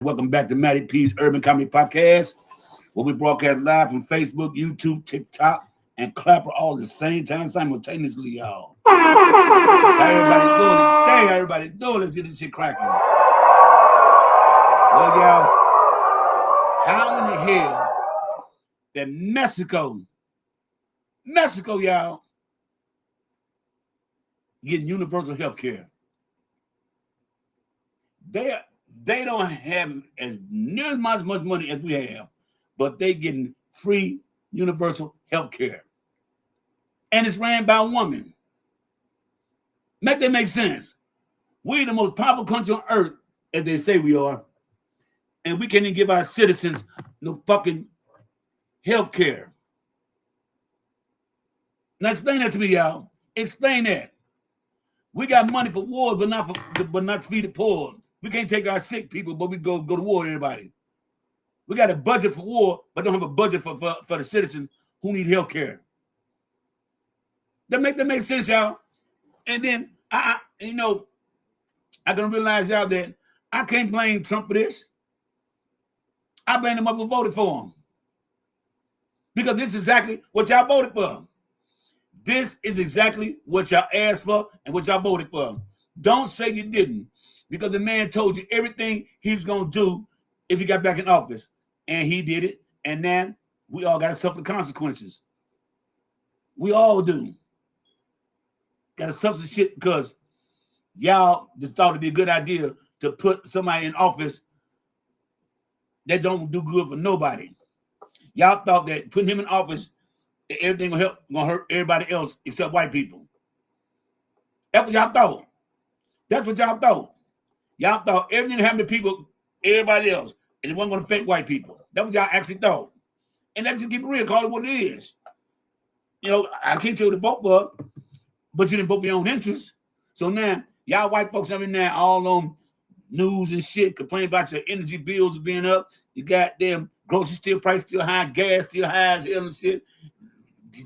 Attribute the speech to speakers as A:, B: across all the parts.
A: Welcome back to Matty P's Urban Comedy Podcast, where we broadcast live from Facebook, YouTube, TikTok, and Clapper all at the same time simultaneously, y'all. So how everybody doing today? How everybody doing? Let's get this shit cracking. Well, y'all, how in the hell that Mexico, y'all, getting universal health care? They don't have as near as much money as we have, but they getting free universal health care. And it's ran by a woman. Make that make sense. We're the most powerful country on earth, as they say we are, and we can't even give our citizens no fucking health care. Now explain that to me, y'all. Explain that. We got money for wars, but not to feed the poor. We can't take our sick people, but we go to war with everybody. We got a budget for war, but don't have a budget for the citizens who need health care. That make sense, y'all. And then I can realize, y'all, that I can't blame Trump for this. I blame them up who voted for him. Because this is exactly what y'all voted for. This is exactly what y'all asked for and what y'all voted for. Don't say you didn't. Because the man told you everything he was going to do if he got back in office. And he did it. And now we all got to suffer the consequences. We all do. Got to suffer shit because y'all just thought it'd be a good idea to put somebody in office that don't do good for nobody. Y'all thought that putting him in office, everything gonna hurt everybody else except white people. That's what y'all thought. That's what y'all thought. Y'all thought everything that happened to people, everybody else, and it wasn't going to affect white people. That's what y'all actually thought. And that's just keep it real, call it what it is. You know, I can't tell you to vote for it, but you didn't vote for your own interests. So now, y'all white folks have been there all on news and shit, complaining about your energy bills being up, you goddamn grocery still price still high, gas still high as hell and shit,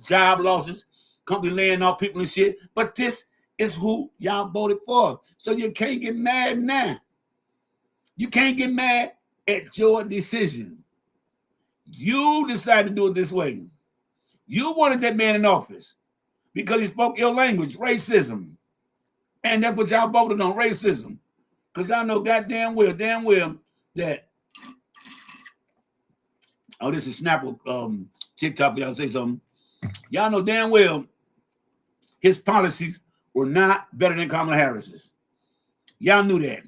A: job losses, company laying off people and shit. But this is who y'all voted for. So you can't get mad now. You can't get mad at your decision. You decided to do it this way. You wanted that man in office because he spoke your language, racism. And that's what y'all voted on, racism. Because y'all know damn well that, oh, this is Snapple TikTok for y'all to say something. Y'all know damn well his policies were not better than Kamala Harris's. Y'all knew that.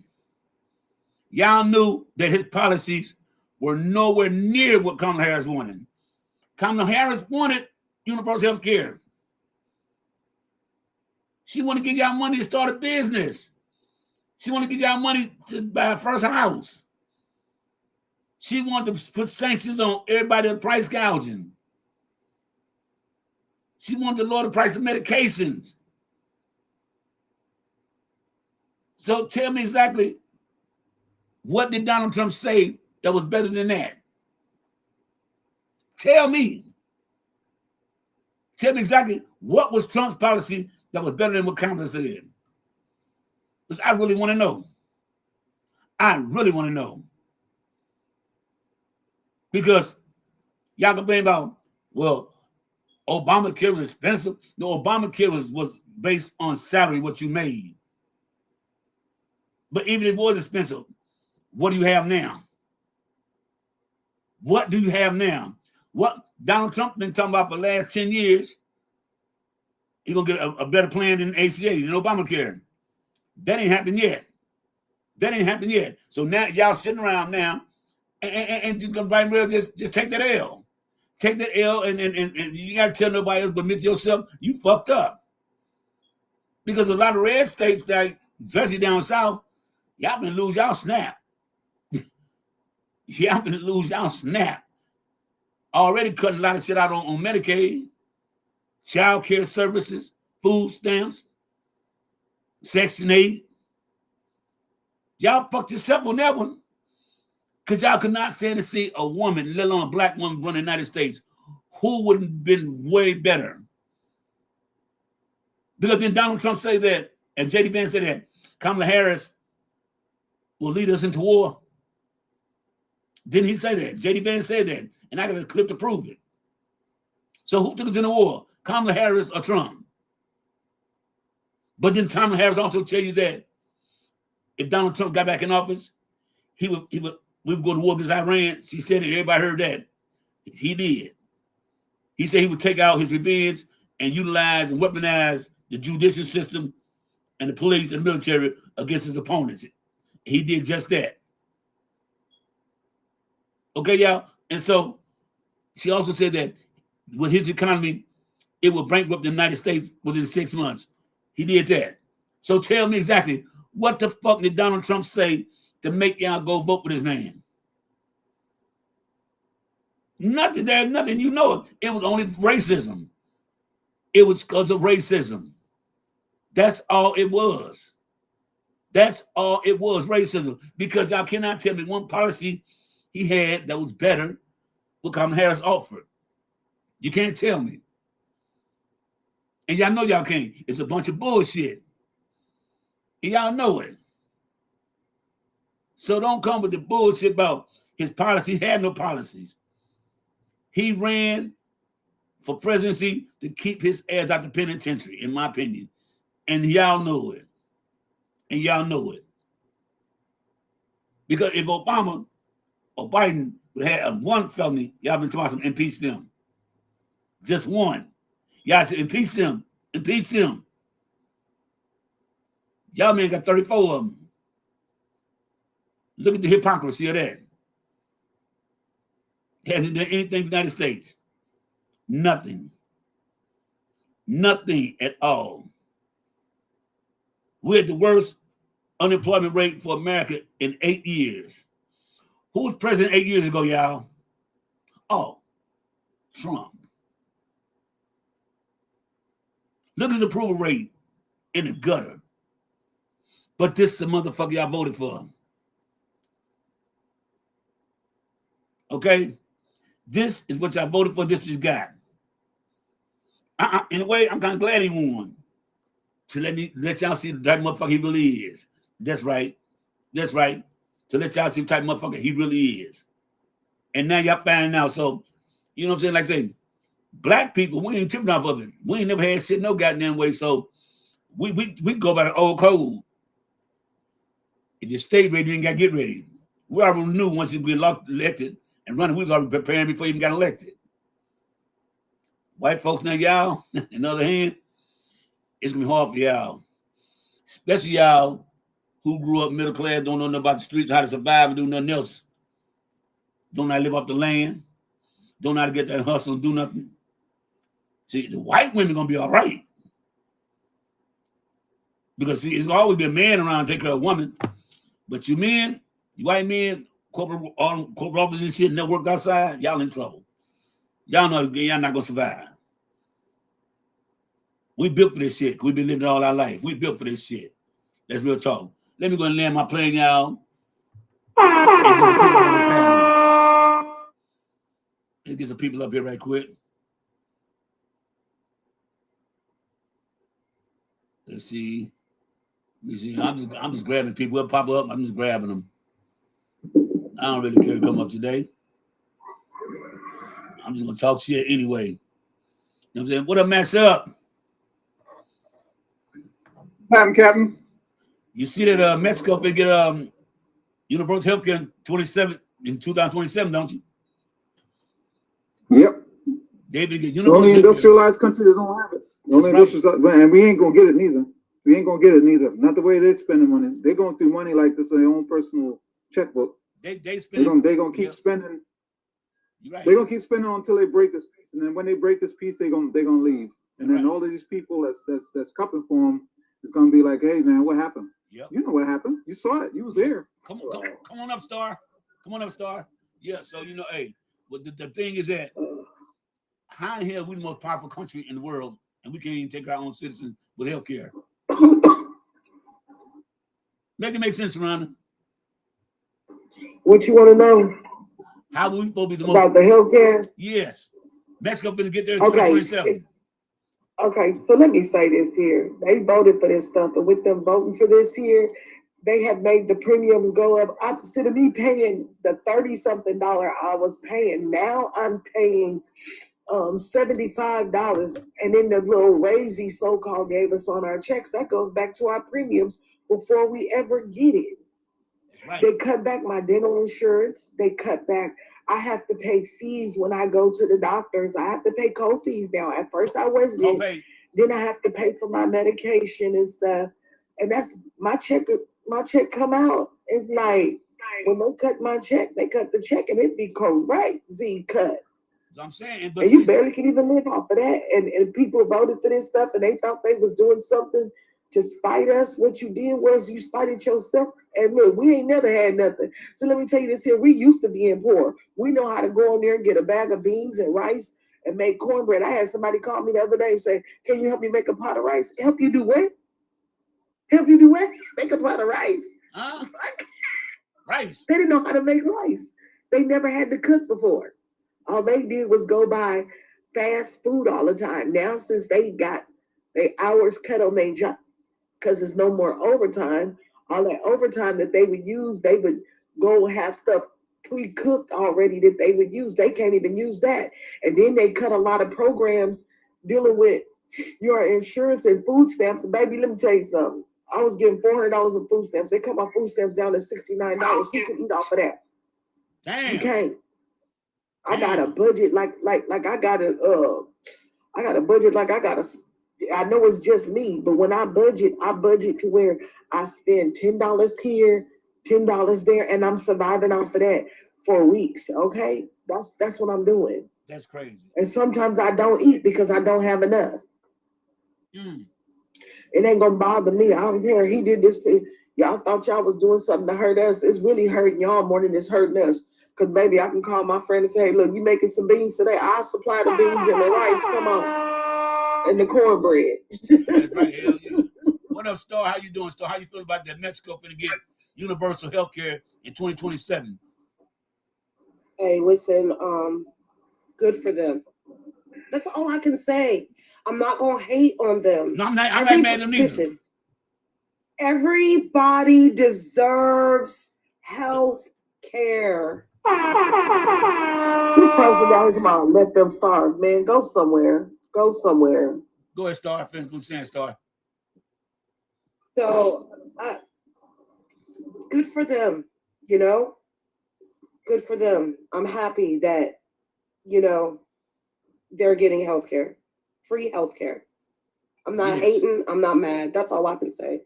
A: Y'all knew that his policies were nowhere near what Kamala Harris wanted. Kamala Harris wanted universal health care. She wanted to give y'all money to start a business. She wanted to give y'all money to buy a first house. She wanted to put sanctions on everybody with price gouging. She wanted to lower the price of medications. So tell me exactly, what did Donald Trump say that was better than that? Tell me. Tell me exactly what was Trump's policy that was better than what Kamala said. Because I really want to know. I really want to know. Because y'all complain about, well, Obamacare was expensive. No, Obamacare was based on salary, what you made. But even if it was expensive, what do you have now? What do you have now? What Donald Trump been talking about for the last 10 years, he's going to get a better plan than ACA, than Obamacare. That ain't happened yet. That ain't happened yet. So now y'all sitting around now and just gonna just take that L. Take that L and you got to tell nobody else but admit yourself, you fucked up. Because a lot of red states, like especially down south, y'all been lose y'all snap. Y'all been lose y'all snap. Already cutting a lot of shit out on Medicaid, child care services, food stamps, Section 8. Y'all fucked yourself on that one. Because y'all could not stand to see a woman, let alone a black woman, run the United States, who would have been way better. Because then Donald Trump say that, and J.D. Vance said that Kamala Harris will lead us into war. Didn't he say that? J.D. Vance said that. And I got a clip to prove it. So who took us in the war? Kamala Harris or Trump? But then Kamala Harris also tell you that if Donald Trump got back in office, we would go to war against Iran. She said it. Everybody heard that. He did. He said he would take out his revenge and utilize and weaponize the judicial system and the police and military against his opponents. He did just that. Okay, y'all? And so she also said that with his economy, it will bankrupt the United States within 6 months. He did that. So tell me exactly, what the fuck did Donald Trump say to make y'all go vote for this man? Nothing. There's nothing. You know it. It was only racism. It was because of racism. That's all it was. That's all it was, racism. Because y'all cannot tell me one policy he had that was better what Kamala Harris offered. You can't tell me. And y'all know y'all can't. It's a bunch of bullshit. And y'all know it. So don't come with the bullshit about his policy. He had no policies. He ran for presidency to keep his ass out the penitentiary, in my opinion. And y'all know it. And y'all know it. Because if Obama or Biden would have had one felony, y'all been talking about some impeach them. Just one. Y'all should impeach them. Impeach them. Y'all man got 34 of them. Look at the hypocrisy of that. Hasn't done anything for the United States. Nothing. Nothing at all. We're at the worst unemployment rate for America in 8 years. Who was president 8 years ago, y'all? Oh, Trump. Look at his approval rate in the gutter. But this is the motherfucker y'all voted for. Okay? This is what y'all voted for. This is God. In a way, I'm kind of glad he won. To let y'all see the type of motherfucker he really is. That's right. That's right. To let y'all see the type of motherfucker he really is. And now y'all finding out. So, you know what I'm saying? Like I say, black people, we ain't tripping off of it. We ain't never had shit no goddamn way. So we go by the old code. If you stay ready, you ain't got to get ready. We already knew once you get elected and running, we was already preparing before you even got elected. White folks now, y'all, on the other hand, it's going to be hard for y'all. Especially y'all who grew up middle class, don't know nothing about the streets, how to survive and do nothing else. Don't know how to live off the land. Don't know how to get that hustle and do nothing. See, the white women going to be all right. Because, see, it's always be a man around to take care of a woman. But you men, you white men, corporate office and shit, network outside, y'all in trouble. Y'all know y'all not going to survive. We built for this shit. We've been living all our life. We built for this shit. That's real talk. Let me go and land my plane, y'all. Let's get some people up here right quick. Let's see. Let me see. I'm just grabbing people. They'll pop up. I'm just grabbing them. I don't really care to come up today. I'm just gonna talk shit anyway. You know what I'm saying? What up, Max up?
B: Time, Captain.
A: You see that Mexico will get universal health care in 2027, don't you?
B: Yep.
A: They get
B: the only industrialized country that don't have it. The only industrialized, and we ain't gonna get it neither. We ain't gonna get it neither. Not the way they're spending money. They're going through money like this in their own personal checkbook.
A: They're
B: gonna keep spending. Right. They're gonna keep spending until they break this piece, and then when they break this piece, they're gonna leave. And then all of these people that's cupping for them is gonna be like, hey man, what happened? Yep. You know what happened. You saw it. You was there.
A: Come on up, Star. Come on up, Star. Yeah. So you know, hey, but the thing is that how in hell we the most powerful country in the world, and we can't even take our own citizens with health care? Make it make sense, Rhonda.
C: What you want to know?
A: How we supposed to be the
C: about the health care?
A: Yes. Mexico gonna get there in 2027.
C: Okay, so let me say this here. They voted for this stuff, and with them voting for this here, they have made the premiums go up. Instead of me paying the $30-something I was paying, now I'm paying $75, and then the little raise he so-called gave us on our checks, that goes back to our premiums before we ever get it. Right. They cut back my dental insurance. They cut back. I have to pay fees when I go to the doctors. I have to pay co-fees now. At first I wasn't. Then I have to pay for my medication and stuff. And that's my check. My check come out. It's like when they cut my check, they cut the check and it be crazy cut. I'm saying, but and you barely can even live off of that. And people voted for this stuff and they thought they was doing something to spite us. What you did was you spited yourself. And look, we ain't never had nothing. So let me tell you this here. We used to being poor. We know how to go in there and get a bag of beans and rice and make cornbread. I had somebody call me the other day and say, can you help me make a pot of rice? Help you do what? Help you do what? Make a pot of rice. Rice. They didn't know how to make rice. They never had to cook before. All they did was go buy fast food all the time. Now, since they got their hours cut on their job, because there's no more overtime, all that overtime that they would use, they would go have stuff pre-cooked already that they would use. They can't even use that. And then they cut a lot of programs dealing with your insurance and food stamps. And baby, let me tell you something. I was getting $400 in food stamps. They cut my food stamps down to $69. You can eat off of that. Damn. You can't. I got a budget like I got a budget like I know it's just me, but when I budget to where I spend $10 here, $10 there, and I'm surviving off of that for weeks. Okay, that's what I'm doing.
A: That's crazy.
C: And sometimes I don't eat because I don't have enough. It ain't gonna bother me. I don't care. He did this. Y'all thought y'all was doing something to hurt us. It's really hurting y'all more than it's hurting us. Because maybe I can call my friend and say, hey, look, you making some beans today? I'll supply the beans and the rice. Come on. And the cornbread.
A: That's right. Hell yeah. What up, Star? How you doing, Star? How you feel about that Mexico finna get universal health care in 2027?
C: Hey, listen, good for them. That's all I can say. I'm not going to hate on them.
A: No, I'm not mad at them either.
C: Listen, everybody deserves health care. You posted down tomorrow, let them starve, man. Go somewhere. Go somewhere.
A: Go ahead, Star. Finish what you're saying, Star.
C: So, good for them, you know? Good for them. I'm happy that, you know, they're getting health care. Free health care. I'm not hating. I'm not mad. That's all I can say.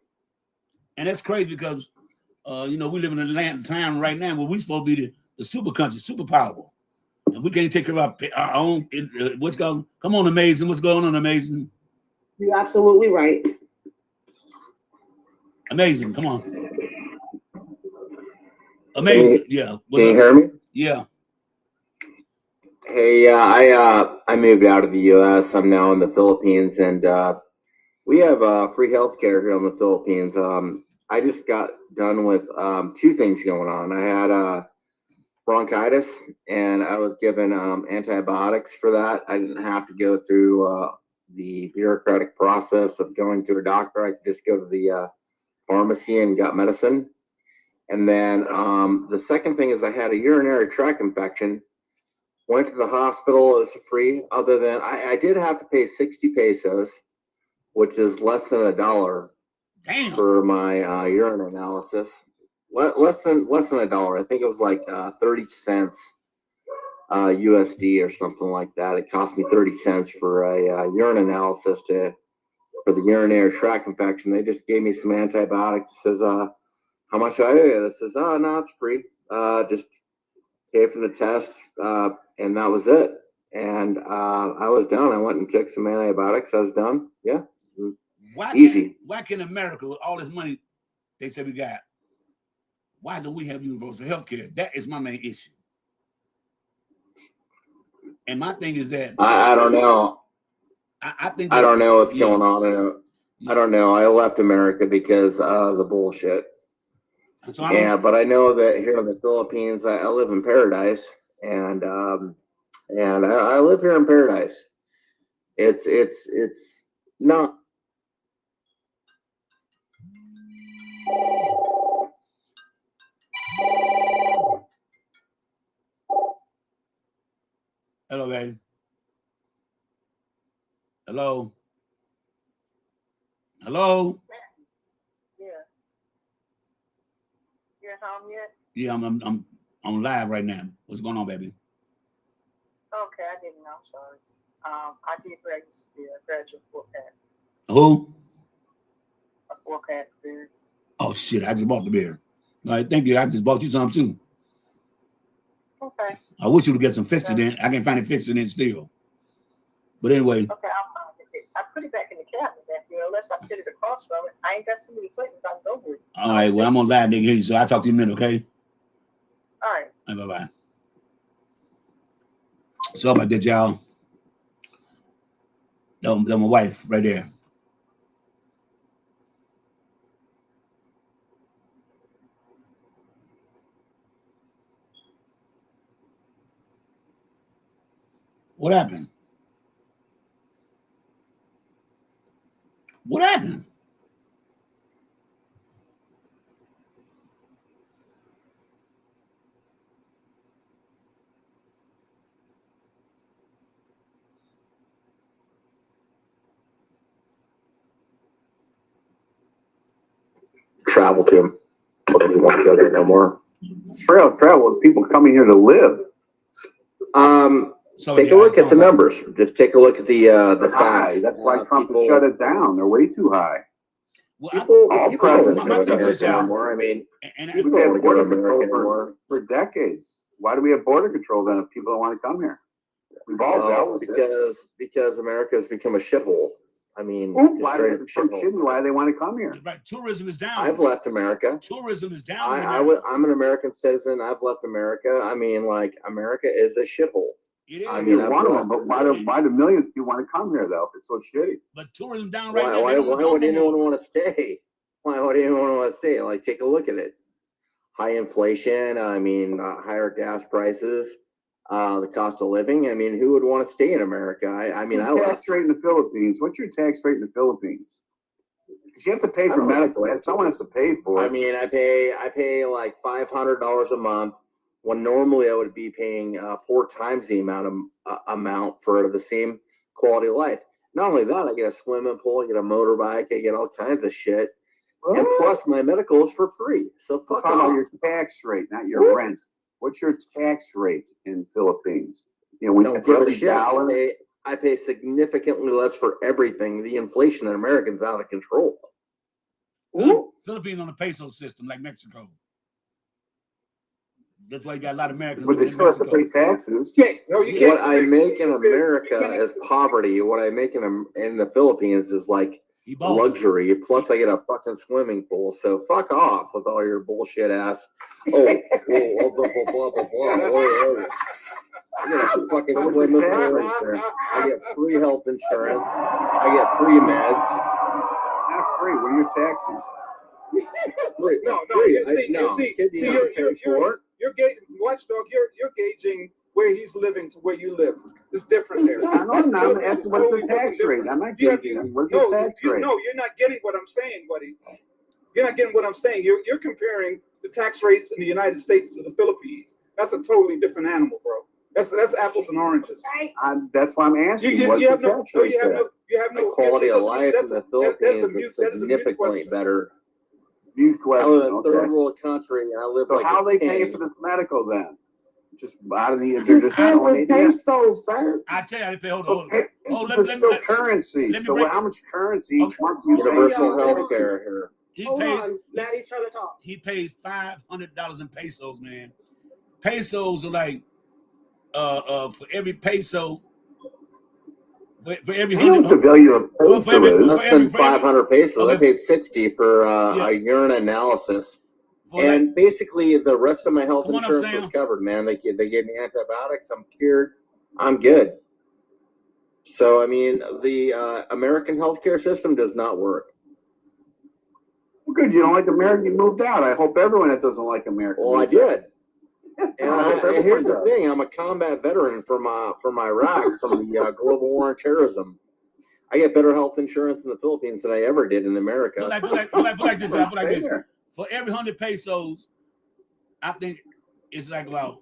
A: And that's crazy because, you know, we live in a time right now where we're supposed to be the super country, superpower. And we can't take care of our own. What's going? Come on, Amazing. What's going on, Amazing?
C: You're absolutely right.
A: Amazing. Come on. Amazing. Yeah.
D: Can you hear me?
A: Yeah.
D: Hey, I moved out of the U.S. I'm now in the Philippines, and we have free healthcare here in the Philippines. I just got done with two things going on. I had bronchitis, and I was given antibiotics for that. I didn't have to go through the bureaucratic process of going to a doctor. I could just go to the pharmacy and got medicine. And then the second thing is I had a urinary tract infection. Went to the hospital. It was free, other than I did have to pay 60 pesos, which is less than $1 for my urine analysis. Less than $1. I think it was like 30 cents USD or something like that. It cost me 30 cents for a urine analysis for the urinary tract infection. They just gave me some antibiotics. It says, how much I owe? It says, oh, no, it's free. Just pay for the test, and that was it. And I was done. I went and took some antibiotics. I was done. Yeah. Easy.
A: Why can America, with all this money they said we got, why don't we have universal health care? That is my main issue. And my thing is that
D: I don't know.
A: I think
D: I don't know what's going on. I don't know. I left America because of the bullshit. So but I know that here in the Philippines, I live in paradise, and I live here in paradise. It's not.
A: Hello, baby. Hello. Hello.
E: Yeah. You're home yet?
A: Yeah, I'm live right now. What's going on, baby?
E: Okay, I didn't know. I'm sorry. I did register beer. I graduated 4-pack.
A: Who?
E: A 4-pack beer.
A: Oh shit! I just bought the beer. All right, thank you. I just bought you some too.
E: Okay.
A: I wish you would get some fixed in. I can't find it fixed in still. But anyway.
E: Okay, I'll find it. I put it back in the cabinet back there. Unless I sit it across from it. I ain't got too many places I can go with.
A: All right. Well, I'm on live, nigga. So I'll talk to you in a minute, okay?
E: All right.
A: All right, bye-bye. So about that, y'all. That's my wife right there. What happened? What happened?
D: Travel to. But we won't go there no more.
F: Travel. People coming here to live.
A: So
D: take a look at the numbers. Just take a look at the facts.
F: That's why Trump has shut it down. They're way too high.
A: Well,
D: people
A: my thing is,
D: anymore. I mean,
F: we've had border control for decades. Why do we have border control then if people don't want to come here? We've all dealt with it.
D: Because America has become a shithole. I mean,
F: why do they want to come here?
A: Right, tourism is down.
D: I've left America.
A: Tourism is down.
D: I'm an American citizen. I've left America. I mean, like, America is a shithole.
A: It is.
F: I mean, one of them, but why do millions of people want to come here though? It's so shitty.
A: But tourism down right now.
D: Why would anyone want to stay? Why would anyone want to stay? Like, take a look at it. High inflation. I mean, higher gas prices. The cost of living. I mean, who would want to stay in America? I mean, I
F: tax rate in the Philippines. What's your tax rate in the Philippines? Because you have to pay for medical. Someone has to pay for it.
D: I mean, I pay like $500 a month when normally I would be paying 4 times the amount for the same quality of life. Not only that, I get a swimming pool, I get a motorbike, I get all kinds of shit, and plus my medical is for free. So fuck off.
F: Your tax rate, not your rent. What's your tax rate in Philippines? You know, we
D: don't give a shit. I pay significantly less for everything. The inflation in America is out of control.
A: Philippines on the peso system like Mexico. That's why you got a lot of Americans.
F: But they still have to pay taxes.
D: What I make in America is poverty. What I make in the Philippines is like luxury. Plus, I get a fucking swimming pool. So fuck off with all your bullshit ass. Blah, blah, blah. I get a fucking swimming pool. I get free health insurance. I get free meds.
F: Not free. What are your taxes?
G: You're gauging, Watchdog. You're gauging where he's living to where you live. It's different there.
F: I know. I'm asking what's the tax rate. I'm not gauging. What's the tax rate?
G: No, you're not getting what I'm saying, buddy. You're not getting what I'm saying. You're comparing the tax rates in the United States to the Philippines. That's a totally different animal, bro. That's apples and oranges.
F: That's why I'm asking. You have no
D: quality of life in the Philippines is significantly better. I live in a third world country, and I live
F: so
D: like.
F: How are they paying for the medical then? Just out of the.
C: Pesos, sir.
A: I tell you, I pay. Hold on.
F: It's still currency. So how much currency each month you pay?
D: Universal health care here.
C: Hold on, Maddie's trying to talk.
A: He pays $500 in pesos, man. Pesos are like, for every peso. For every
F: I don't know what the value of peso is.
D: Less than 500 pesos. Okay. I paid 60 for a urine analysis. And basically, the rest of my health insurance was covered, man. They gave me antibiotics. I'm cured. I'm good. So, I mean, the American healthcare system does not work.
F: Well, good. You don't like America. You moved out. I hope everyone that doesn't like America.
D: Well, I did. And here's the thing: I'm a combat veteran from Iraq, from the global war on terrorism. I get better health insurance in the Philippines than I ever did in America.
A: Like this. For every 100 pesos, I think it's like about,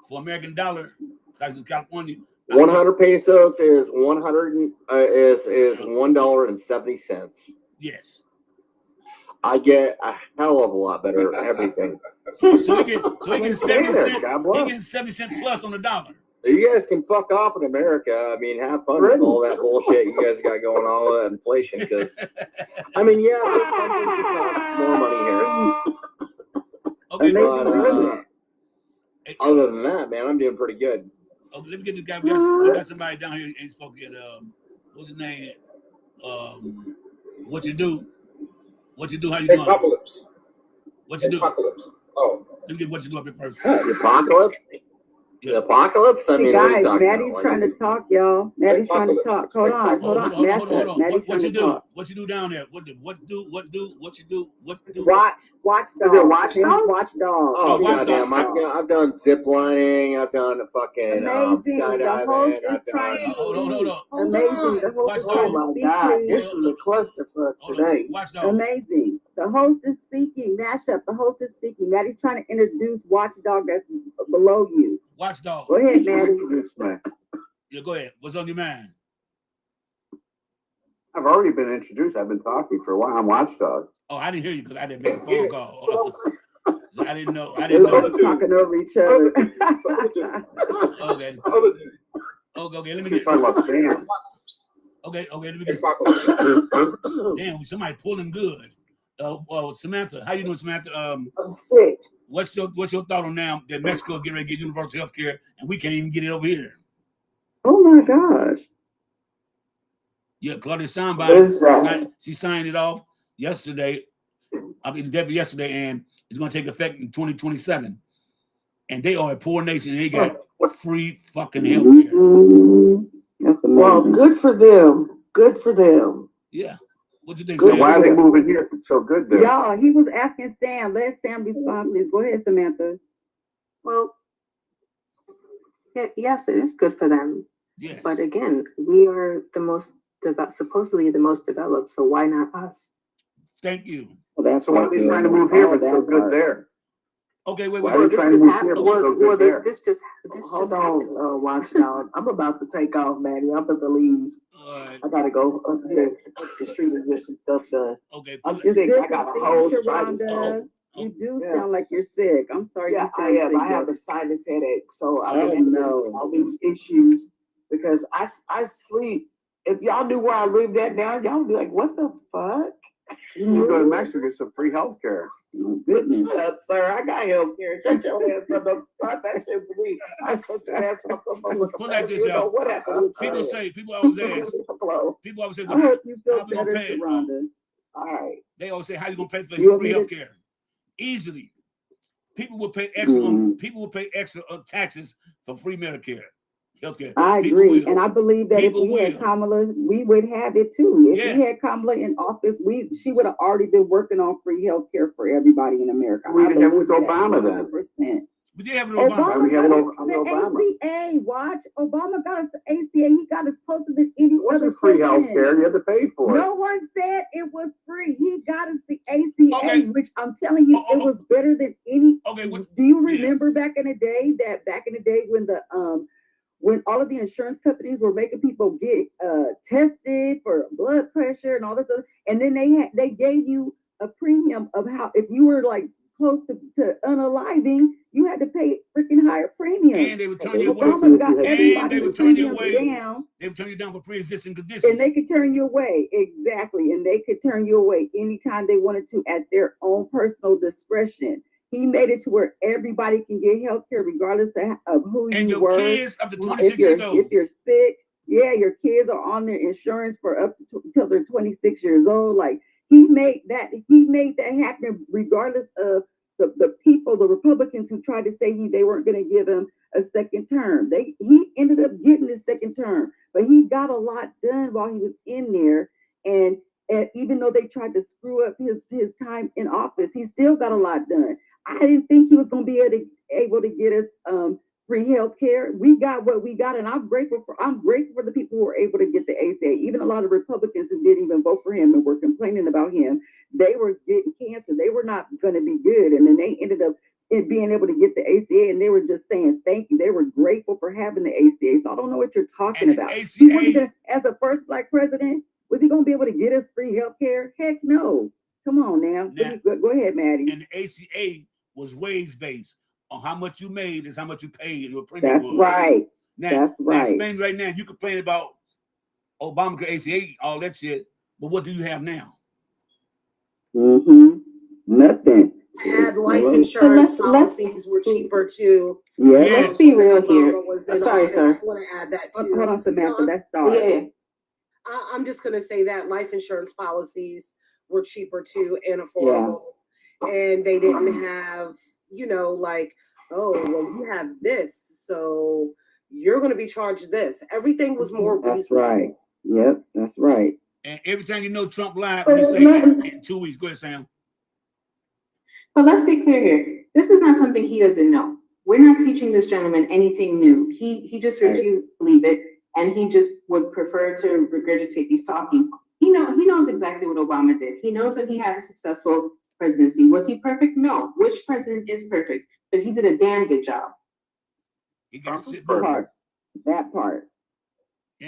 A: for American dollar, like in California,
D: 100 pesos is $1.70.
A: Yes.
D: I get a hell of a lot better everything.
A: So he gets 70 cents. He gets 70 cents plus on the dollar.
D: You guys can fuck off in America. I mean, have fun with all that bullshit you guys got going on, all that inflation. Because, I mean, yeah, there's something to cost more money here.
A: Okay,
D: but other than that, man, I'm doing pretty good.
A: Okay, let me get this guy. We got somebody down here. Ain't spoke yet. What's his name? What you do? What you do? How you doing?
G: Apocalypse.
A: What you do?
G: Apocalypse. Oh.
A: Let me get what you do up here first.
D: The apocalypse? The apocalypse? I mean,
H: guys, Maddie's trying to talk, y'all. Maddie's trying to talk. Hold on.
A: Hold on. What you do? What you do down there? What you do?
H: Watchdog.
C: Is it Watchdog?
H: Watchdog.
D: Oh, goddamn. I've done zip lining. I've done fucking skydiving. I've done.
A: Hold on.
H: Amazing. The host
C: Oh my God, this is a clusterfuck today.
H: Amazing. The host is speaking. Mashup. The host is speaking. Maddie's trying to introduce Watchdog that's below you.
A: Watchdog.
H: Go ahead, Maddie.
A: Yeah, go ahead. What's on your mind?
F: I've already been introduced. I've been talking for a while. I'm Watchdog.
A: Oh, I didn't hear you because I didn't make a phone call. So I didn't know.
H: We're talking over each other.
A: Okay. Okay. Let me get.
F: Talking about spam.
A: Okay. Let me get. Damn, somebody pulling good. Samantha, how you doing, Samantha?
C: I'm sick.
A: What's your thought on now that Mexico is getting ready to get universal health care and we can't even get it over here?
H: Oh my gosh.
A: Yeah, Claudia signed she signed it off yesterday. Yesterday, and it's going to take effect in 2027. And they are a poor nation. And they got free fucking health care.
H: That's amazing.
C: Well, good for them. Good for them.
A: Yeah. What do you think?
F: So why are they moving here so good there?
H: Y'all, he was asking Sam. Let Sam respond, please. Go ahead, Samantha.
I: Well, yes, it is good for them.
A: Yes.
I: But again, we are supposedly the most developed, so why not us?
A: Thank you.
H: Well,
F: so why are they trying to move here but so good there?
A: Okay, wait.
F: Why are they trying to move here but so good there?
C: Hold on, Watchdog. I'm about to take off, Maddie. I'm about to leave.
A: Right.
C: I gotta go up here up the street and get some stuff done.
A: Okay.
C: I'm sick. I got a whole sinus.
H: You do sound like you're sick. I'm sorry.
C: Yeah, I am. I have a sinus headache, so I've been having all these issues because I sleep. If y'all knew where I lived at now, y'all would be like, "What the fuck?"
F: You go to Mexico, get some free health care.
H: Oh, goodness.
C: Shut up, sir. I got health care. Shut your ass up. Don't start that shit for me. I put your ass on something.
A: Put like this, y'all.
C: What happened?
A: People always ask. People always say,
H: I hope you feel better, Sharonda.
C: All right.
A: They always say, how you gonna pay for free health care? Easily. People will pay extra taxes for free Medicare. Healthcare.
H: I agree, and I believe that if we had Kamala, we would have it too. If we had Kamala in office, she would have already been working on free health care for everybody in America.
F: We didn't have it with Obama then.
H: 100%.
A: We did have it with Obama.
F: We had it under
H: Obama. ACA, watch. Obama got us the ACA. He got us closer than any other.
F: It wasn't free health care. You had to pay for it.
H: No one said it was free. He got us the ACA, which I'm telling you, it was better than any.
A: Okay.
H: Do you remember back in the day when all of the insurance companies were making people get tested for blood pressure and all this stuff, and then they gave you a premium of how if you were like close to unaliving, you had to pay freaking higher premium.
A: And they would turn you away.
H: They would turn you away.
A: They would turn you down for pre-existing conditions.
H: And they could turn you away. Exactly. And they could turn you away anytime they wanted to at their own personal discretion. He made it to where everybody can get health care regardless of who
A: and
H: you
A: your
H: were.
A: Kids up to 26 years old.
H: If you're sick, your kids are on their insurance for up to until they're 26 years old. Like he made that happen regardless of the people, the Republicans who tried to say they weren't going to give him a second term. He ended up getting his second term, but he got a lot done while he was in there. And even though they tried to screw up his time in office, he still got a lot done. I didn't think he was going to be able to get us free health care. We got what we got, and I'm grateful for the people who were able to get the ACA. Even a lot of Republicans who didn't even vote for him and were complaining about him, they were getting cancer. They were not going to be good, and then they ended up it being able to get the ACA, and they were just saying thank you. They were grateful for having the ACA. So I don't know what you're talking about. He wasn't gonna, as the first Black president, was he going to be able to get us free health care? Heck no. Come on now. Go ahead, Maddie.
A: And the ACA was wage based. On how much you made is how much you paid.
H: That's right.
A: Now,
H: that's right.
A: In Spain right now, you complain about Obamacare, ACA, all that shit, but what do you have now?
H: Nothing.
C: Had life insurance policies were cheaper too.
H: Yeah,
I: let's be real here.
C: Sorry, sir. I want to add that too.
H: Hold on, Samantha. That's dark.
I: Yeah.
C: I'm just going to say that life insurance policies were cheaper too and affordable, and they didn't have, you know, like, oh, well, you have this, so you're going to be charged this. Everything was more reasonable.
H: That's right. Yep, that's right.
A: And every time you know Trump lied, when you say in 2 weeks, go ahead, Sam.
I: But let's be clear here. This is not something he doesn't know. We're not teaching this gentleman anything new. He just refused to believe it, and he just would prefer to regurgitate these talking points. He knows exactly what Obama did. He knows that he had a successful presidency. Was he perfect? No. Which president is perfect? But he did a damn good job.
A: He got
H: that part.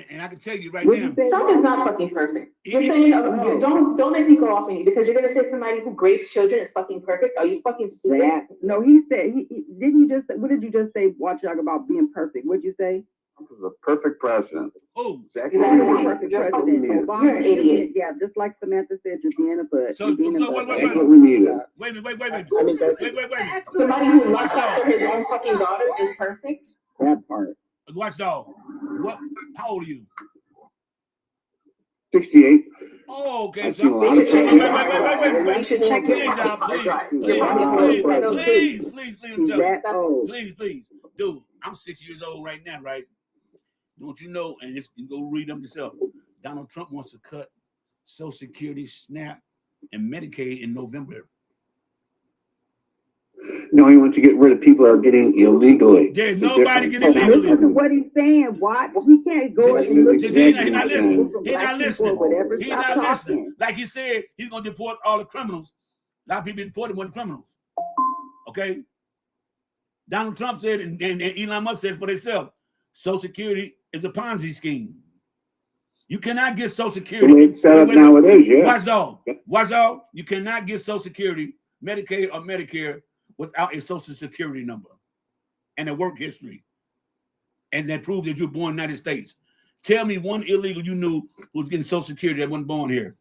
A: And I can tell you right now,
I: Trump is not fucking perfect. You're saying, don't make me go off on you because you're gonna say somebody who grades children is fucking perfect. Are you fucking stupid?
H: No, he said didn't you just say, what did you just say, Watchdog, about being perfect? What'd you say?
F: Trump is a perfect president.
A: Oh,
F: exactly.
H: Perfect president. Obama, you're an idiot. Yeah, just like Samantha said, you're being a butt.
A: So
F: that's what we needed.
A: Wait a minute.
I: Wait. Somebody who looks after his own fucking daughter is perfect.
H: That part.
A: Watchdog, how old are you?
F: 68.
A: Oh, okay.
F: I've
A: So
F: seen a lot of
A: wait.
I: You should check
A: Please, dude, I'm 6 years old right now, right? Don't you know? And you can go read them yourself. Donald Trump wants to cut Social Security, SNAP, and Medicaid in November.
F: No, he wants to get rid of people that are getting illegally.
A: There's nobody getting illegally.
H: Listen to what he's saying. Watch. We can't go and look at
A: He's not listening. He's not listening.
H: Talking.
A: Like he said, he's going to deport all the criminals. A lot of people deported more than criminals. Okay? Donald Trump said, and Elon Musk said for themselves, Social Security is a Ponzi scheme. You cannot get Social Security.
F: The way it's set up nowadays,
A: Watch out. You cannot get Social Security, Medicaid, or Medicare without a Social Security number and a work history. And that proves that you're born in the United States. Tell me one illegal you knew who was getting Social Security that wasn't born here.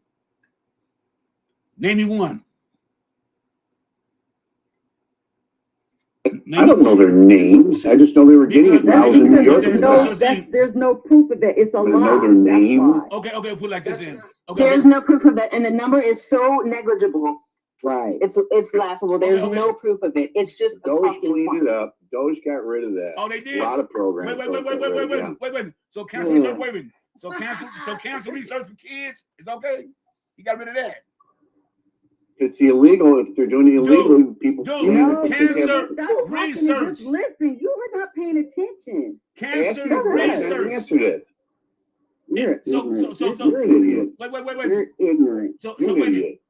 A: Name me one.
F: I don't know their names. I just know they were getting it when I was in New York.
H: There's no proof of that. It's a lie.
F: I know their name.
A: Okay, put it like this in.
I: There's no proof of that, and the number is so negligible.
H: Right.
I: It's laughable. There's no proof of it. It's just a
F: Doge cleaned it up. Doge got rid of that.
A: Oh, they did.
F: A lot of programs.
A: Wait. So cancel research. So cancel research for kids. It's okay. You got rid of that.
F: If it's illegal, if they're doing it illegally, people
A: cancer research.
H: Listen, you are not paying attention.
A: Cancer research.
F: Answered it.
H: You're ignorant.
F: You're an idiot.
A: Wait.
H: You're ignorant.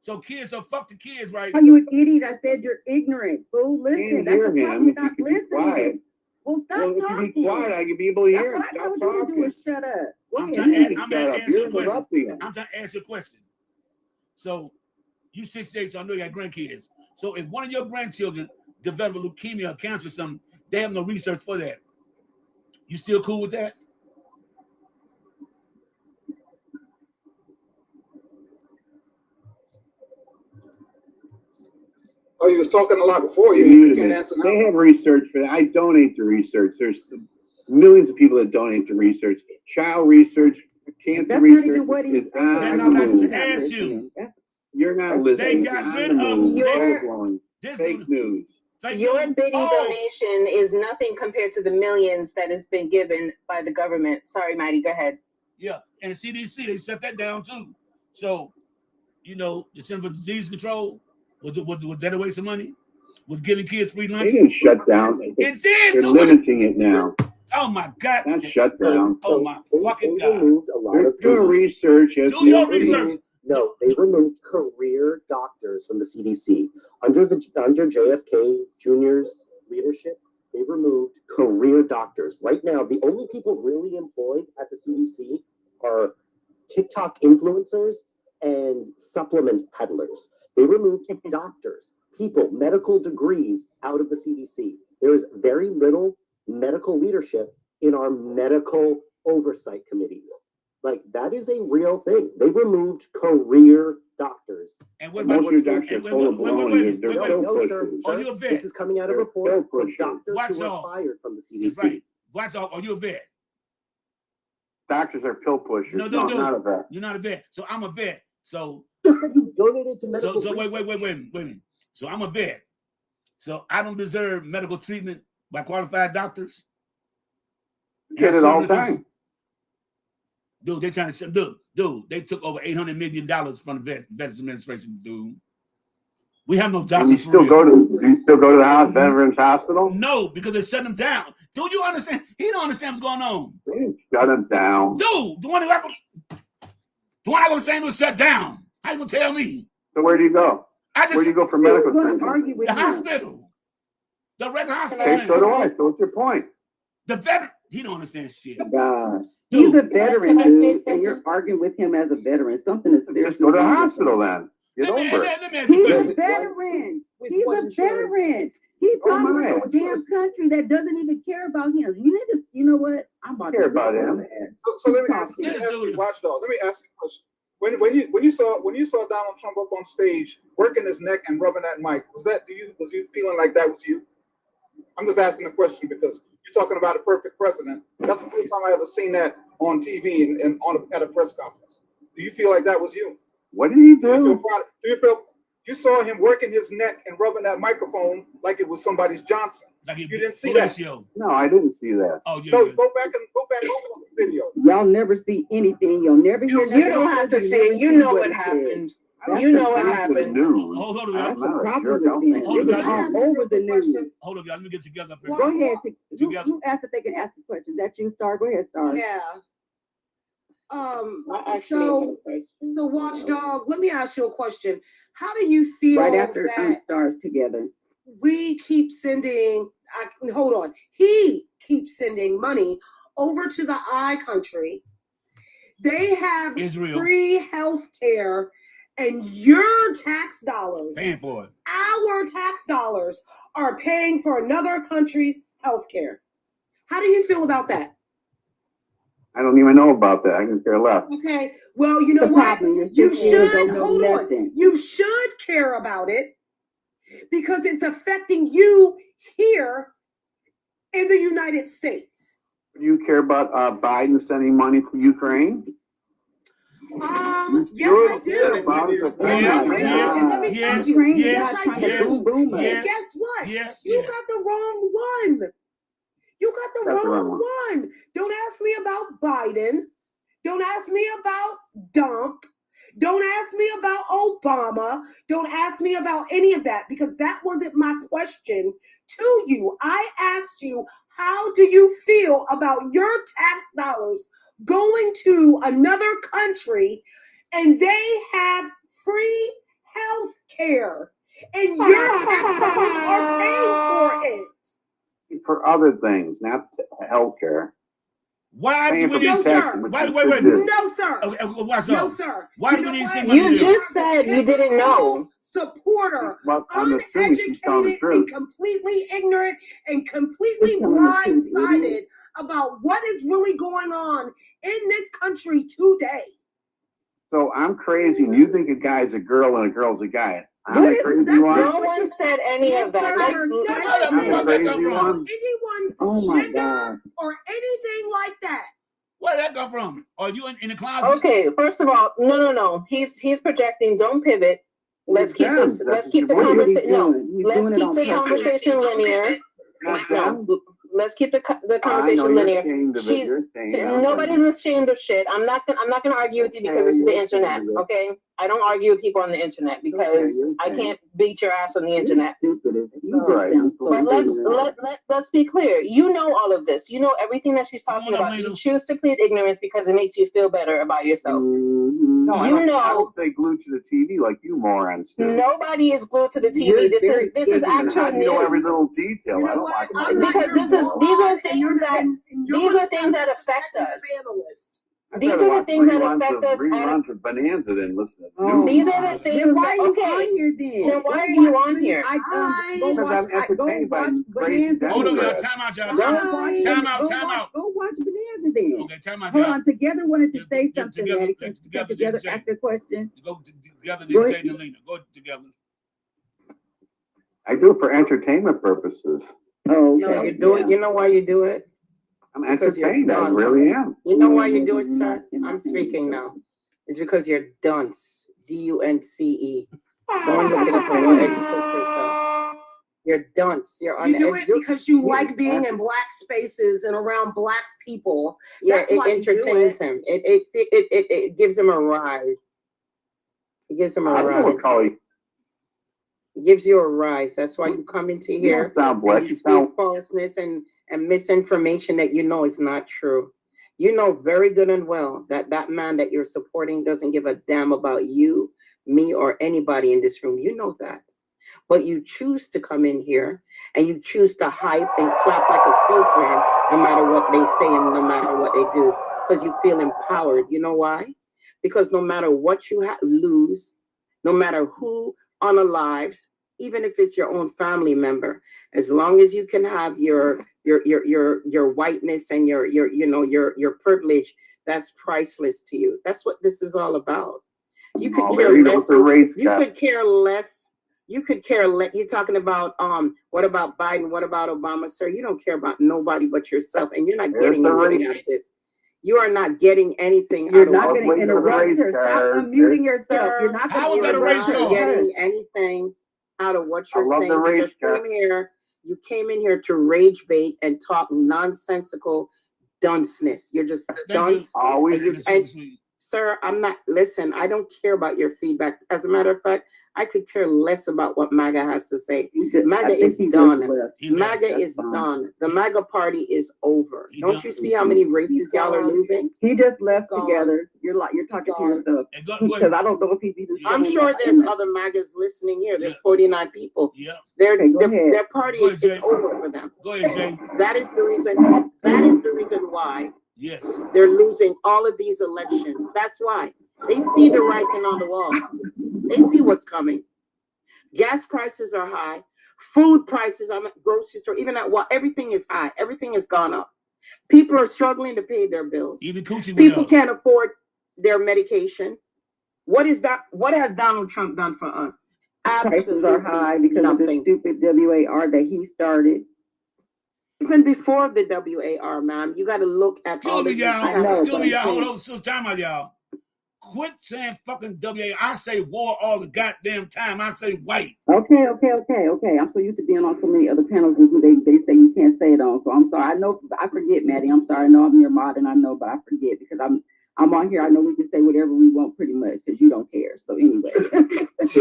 A: So kids, so fuck the kids, right?
H: Are you an idiot? I said you're ignorant. Fool, listen.
F: That's the problem. You're not
H: listening. Well, stop talking.
F: If you be quiet, I can be able to hear it. Stop talking.
H: Shut up.
A: I'm trying to answer a question. So you 68, so I know you got grandkids. So if one of your grandchildren develop leukemia or cancer or something, they have no research for that. You still cool with that?
G: Oh, you was talking a lot before. You can't answer now.
F: They have research for that. I donate to research. There's millions of people that donate to research. Child research, cancer research is on the move. You're not listening.
A: They got rid of
F: fake news.
I: Your bitty donation is nothing compared to the millions that has been given by the government. Sorry, Maddie, go ahead.
A: Yeah, and the CDC, they shut that down too. So, you know, the Center for Disease Control, was that a waste of money? Was giving kids free lunch?
F: They didn't shut down.
A: It did.
F: They're limiting it now.
A: Oh my God!
F: Not shut down.
A: Oh my fucking God!
F: They're doing research.
A: Do your research.
J: No, they removed career doctors from the CDC. Under JFK Jr.'s leadership, they removed career doctors. Right now, the only people really employed at the CDC are TikTok influencers and supplement peddlers. They removed doctors, people, medical degrees out of the CDC. There is very little medical leadership in our medical oversight committees. Like, that is a real thing. They removed career doctors.
A: And what about
F: Most doctors are full of baloney. They're
J: No, sir.
A: Are you a vet?
J: This is coming out of reports from doctors who were fired from the CDC.
A: Right. Watch off. Are you a vet?
F: Doctors are pill pushers.
A: No,
F: not a vet.
A: You're not a vet. So I'm a vet. So
J: Just said you donated to medical.
A: So wait a minute. So I'm a vet. So I don't deserve medical treatment by qualified doctors.
F: You get it all the time.
A: Dude, they're trying to they took over $800 million from the Veterans Administration, dude. We have no doctors.
F: Do you still go to the Veterans Hospital?
A: No, because they shut them down. Do you understand? He don't understand what's going on.
F: Shut them down.
A: Dude, the one I go to St. Louis shut down. How you gonna tell me?
F: So where do you go? Where do you go for medical treatment?
A: The hospital. The regular hospital.
F: Okay, so do I. So what's your point?
A: The veteran, he don't understand shit.
H: God. He's a veteran, dude, and you're arguing with him as a veteran. Something is serious.
F: Just go to the hospital then. Get over it.
H: He's a veteran. He's a veteran. He's talking about a damn country that doesn't even care about him. You need to, you know what? I'm about
F: care
H: to
F: about him.
G: So let me ask you, Watchdog. Let me ask you a question. When you saw Donald Trump up on stage working his neck and rubbing that mic, was you feeling like that was you? I'm just asking a question because you're talking about a perfect president. That's the first time I ever seen that on TV and at a press conference. Do you feel like that was you?
F: What did he do?
G: Do you feel you saw him working his neck and rubbing that microphone like it was somebody's Johnson?
A: Like
G: you didn't see that?
F: No, I didn't see that.
A: Oh, yeah.
G: Go back over the video.
H: Y'all never see anything. You'll never hear.
I: You don't have to see it. You know what happened. You know what happened.
A: Hold on,
H: That's
A: y'all.
H: the problem with them. It was all over the news.
A: Hold up, y'all. Let me get together up here.
H: Go ahead. Who asked if they can ask the question? Is that you, Star? Go ahead, Star.
K: Yeah. So Watchdog, let me ask you a question. How do you feel
H: right after
K: that
H: Stars together?
K: we keep sending, he keeps sending money over to the I country. They have
A: Israel.
K: Free health care, and your tax dollars,
A: paying for it.
K: Our tax dollars are paying for another country's health care. How do you feel about that?
F: I don't even know about that. I can care less.
K: Okay, well, you know what? You should, hold on. You should care about it because it's affecting you here in the United States.
F: Do you care about Biden sending money to Ukraine?
K: Yes, I do. Guess what? You got the wrong one. You got the wrong one. Don't ask me about Biden. Don't ask me about Dump. Don't ask me about Obama. Don't ask me about any of that because that wasn't my question to you. I asked you, how do you feel about your tax dollars going to another country and they have free health care and your tax dollars are paying for it?
F: For other things, not health care.
A: Why do we
K: no, sir.
A: Wait.
K: No, sir.
A: No,
K: sir.
A: Why do we need something?
I: You just said you didn't know.
K: Supporter,
F: well,
K: uneducated and completely ignorant and completely blindsided about what is really going on in this country today.
F: So I'm crazy, and you think a guy's a girl and a girl's a guy. I'm the crazy one.
I: No one said any of that.
K: Anyone's gender or anything like that.
A: Where did that come from? Are you in the closet?
I: Okay, first of all, no. He's projecting. Don't pivot. Let's keep this. Let's keep the conversation. No, let's keep the conversation linear. Let's keep the conversation linear. Nobody's ashamed of shit. I'm not gonna argue with you because this is the internet. Okay, I don't argue with people on the internet because I can't beat your ass on the internet.
H: this.
F: It's all right.
I: But let's be clear. You know all of this. You know everything that she's talking about. You choose to plead ignorance because it makes you feel better about yourself.
F: No, I don't say glued to the TV like you morons do.
I: Nobody is glued to the TV. This is actual news.
F: You know every little detail.
K: You know
F: I don't
K: what?
F: like
I: because these are things that affect us. These are the things that affect us.
F: Reruns of Bonanza, then listen.
I: These are the things.
H: Then why are you
I: okay.
H: on here then?
I: Then why are you on here?
F: Because I'm entertained by crazy
A: Hold on, y'all.
F: Democrats.
A: Time out, y'all. Time out.
H: Go watch Bonanza then.
A: Okay, time out,
H: Hold
A: y'all.
H: on. Together wanted to say
A: Get
H: something,
A: together,
H: Maddie.
A: get
H: Can
A: together,
H: together ask a question?
A: Go together,
H: Go
A: DJ
H: ahead.
A: and Lena. Go together.
F: I do it for entertainment purposes.
H: Oh, okay.
L: No, you do it. You know why you do it?
F: I'm entertained. I really am.
L: You know why you do it, sir? I'm speaking now. It's because you're dunce. D-U-N-C-E. Go and look it up and educate yourself. You're dunce. You're
K: You do it because you like being in black spaces and around black people. That's
L: it
K: why
L: entertains him. It gives him a rise. It gives him a rise. It gives you a rise. That's why you come into here and you speak falseness and misinformation that you know is not true. You know very good and well that that man that you're supporting doesn't give a damn about you, me, or anybody in this room. You know that. But you choose to come in here and you choose to hype and clap like a silkworm no matter what they say and no matter what they do, because you feel empowered. You know why? Because no matter what you lose, no matter who unalives, even if it's your own family member, as long as you can have your whiteness and your privilege, that's priceless to you. That's what this is all about. You could care less. You could care less. You could care less. You're talking about what about Biden? What about Obama, sir? You don't care about nobody but yourself, and you're not getting anything out of this. You are not getting anything out of
H: not going to interrupt her. Stop unmuting yourself. You're not
L: getting anything out of what you're saying. You came in here to rage bait and talk nonsensical dunceness. You're just dunce. Sir, I'm not, listen, I don't care about your feedback. As a matter of fact, I could care less about what MAGA has to say. MAGA is done. MAGA is done. The MAGA party is over. Don't you see how many races y'all are losing?
H: He just left together. You're talking to yourself. Because I don't know if he's even.
L: I'm sure there's other MAGAs listening here. There's 49 people.
A: Yeah.
L: Their party is over for them.
A: Go ahead, Jay.
L: That is the reason. That is the reason why.
A: Yes.
L: They're losing all of these elections. That's why. They see the writing on the wall. They see what's coming. Gas prices are high. Food prices on the grocery store, even at what, everything is high. Everything has gone up. People are struggling to pay their bills.
A: Even
L: people can't afford their medication. What is that? What has Donald Trump done for us?
H: Prices are high because of the stupid WAR that he started.
L: Even before the WAR, ma'am, you got to look at all the.
A: Excuse me, y'all. Hold on, time out, y'all. Quit saying fucking WA. I say war all the goddamn time. I say white.
H: Okay. I'm so used to being on so many other panels with who they say you can't say it on. So I'm sorry. I know I forget, Maddie. I'm sorry. I know I'm your mod and I know, but I forget because I'm on here. I know we can say whatever we want pretty much because you don't care. So anyway.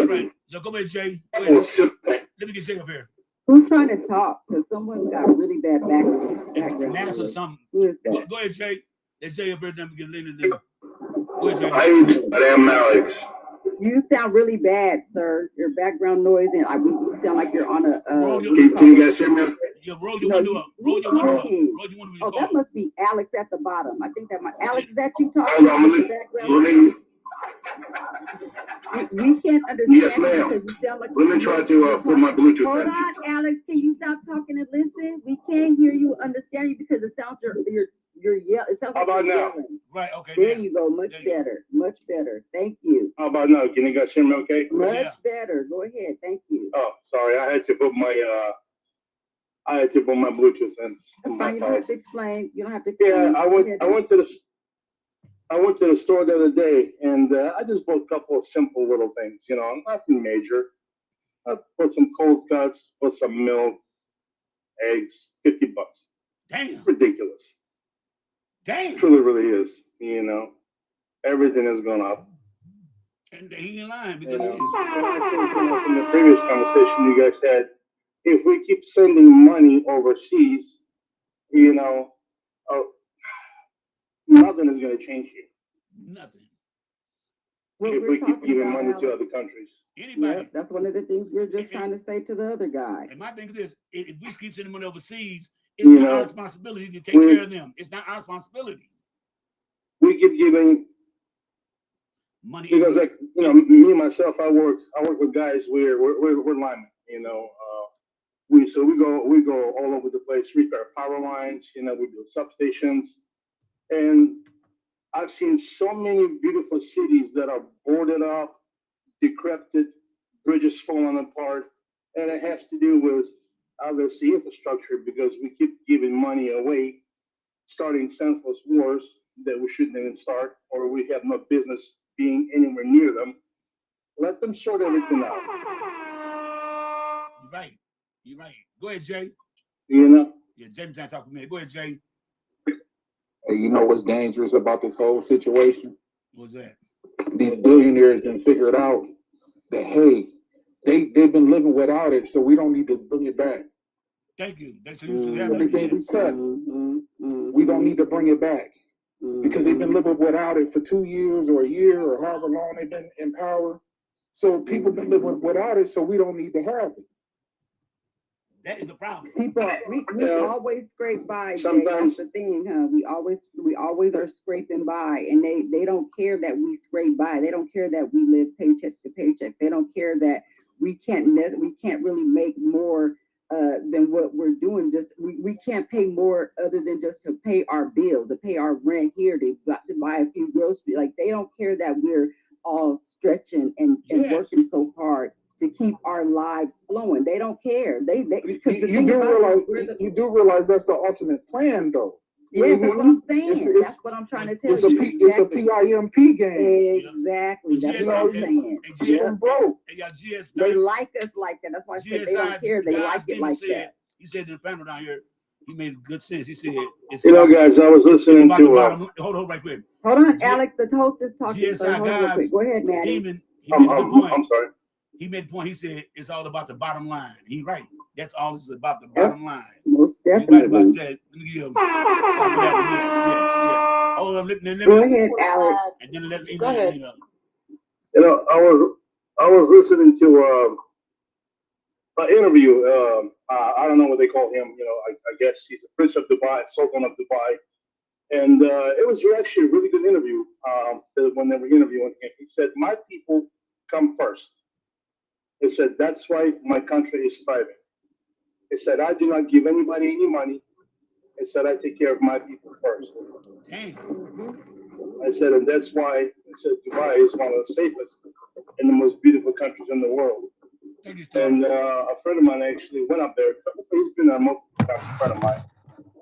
A: Right. So go ahead, Jay. Go ahead. Let me get Jay up here.
H: Who's trying to talk? Because someone's got really bad background.
A: NASA or something.
H: Who is that?
A: Go ahead, Jay. Let Jay up here. Then we get Lena there. Go ahead, Jay.
M: How you doing? I am Alex.
H: You sound really bad, sir. Your background noise and you sound like you're on a.
M: Can you guys hear me?
A: Yeah, roll your window up. Roll your window up. Roll your window up.
H: Oh, that must be Alex at the bottom. I think Alex, is that you talking? We can't understand.
M: Yes, ma'am. Let me try to put my Bluetooth
H: Hold on, Alex. Can you stop talking and listen? We can't hear you, understand you because it sounds you're yelling. It sounds
M: like you're
H: yelling.
A: Right. Okay.
H: There you go. Much better. Much better. Thank you.
M: How about now? Can you guys hear me? Okay.
H: Much better. Go ahead. Thank you.
M: Oh, sorry. I had to put my Bluetooth in.
H: That's fine. You don't have to explain. You don't have to explain.
M: Yeah, I went to the store the other day and I just bought a couple of simple little things, nothing major. I put some cold cuts, put some milk, eggs, $50.
A: Damn.
M: Ridiculous.
A: Damn.
M: It truly, really is. Everything has gone up.
A: And he ain't lying because
M: from the previous conversation you guys had, if we keep sending money overseas, you know, nothing is going to change here.
A: Nothing.
M: If we keep giving money to other countries.
A: Anybody.
H: Yep, that's one of the things we're just trying to say to the other guy.
A: And my thing is this: if we keep sending money overseas, it's not our responsibility to take care of them. It's not our responsibility.
M: We keep giving
A: money
M: because, like, you know, me myself, I work with guys. We're linemen. You know, we go all over the place. Repair power lines. You know, we do substations, and I've seen so many beautiful cities that are boarded up, decrepit, bridges falling apart, and it has to do with obviously infrastructure because we keep giving money away, starting senseless wars that we shouldn't even start, or we have no business being anywhere near them. Let them sort everything out.
A: You're right. You're right. Go ahead, Jay.
M: You know?
A: Yeah, James not talking to me. Go ahead, Jay.
N: Hey, you know what's dangerous about this whole situation?
A: What's that?
N: These billionaires done figured out that, hey, they've been living without it, so we don't need to bring it back.
A: Thank you.
N: Everything we cut, we don't need to bring it back because they've been living without it for 2 years or a year or however long they've been in power. So people been living without it, so we don't need to have it.
A: That is the problem.
H: People, we always scrape by. Sometimes that's the thing, huh? We always are scraping by, and they don't care that we scrape by. They don't care that we live paycheck to paycheck. They don't care that we can't really make more than what we're doing. Just we can't pay more other than just to pay our bills, to pay our rent here, to buy a few groceries. Like, they don't care that we're all stretching and working so hard to keep our lives flowing. They don't care. You
N: do realize that's the ultimate plan, though.
H: Yeah, that's what I'm saying. That's what I'm trying to tell you.
N: It's a PIMP game.
H: Exactly. That's what I'm saying. They like us like that. That's why I said they don't care. They like it like that.
A: He said in the panel down here, he made good sense. He said,
M: you know, guys, I was listening to
A: hold on right quick.
H: Hold on, Alex, the host is talking. So hold on real quick. Go ahead, Maddie.
A: Demon, he made a good point.
M: I'm sorry.
A: He made a point. He said it's all about the bottom line. He's right. That's all this is about, the bottom line.
H: Most definitely.
A: Right about that. Let me give him. Yes. Oh, let me
H: go ahead, Alex.
A: And then let me
K: go ahead.
M: You know, I was listening to an interview. I don't know what they call him. You know, I guess he's the Prince of Dubai, Sultan of Dubai. And it was actually a really good interview when they were interviewing him. He said, "My people come first." He said, "That's why my country is thriving." He said, "I do not give anybody any money." He said, "I take care of my people first."
A: Dang.
M: I said, and that's why I said Dubai is one of the safest and the most beautiful countries in the world. And a friend of mine actually went up there. He's been there multiple times, a friend of mine.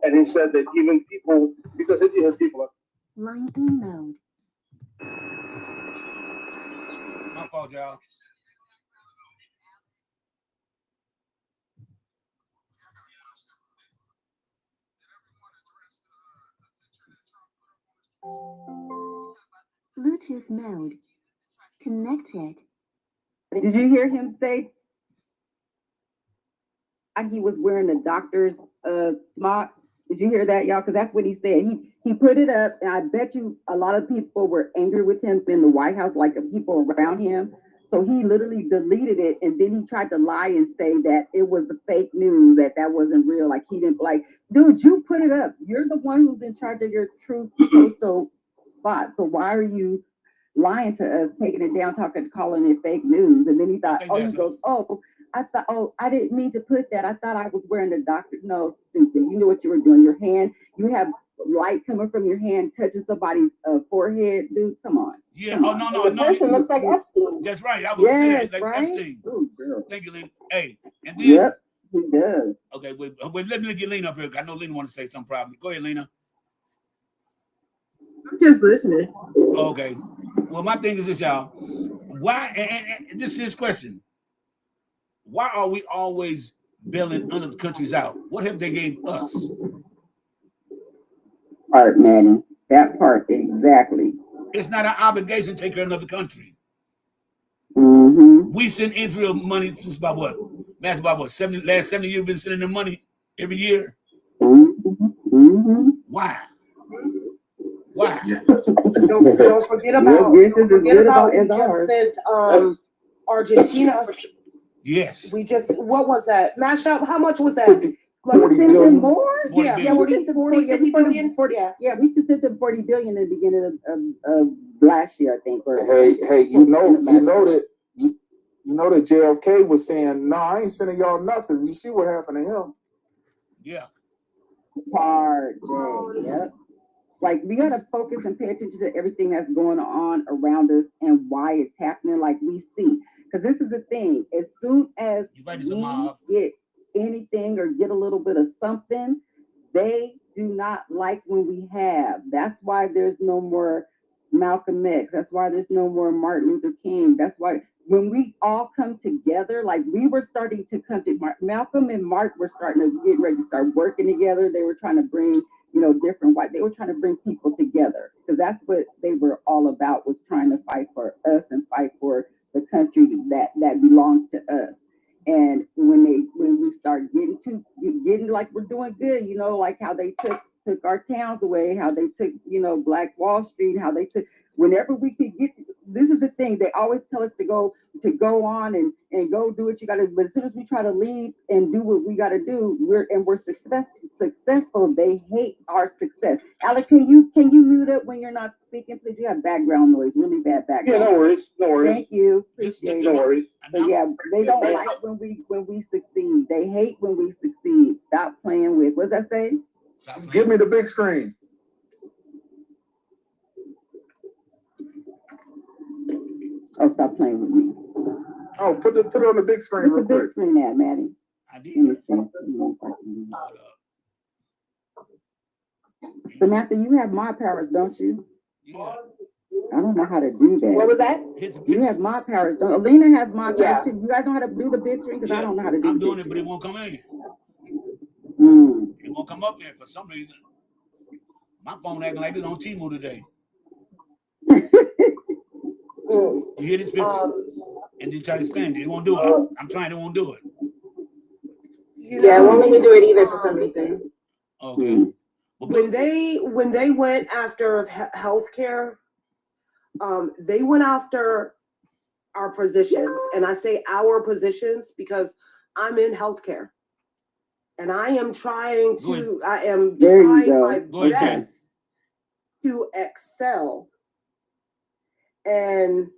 M: And he said that even people, because they do have people.
O: Line in mode.
A: My fault, y'all.
O: Bluetooth mode. Connected.
H: Did you hear him say he was wearing a doctor's smock? Did you hear that, y'all? Because that's what he said. He put it up, and I bet you a lot of people were angry with him in the White House, like the people around him. So he literally deleted it, and then he tried to lie and say that it was a fake news, that wasn't real. Like, he didn't, like, dude, you put it up. You're the one who's in charge of your Truth Social spot. So why are you lying to us, taking it down, calling it fake news? And then he thought, I didn't mean to put that. I thought I was wearing the doctor. No, stupid. You knew what you were doing. Your hand, you have light coming from your hand, touching somebody's forehead. Dude, come on.
A: Yeah.
H: Come
A: Oh,
H: on.
A: no.
K: The person looks like Epstein.
A: That's right. I was saying that, like
H: right?
A: Epstein.
H: Ooh, girl.
A: Thank you, Lena. Hey, and then.
H: Yep, he does.
A: Okay, wait. Let me get Lena up here. I know Lena want to say something probably. Go ahead, Lena.
K: I'm just listening.
A: Okay. Well, my thing is this, y'all. Why? And this is his question. Why are we always bailing other countries out? What have they gave us?
H: Part, Manny. That part, exactly.
A: It's not an obligation to take care of another country.
H: Mm-hmm.
A: We send Israel money since about what? That's about what, 70 years been sending them money every year. Why? Why?
K: Don't forget about we just sent Argentina.
A: Yes.
K: We just, what was that? Mashup, how much was that?
H: 40 billion more?
A: 40
K: Yeah,
A: billion.
K: 50 billion.
H: Yeah, we sent them 40 billion in the beginning of last year, I think. Or
N: Hey, you know that JFK was saying, no, I ain't sending y'all nothing. You see what happened to him.
A: Yeah.
H: Hard, Jay. Yep. Like, we got to focus and pay attention to everything that's going on around us and why it's happening like we see. Because this is the thing. As soon as we get anything or get a little bit of something, they do not like when we have. That's why there's no more Malcolm X. That's why there's no more Martin Luther King. That's why when we all come together, like we were starting to come to Malcolm and Mark were starting to get ready to start working together. They were trying to bring, different white. They were trying to bring people together because that's what they were all about, was trying to fight for us and fight for the country that belongs to us. And when we start getting like we're doing good, like how they took our towns away, how they took, Black Wall Street, how they took, whenever we could get, this is the thing, they always tell us to go on and go do what you got to, but as soon as we try to leave and do what we got to do, we're successful. They hate our success. Alec, can you mute up when you're not speaking, please? You have background noise, really bad background.
M: Yeah, no worries.
H: Thank you, appreciate it.
M: No worries.
H: But yeah, they don't like when we succeed. They hate when we succeed. Stop playing with, what's that say?
N: Give me the big screen.
H: Oh, stop playing with me.
N: Oh, put it on the big screen real quick.
H: Put the big screen at, Maddie.
A: I did.
H: Samantha, you have my powers, don't you?
A: Yeah.
H: I don't know how to do that.
K: What was that?
H: You have my powers, don't? Alina has my powers too. You guys know how to do the big screen? Because I don't know how to do
A: I'm
H: the
A: doing
H: big
A: it, but it won't come in. It won't come up here for some reason. My phone acting like it's on T-Mobile today. You hear this picture? And then try to expand it. It won't do it. I'm trying, it won't do it.
K: Yeah, it won't let me do it either for some reason.
A: Okay.
K: When they went after healthcare, they went after our positions, and I say our positions because I'm in healthcare, and I am trying my best to excel, and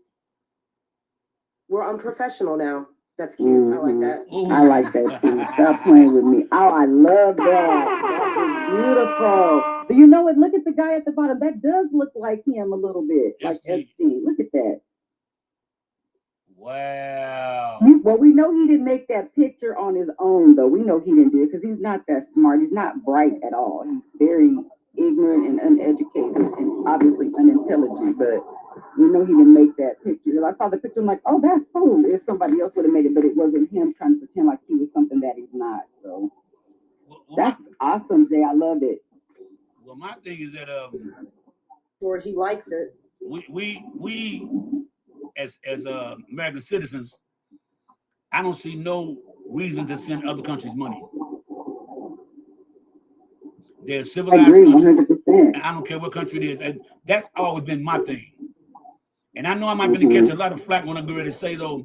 K: we're unprofessional now. That's cute. I like that.
H: I like that too. Stop playing with me. Oh, I love that. That is beautiful. But you know what? Look at the guy at the bottom. That does look like him a little bit, like Epstein. Look at that.
A: Wow.
H: Well, we know he didn't make that picture on his own, though. We know he didn't do it because he's not that smart. He's not bright at all. He's very ignorant and uneducated and obviously unintelligent, but we know he didn't make that picture. I saw the picture, I'm like, oh, that's cool. If somebody else would have made it, but it wasn't him trying to pretend like he was something that he's not. So that's awesome, Jay. I love it.
A: Well, my thing is that
K: or he likes it.
A: We as American citizens, I don't see no reason to send other countries money. They're a civilized country. And I don't care what country it is. And that's always been my thing. And I know I might be catch a lot of flack when I go ready to say though,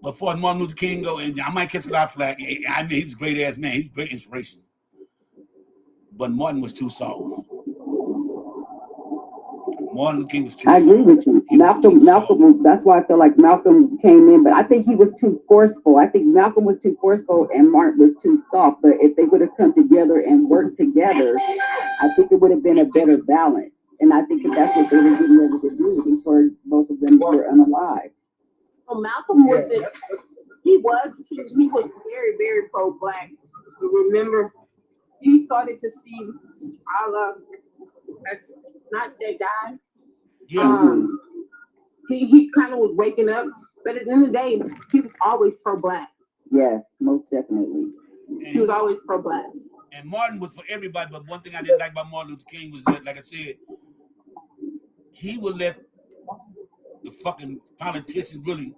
A: before Martin Luther King go, and I might catch a lot of flack. I mean, he was a great ass man. He was a great inspiration. But Martin was too soft. Martin Luther King was too soft. I agree with you.
H: Malcolm, that's why I feel like Malcolm came in, but I think he was too forceful. I think Malcolm was too forceful and Martin was too soft. But if they would have come together and worked together, I think it would have been a better balance. And I think that's what they were getting ready to do before both of them were unalive.
P: Well, Malcolm wasn't, he was very, very pro-Black. Remember, he started to see Allah as not that guy.
A: Yeah.
P: He kind of was waking up, but at the end of the day, he was always pro-Black.
H: Yes, most definitely.
P: He was always pro-Black.
A: And Martin was for everybody, but one thing I didn't like about Martin Luther King was that, like I said, he would let the fucking politicians really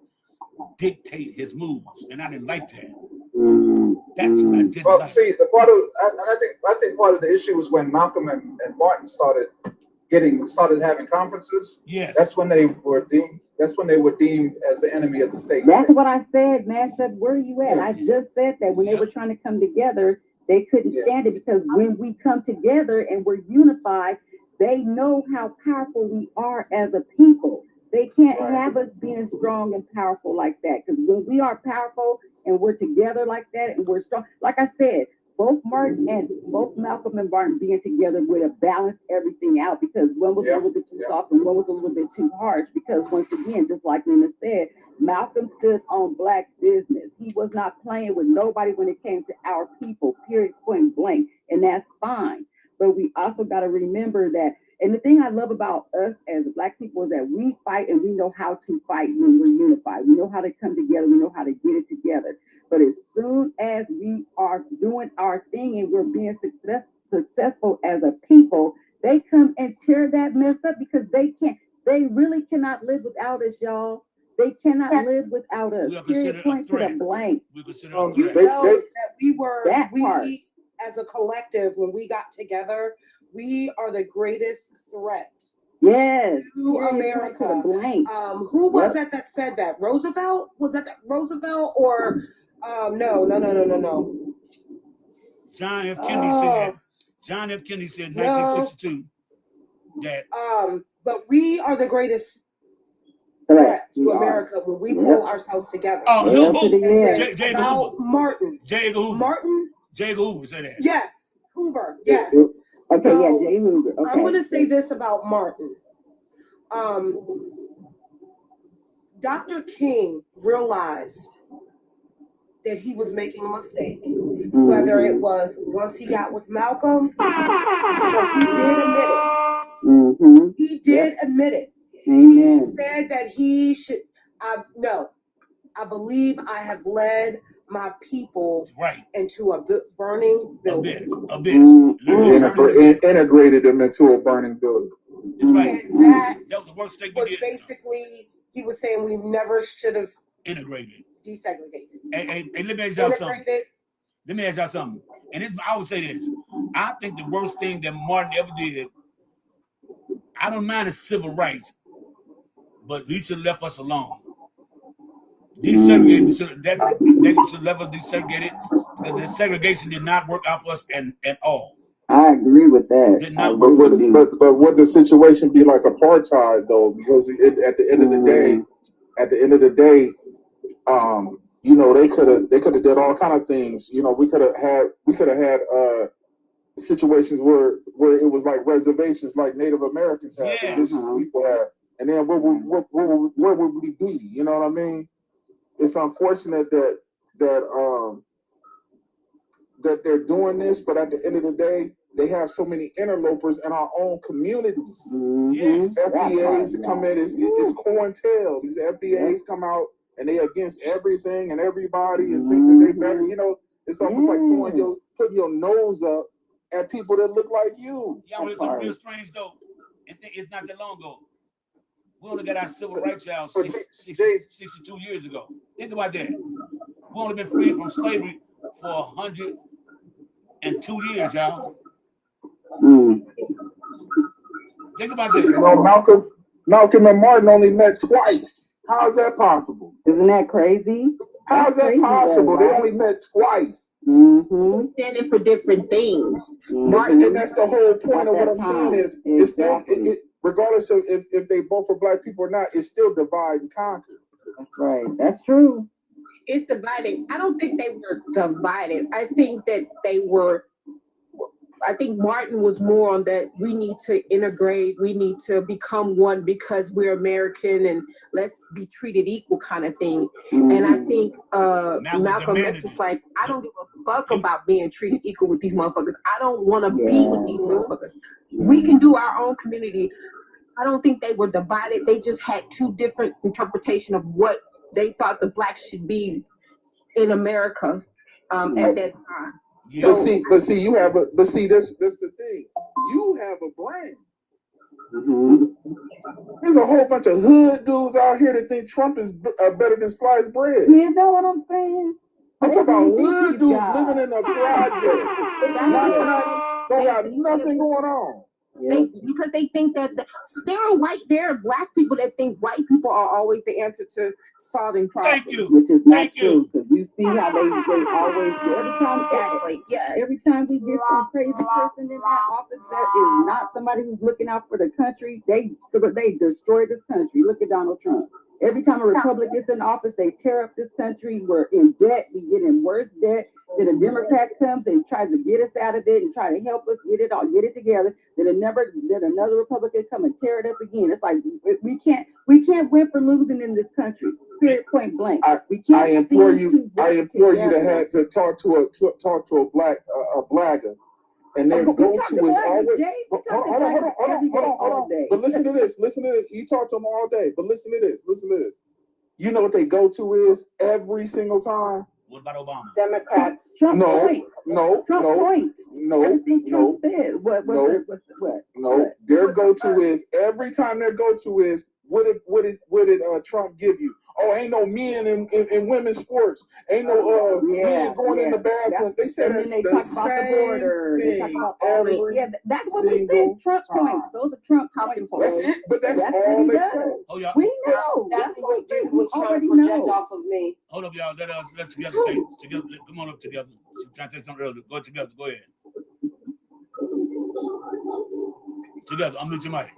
A: dictate his moves, and I didn't like that. That's what I didn't like.
G: See, the part of, and I think part of the issue was when Malcolm and Martin started having conferences.
A: Yes,
G: that's when they were deemed. That's when they were deemed as the enemy of the state.
H: That's what I said, Mashup. Where are you at? I just said that when they were trying to come together, they couldn't stand it because when we come together and we're unified, they know how powerful we are as a people. They can't have us being strong and powerful like that, because when we are powerful and we're together like that and we're strong, like I said, both Malcolm and Martin being together would have balanced everything out, because one was a little bit too soft and one was a little bit too harsh. Because once again, just like Nina said, Malcolm stood on Black business. He was not playing with nobody when it came to our people, period, point blank. And that's fine. But we also got to remember that, and the thing I love about us as Black people is that we fight and we know how to fight when we're unified. We know how to come together. We know how to get it together. But as soon as we are doing our thing and we're being successful as a people, they come and tear that mess up, because they really cannot live without us, y'all. They cannot live without us. Period, point to the blank.
K: You know that we as a collective, when we got together, we are the greatest threat.
H: Yes.
K: To America. Who was that said that? Roosevelt? Was that Roosevelt or no.
A: John F. Kennedy said. John F. Kennedy said 1962 that.
K: But we are the greatest threat to America when we pull ourselves together.
A: About
K: Martin.
A: J. Edgar Hoover.
K: Martin.
A: J. Edgar Hoover said that.
K: Yes. Hoover. Yes.
H: Okay, J. Hoover. Okay.
K: I'm going to say this about Martin. Dr. King realized that he was making a mistake, whether it was once he got with Malcolm, but he did admit it. He did admit it. He said that he should. I believe I have led my people into a burning building.
N: Integrated them into a burning building.
K: And that was basically, he was saying we never should have
A: integrated,
K: desegregated.
A: And let me ask y'all something. Let me ask y'all something. And I would say this. I think the worst thing that Martin ever did, I don't mind the civil rights, but he should have left us alone. Desegregated, they should have left us desegregated, because the segregation did not work out for us at all.
H: I agree with that.
A: Did not work
N: but would the situation be like apartheid though? Because at the end of the day, you know, they could have did all kind of things. You know, we could have had situations where it was like reservations, like Native Americans had, indigenous people had, and then where would we be? You know what I mean? It's unfortunate that they're doing this, but at the end of the day, they have so many interlopers in our own communities. These FBAs come in, it's COINTEL. These FBAs come out and they against everything and everybody and think that they better. You know, it's almost like putting your nose up at people that look like you.
A: Y'all, it's real strange though. It's not that long ago. We only got our civil rights out 62 years ago. Think about that. We only been freed from slavery for 102 years, y'all. Think about that.
N: You know, Malcolm and Martin only met twice. How is that possible?
H: Isn't that crazy?
N: How is that possible? They only met twice.
P: We're standing for different things.
N: And that's the whole point of what I'm saying is it's still, regardless of if they both are Black people or not, it's still divide and conquer.
H: That's right. That's true.
P: It's dividing. I don't think they were divided. I think that they were. I think Martin was more on that we need to integrate, we need to become one because we're American and let's be treated equal kind of thing. And I think Malcolm X was like, I don't give a fuck about being treated equal with these motherfuckers. I don't want to be with these motherfuckers. We can do our own community. I don't think they were divided. They just had two different interpretations of what they thought the Blacks should be in America at that time.
N: Yeah. But see, this the thing. You have a brand. There's a whole bunch of hood dudes out here that think Trump is better than sliced bread.
H: You know what I'm saying?
N: I'm talking about hood dudes living in a project. Don't got nothing going on.
P: Because they think that there are black people that think white people are always the answer to solving problems.
A: Thank you.
H: Which is not true, because you see how they always do. Every time we get some crazy person in that office that is not somebody who's looking out for the country, they destroy this country. Look at Donald Trump. Every time a Republican gets in office, they tear up this country. We're in debt. We get in worse debt. Then a Democrat comes and tries to get us out of it and try to help us get it together. Then another Republican come and tear it up again. It's like we can't win for losing in this country. Period. Point blank.
N: I implore you to have to talk to a blagger. And their go-to is always hold on. But listen to this. You talk to them all day, but listen to this. You know what they go-to is every single time?
A: What about Obama?
L: Democrats.
H: Trump
N: No. Their go-to is every time their go-to is what did Trump give you? Oh, ain't no men in women's sports. Ain't no men going in the bathroom. They said it's the same thing.
H: That's what we said. Trump points. Those are Trump talking points.
N: That's it. But that's all they say.
A: Oh, y'all.
K: We know exactly what dude was trying to project off of me.
A: Hold up, y'all. Let's together. Come on up together. She's trying to say something earlier. Go together. Go ahead. Together. Unmute your mic.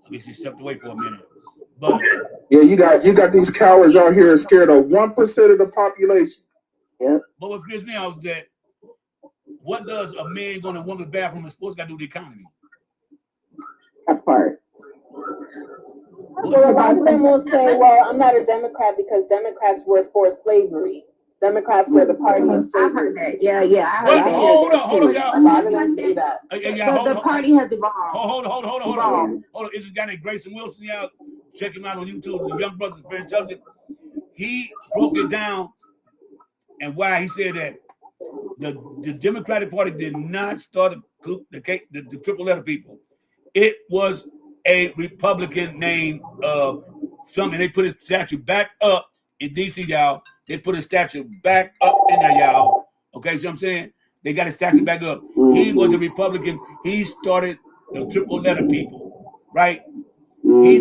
A: I guess you stepped away for a minute. But
N: yeah, you got these cowards out here scared of 1% of the population.
H: Yeah.
A: But what gives me out is that what does a man going to woman's bathroom in sports got to do with the economy?
H: That part.
L: Well, a lot of them will say, well, I'm not a Democrat because Democrats were for slavery. Democrats were the party of slavery.
P: I've heard that. Yeah, I heard that.
A: Hold on, y'all.
L: A lot of them say that.
P: The party has evolved.
A: Hold on. It's this guy named Grayson Wilson, y'all. Check him out on YouTube. The young brother is very intelligent. He broke it down and why he said that the Democratic Party did not start the triple letter people. It was a Republican named something. They put his statue back up in DC, y'all. They put his statue back up in there, y'all. Okay, see what I'm saying? They got his statue back up. He was a Republican. He started the triple letter people, right? He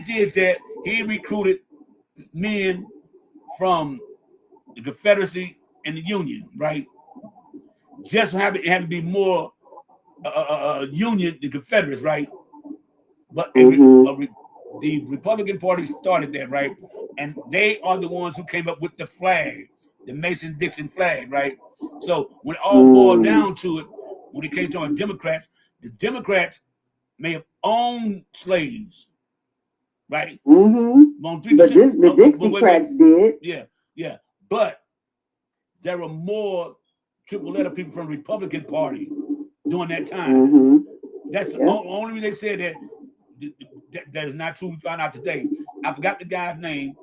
A: did that. He recruited men from the Confederacy and the Union, right? Just so it had to be more Union than Confederates, right? But the Republican Party started that, right? And they are the ones who came up with the flag, the Mason-Dixon flag, right? So when it all boiled down to it, when it came to our Democrats, the Democrats may have owned slaves, right?
H: But the Dixiecrats did.
A: Yeah. But there were more triple letter people from the Republican Party during that time. That's the only reason they said that is not true. We found out today. I forgot the guy's name.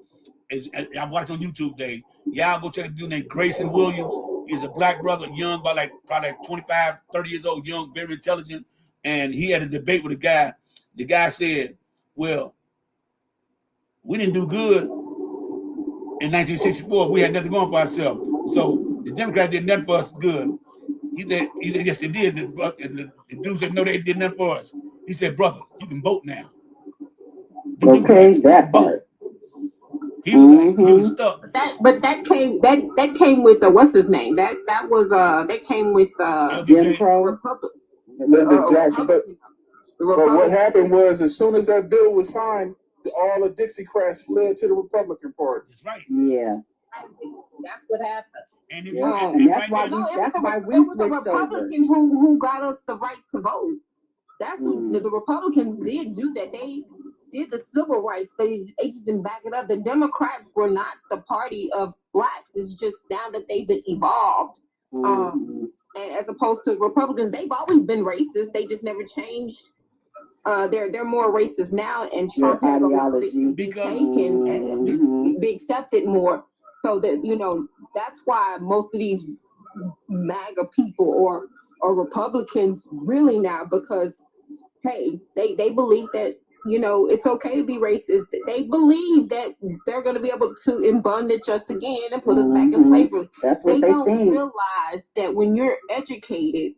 A: I've watched on YouTube today. Y'all go check a dude named Grayson Williams. He's a black brother, young, by probably 25, 30 years old, young, very intelligent. And he had a debate with a guy. The guy said, well, we didn't do good in 1964. We had nothing going for ourselves. So the Democrats did nothing for us good. He said, yes, they did. And the dude said, no, they did nothing for us. He said, brother, you can vote now.
H: Okay, that part.
A: He was stuck.
P: That came with what's his name? That came with
H: Jim Crow.
P: Republic.
N: But what happened was, as soon as that bill was signed, all the Dixiecrats fled to the Republican Party.
A: That's right.
H: Yeah.
P: That's what happened.
H: And that's why we
P: it was the Republican who got us the right to vote. That's the Republicans did do that. They did the civil rights. They just didn't back it up. The Democrats were not the party of blacks. It's just now that they've evolved. And as opposed to Republicans, they've always been racist. They just never changed. They're more racist now, and Trump had to be taken and be accepted more. So that that's why most of these MAGA people or Republicans really now, because hey, they believe that, you know, it's okay to be racist. They believe that they're going to be able to embondage us again and put us back in slavery.
H: That's what they
P: don't
H: think.
P: realize that when you're educated,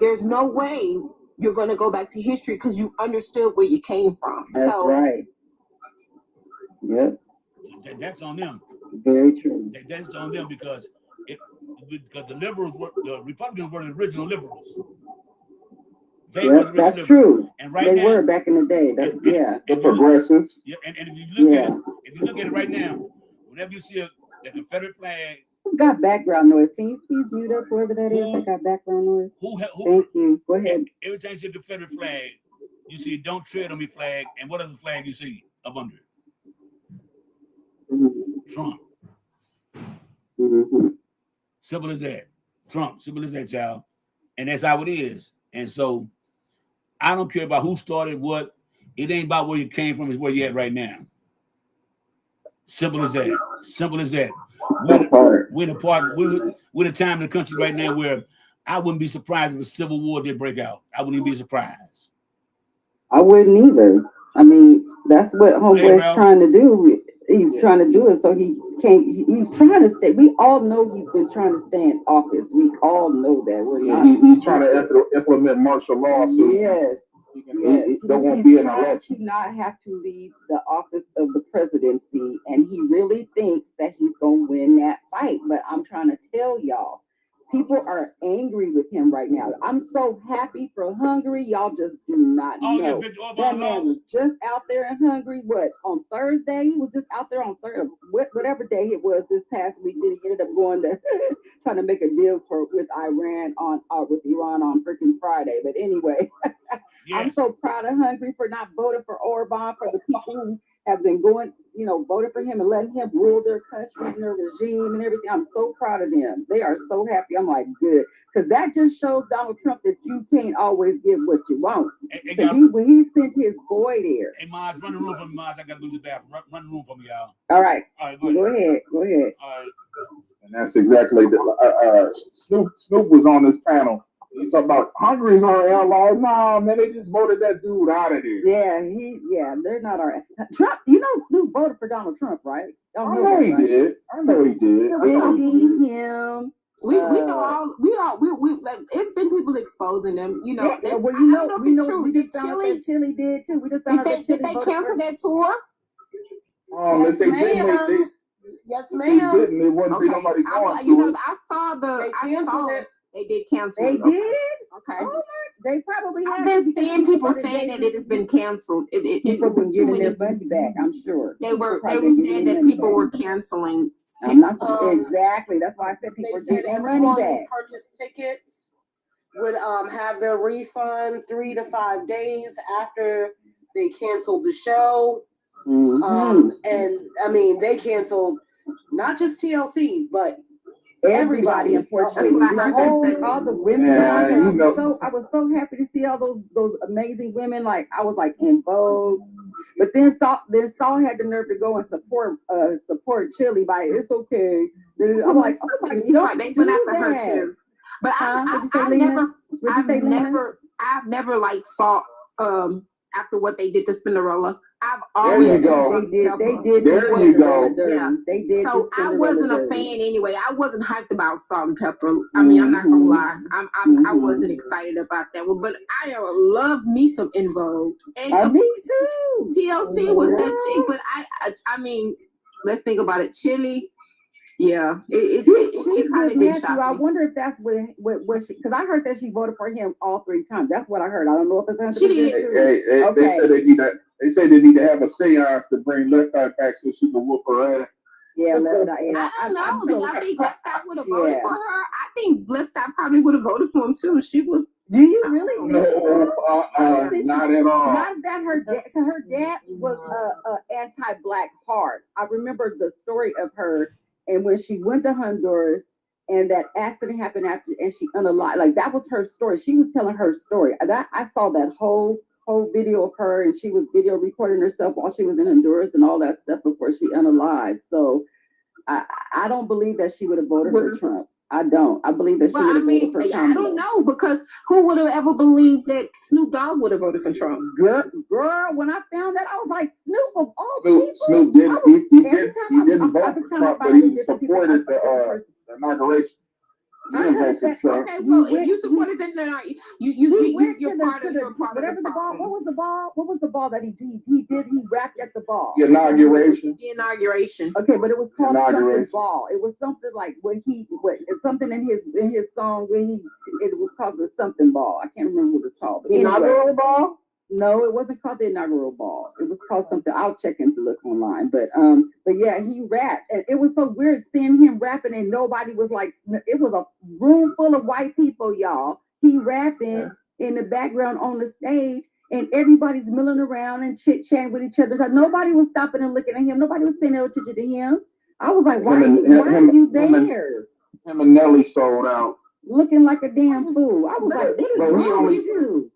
P: there's no way you're going to go back to history because you understood where you came from.
H: That's right. Yep.
A: That's on them.
H: Very true.
A: That's on them because the liberals the Republicans were the original liberals.
H: That's true.
A: And right
H: they
A: now,
H: were back in the day.
F: The progressives.
A: Yeah, and if you look at it right now, whenever you see the Confederate flag.
H: Who's got background noise? Can you please mute up whoever that is that got background noise? Thank you. Go ahead.
A: Every time you see a Confederate flag, you see "Don't tread on me" flag, and what other flag you see up under it? Trump. Simple as that. Trump. Simple as that, child. And that's how it is. And so I don't care about who started what. It ain't about where you came from, it's where you're at right now. Simple as that. Simple as that. We're the time in the country right now where I wouldn't be surprised if a civil war did break out. I wouldn't even be surprised.
H: I wouldn't either. I mean, that's what Homeboy's trying to do. He's trying to do it so he can't. He's trying to stay. We all know he's been trying to stay in office. We all know that. We're not.
F: He's trying to implement martial law. So
H: yes. Yes,
F: he's trying
H: to not have to leave the office of the presidency, and he really thinks that he's going to win that fight. But I'm trying to tell y'all, people are angry with him right now. I'm so happy for Hungary. Y'all just do not know. That man was just out there in Hungary. What, on Thursday? He was just out there on Thursday, whatever day it was this past week. Then he ended up going to trying to make a deal with Iran with Iran on freaking Friday. But anyway. Yes. I'm so proud of Hungary for not voting for Orban, for the people who have been going, voting for him and letting him rule their country and their regime and everything. I'm so proud of them. They are so happy. I'm like, good. Because that just shows Donald Trump that you can't always get what you want. When he sent his boy there.
A: Hey, Maj, run the room for me, Maj. I got to go to the bathroom. Run the room for me, y'all.
H: All right.
A: Go ahead.
H: Go ahead.
A: All right.
F: And that's exactly Snoop was on this panel. He talking about Hungary's our ally. Nah, man, they just voted that dude out of here.
H: Yeah, they're not our Trump. Snoop voted for Donald Trump, right?
F: I know he did.
H: Him.
P: We know like it's been people exposing them.
H: We know it's true. Chile did too. We just found out that Chile
P: did they cancel that tour?
F: If they didn't,
P: yes, ma'am.
F: They didn't. They wouldn't be nobody going.
P: I saw it. They did cancel.
H: They
P: did?
H: Okay. Oh, they probably have.
P: I've been seeing people saying that it has been canceled.
H: People were getting their money back, I'm sure.
P: They were saying that people were canceling.
H: Exactly. That's why I said people were getting their money back.
K: Purchase tickets would have their refund 3 to 5 days after they canceled the show. And I mean, they canceled not just TLC, but everybody in Puerto Rico.
H: All the women. I was so happy to see all those amazing women. Like I was like in Vogue, but then Saul had the nerve to go and support Chile by it's okay. I'm like, oh my God,
P: they went after her too. But I've never like saw after what they did to Spinderella. I've always
H: They did.
F: There you go.
P: Yeah,
H: they did.
P: So I wasn't a fan anyway. I wasn't hyped about Salt and Pepper. I mean, I'm not gonna lie. I wasn't excited about that one. But I love me some In Vogue. And
H: me too.
P: TLC was that chick. But I mean, let's think about it. Chili. Yeah, it kind of did shock me.
H: I wonder if that's what she, because I heard that she voted for him all 3 times. That's what I heard. I don't know if it's 100%.
P: She did.
H: Okay.
F: They said they need to have a seance to bring Left Eye back so she can whoop her ass.
H: Yeah, Left Eye. Yeah,
P: I don't know. I think Left Eye would have voted for her. I think Left Eye probably would have voted for him too. She would.
H: Do you really?
F: No, not at all.
H: Not that her dad was anti-black hard. I remember the story of her. And when she went to Honduras and that accident happened after, and she unalived, like that was her story. She was telling her story. I saw that whole video of her, and she was video recording herself while she was in Honduras and all that stuff before she unalived. So I don't believe that she would have voted for Trump. I don't. I believe that she would have voted for Kamala.
P: I don't know, because who would have ever believed that Snoop Dogg would have voted for Trump?
H: Girl, when I found that, I was like, Snoop of all people.
M: Snoop didn't vote for Trump, but he supported the inauguration.
P: Okay, well, if you supported that, you're part of the problem.
H: What was the ball that he did? He rapped at the ball.
M: The inauguration.
P: The inauguration.
H: Okay, but it was called something ball. It was something like something in his song where it was called the something ball. I can't remember what it's called.
L: The inaugural ball?
H: No, it wasn't called the inaugural ball. It was called something. I'll check and look online. But yeah, he rapped, and it was so weird seeing him rapping, and nobody was like. It was a room full of white people, y'all. He rapping in the background on the stage, and everybody's milling around and chit chatting with each other. Nobody was stopping and looking at him. Nobody was paying no attention to him. I was like, why are you there?
M: Him and Nelly sold out,
H: looking like a damn fool. I was like, what is wrong with you?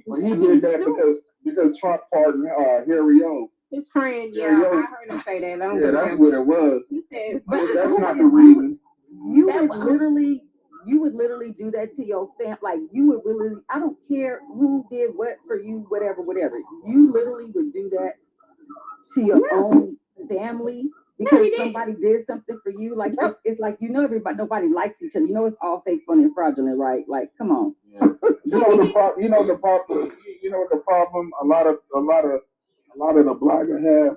M: Well, he did that because Trump pardoned Harry O.
P: His friend, I heard him say that.
M: That's what it was.
P: But
M: that's not the reason.
H: You would literally do that to your family. Like you would really. I don't care who did what for you, whatever. You literally would do that to your own family. Because somebody did something for you, like it's like everybody, nobody likes each other. It's all fake, funny, and fraudulent, right? Like, come on.
M: Yeah. The problem. A lot of the blogger have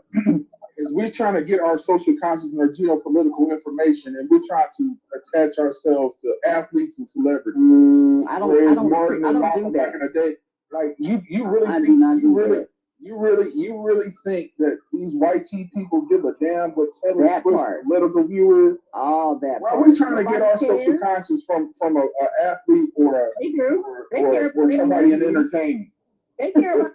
M: is we're trying to get our social conscious and our geopolitical information, and we're trying to attach ourselves to athletes and celebrities.
H: I don't do that.
M: Back in the day, like you really think that these white tea people give a damn what Taylor Swift's political view is?
H: All that.
M: Well, we're trying to get our social conscious from an athlete or somebody in entertainment.
P: They care about.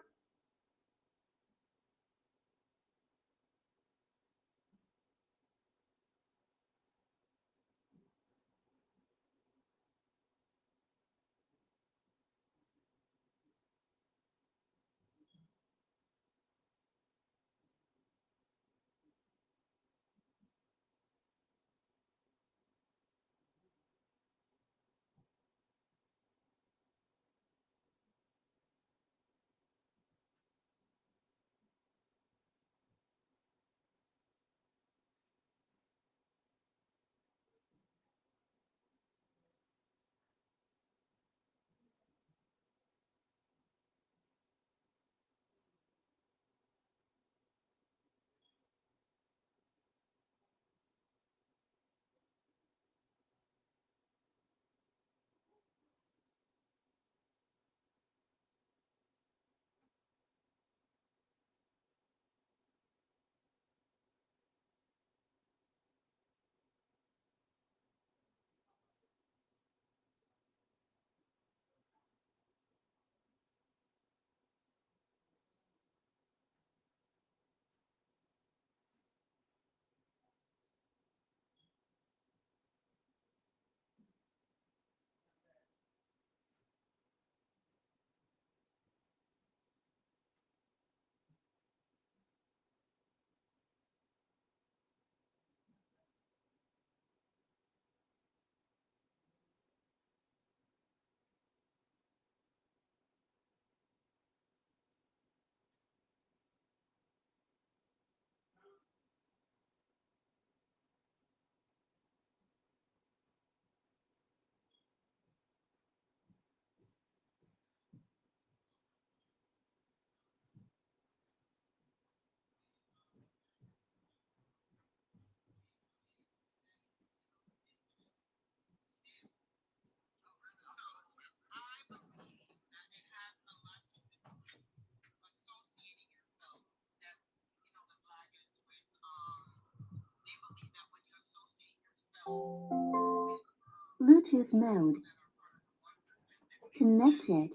O: Bluetooth mode. Connected.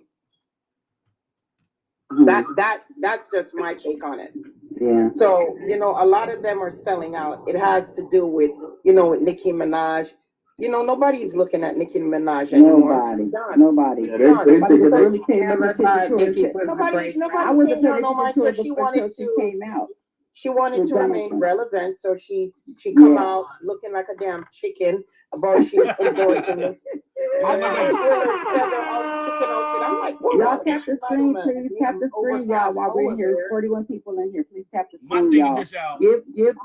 L: That's just my take on it.
H: Yeah.
L: So, a lot of them are selling out. It has to do with, with Nicki Minaj. Nobody's looking at Nicki Minaj anymore.
H: Nobody.
L: Yeah,
H: nobody was
L: really
H: really paying attention to her.
L: Nobody
H: I wasn't
L: paid
H: paying
L: no mind
H: attention to her
L: until she wanted
H: until she
L: to.
H: came out.
L: She wanted to remain relevant, so she come out looking like a damn chicken about she's endorsing it. I'm like,
H: y'all tap the screen, please. Tap the screen, y'all, while we're in here. There's 41 people in here. Please tap the screen, y'all. Give.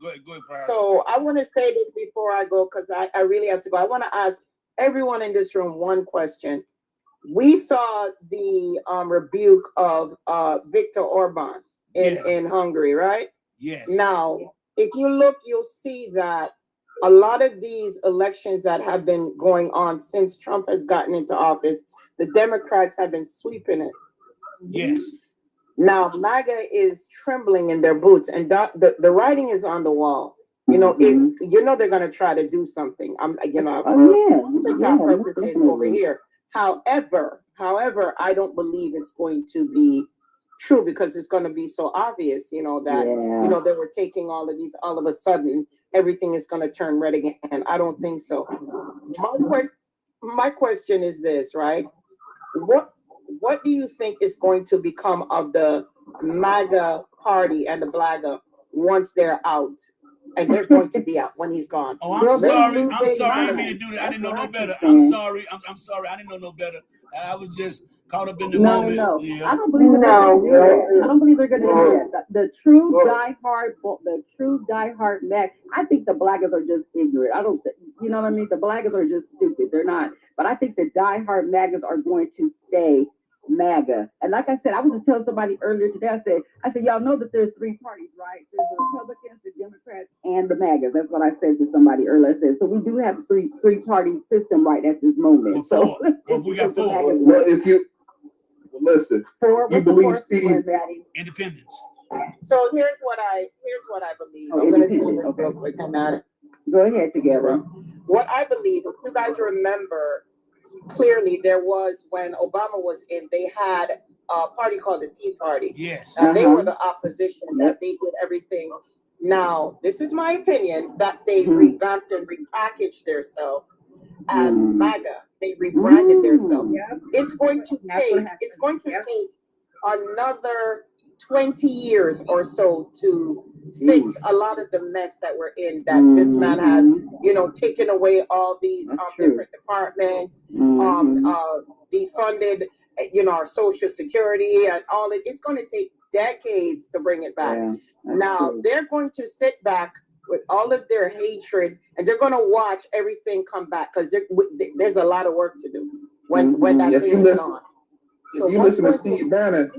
A: Go ahead,
L: So I want to say this before I go, because I really have to go. I want to ask everyone in this room one question. We saw the rebuke of Viktor Orban in Hungary, right?
A: Yes.
L: Now, if you look, you'll see that a lot of these elections that have been going on since Trump has gotten into office, the Democrats have been sweeping it.
A: Yes.
L: Now, MAGA is trembling in their boots, and the writing is on the wall. You know, if you know they're going to try to do something. Purposes over here. However, I don't believe it's going to be true because it's going to be so obvious, you know, that you know they were taking all of these. All of a sudden, everything is going to turn red again. And I don't think so. My question is this, right? What do you think is going to become of the MAGA party and the BLAGA once they're out? And they're going to be out when he's gone.
A: Oh, I'm sorry. I didn't mean to do that. I didn't know no better. I'm sorry. I'm sorry. I didn't know no better. I was just caught up in the moment.
H: No.
A: Yeah.
H: I don't believe they're going to do that. I don't believe they're going to do that. The true diehard MAGA. I think the BLAGAs are just ignorant. I don't think, you know what I mean? The BLAGAs are just stupid. They're not. But I think the diehard MAGAs are going to stay MAGA. And like I said, I was just telling somebody earlier today, I said, y'all know that there's three parties, right? There's the Republicans, the Democrats, and the MAGAs. That's what I said to somebody earlier. I said, so we do have three party system right at this moment. So
A: we got four.
N: Well, if you listen, you believe
A: independence.
L: So here's what I believe. I'm going to do this real quick.
H: Go ahead together.
L: What I believe, if you guys remember, clearly there was when Obama was in, they had a party called the Tea Party.
A: Yes.
L: And they were the opposition, that they did everything. Now, this is my opinion, that they revamped and repackaged themselves as MAGA. They rebranded themselves. It's going to take another 20 years or so to fix a lot of the mess that we're in, that this man has, you know, taken away all these different departments, defunded, you know, our Social Security and all it. It's going to take decades to bring it back. Now, they're going to sit back with all of their hatred and they're going to watch everything come back, because there's a lot of work to do when that thing is on.
N: So you listen to Steve Bannon.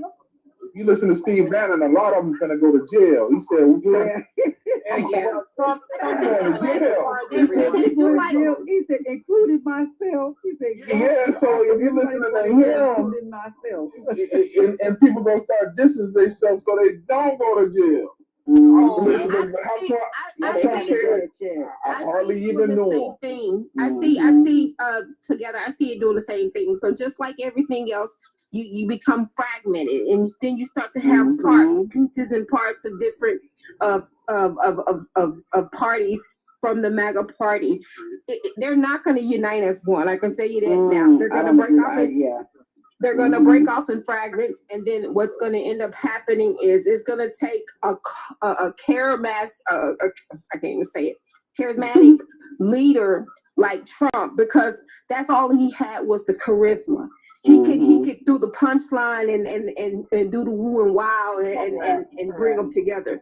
N: You listen to Steve Bannon, a lot of them gonna go to jail. He said, Trump going to jail.
H: He said, including myself. He said,
N: yeah, so if you listen to him, and people gonna start distancing themselves so they don't go to jail. I hardly even know him.
P: I see together. I see you doing the same thing. So just like everything else, you become fragmented, and then you start to have pieces and parts of different of parties from the MAGA party. They're not going to unite as one. I can tell you that now. They're going to break off. They're going to break off in fragments, and then what's going to end up happening is it's going to take a charismatic leader like Trump, because that's all he had was the charisma. He could do the punchline and do the woo and wow and bring them together.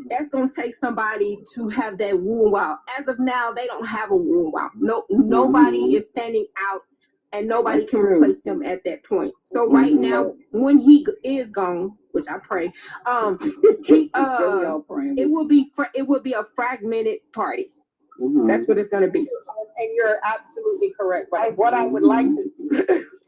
P: That's going to take somebody to have that woo and wow. As of now, they don't have a woo and wow. Nobody is standing out. And nobody can replace him at that point. So right now, when he is gone, which I pray, it will be a fragmented party. That's what it's going to be.
L: And you're absolutely correct. But what I would like to see,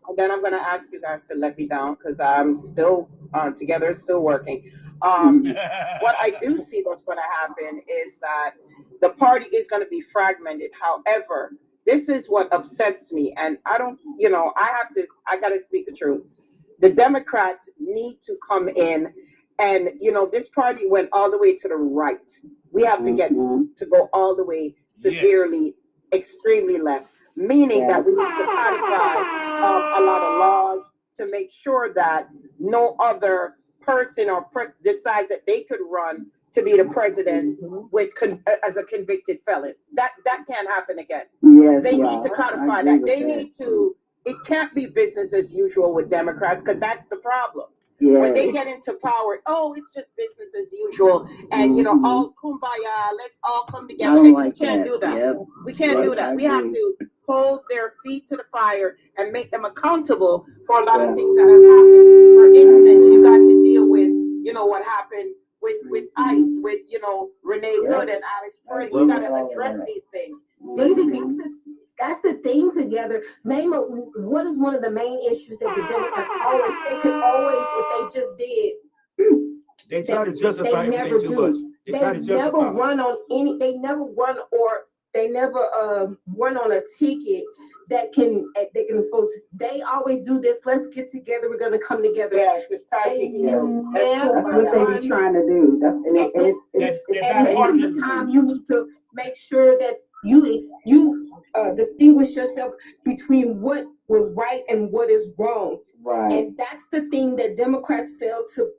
L: and then I'm going to ask you guys to let me down because I'm still together, still working. What I do see that's going to happen is that the party is going to be fragmented. However, this is what upsets me. And I don't, you know, I got to speak the truth. The Democrats need to come in. And, you know, this party went all the way to the right. We have to get to go all the way severely, extremely left, meaning that we need to codify a lot of laws to make sure that no other person or decides that they could run to be the president with as a convicted felon. That can't happen again.
H: Yes,
L: They need to codify that. They need to. It can't be business as usual with Democrats because that's the problem.
H: Yes.
L: When they get into power, it's just business as usual, and all kumbaya. Let's all come together. We can't do that.
H: Yep.
L: We can't do that. We have to hold their feet to the fire and make them accountable for a lot of things that have happened. For instance, you got to deal with, what happened with ICE, with Renee Good and Alex Perry. We got to address these things.
P: That's the thing together. Name what is one of the main issues that the Democrats they could always, if they just did.
A: They try to justify
P: they never
A: too much. They
P: never run on any. They never run they never run on a ticket that they can expose. They always do this. Let's get together. We're gonna come together.
L: Yes, it's time to heal.
H: That's what they be trying to do. And this
P: is the time you need to make sure that you distinguish yourself between what was right and what is wrong.
H: Right.
P: And that's the thing that Democrats fail to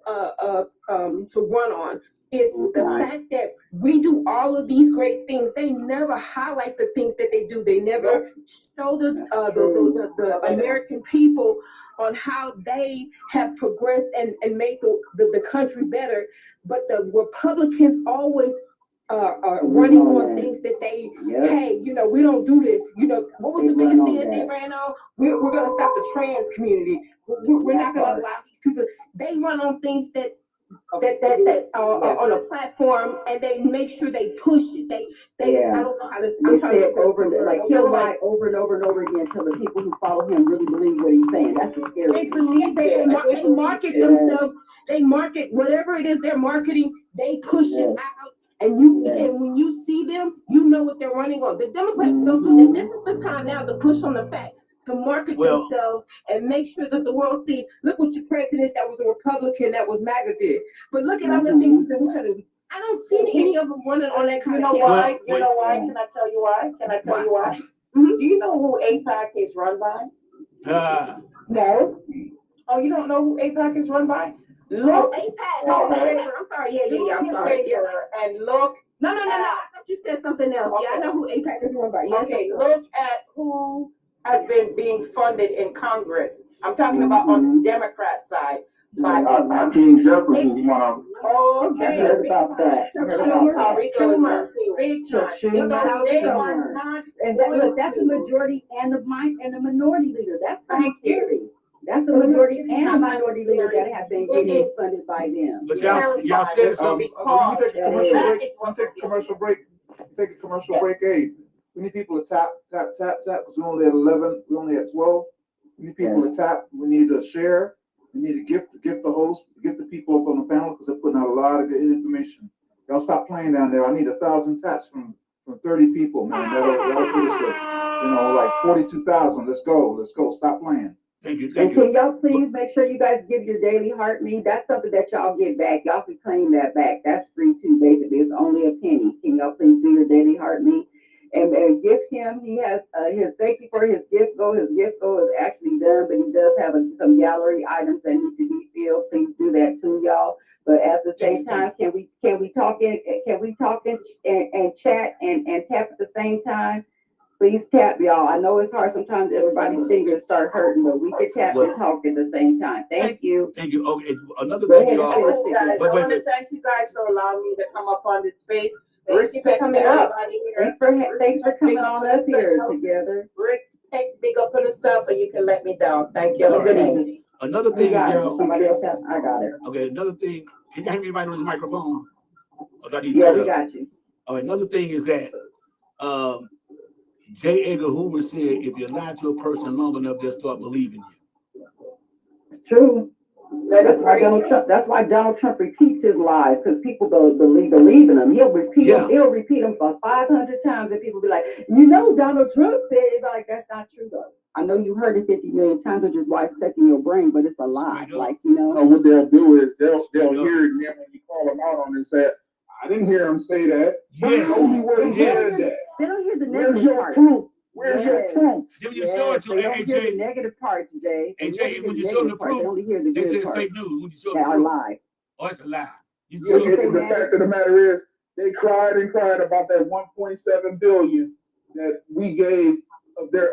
P: run on. Is the fact that we do all of these great things. They never highlight the things that they do. They never show the American people on how they have progressed and made the country better. But the Republicans always are running on things that they, hey, we don't do this. What was the biggest thing that they ran on? We're going to stop the trans community. We're not going to allow these people. They run on things that on a platform, and they make sure they push it. I don't know how to. I'm trying to
H: he'll lie over and over and over again until the people who follow him really believe what he's saying. That's the scary thing.
P: They believe they market themselves. They market whatever it is they're marketing. They push it out. And when you see them, you know what they're running on. The Democrats don't do that. This is the time now to push on the fact, to market themselves and make sure that the world sees, look what your president that was a Republican that was MAGA did. But look at all the things that we're trying to do. I don't see any of them running on that kind of thing.
L: You know why? Can I tell you why? Do you know who AIPAC is run by?
P: No.
L: Oh, you don't know who AIPAC is run by?
P: Look, AIPAC. I'm sorry. Yeah. I'm sorry.
L: And look.
P: No. I thought you said something else. Okay. Yeah, I know who AIPAC is run by. Yes.
L: Okay, look at who has been being funded in Congress. I'm talking about on the Democrat side.
M: King Jefferson is one of them.
L: Oh, okay.
H: I heard about that. That's the majority and the minority leader. That's kind of scary. That's the majority and the minority leader that have been getting funded by them.
A: But y'all said something.
G: Let me take a commercial break. Take a commercial break. Hey, we need people to tap because we're only at 11. We're only at 12. We need people to tap. We need to share. We need to gift the host, to get the people up on the panel because they're putting out a lot of good information. Y'all stop playing down there. I need 1,000 taps from 30 people, man. That'll put us at, like 42,000. Let's go. Stop playing.
A: Thank you.
H: Can y'all please make sure you guys give your daily heart me? That's something that y'all get back. Y'all can claim that back. That's free too, basically. It's only a penny. Can y'all please do your daily heart me? And gift him. He has his thank you for his gift goal. His gift goal is actually done, but he does have some gallery items that need to be filled. Please do that too, y'all. But at the same time, can we talk and chat and tap at the same time? Please tap, y'all. I know it's hard sometimes. Everybody's fingers start hurting, but we can tap and talk at the same time. Thank you.
A: Thank you. Okay, another thing, y'all.
L: I want to thank you guys for allowing me to come up on this space. Respect
H: coming up. Thanks for coming on up here together.
L: Respect, big up on yourself, and you can let me down. Thank you. Have a good evening.
A: Another thing, y'all.
H: Somebody else has. I got it.
A: Okay, another thing. Can you hear me right on the microphone?
H: Yeah, we got you.
A: Another thing is that J. Edgar Hoover said, if you lie to a person long enough, they'll start believing you.
H: It's true. That's why Donald Trump repeats his lies, because people believe in him. He'll repeat them for 500 times, and people be like, Donald Trump said it's like, that's not true though. I know you heard it 50 million times, which is why it's stuck in your brain, but it's a lie. What
M: they'll do is they'll hear it, and then when you call them out on this, that I didn't hear him say that.
A: Yes.
M: Show me where he said that.
H: They don't hear the
M: Where's your proof?
N: Where's your proof?
A: Then when you show it to
H: they don't hear the negative parts, Jay.
A: AJ, when you show them the proof,
H: they only hear the
A: they say
H: good
A: it's
H: parts.
A: fake news. When you show
H: That
A: them
H: are
A: the proof,
H: lie.
A: oh, it's a lie.
N: The fact of the matter is, they cried and cried about that 1.7 billion that we gave of their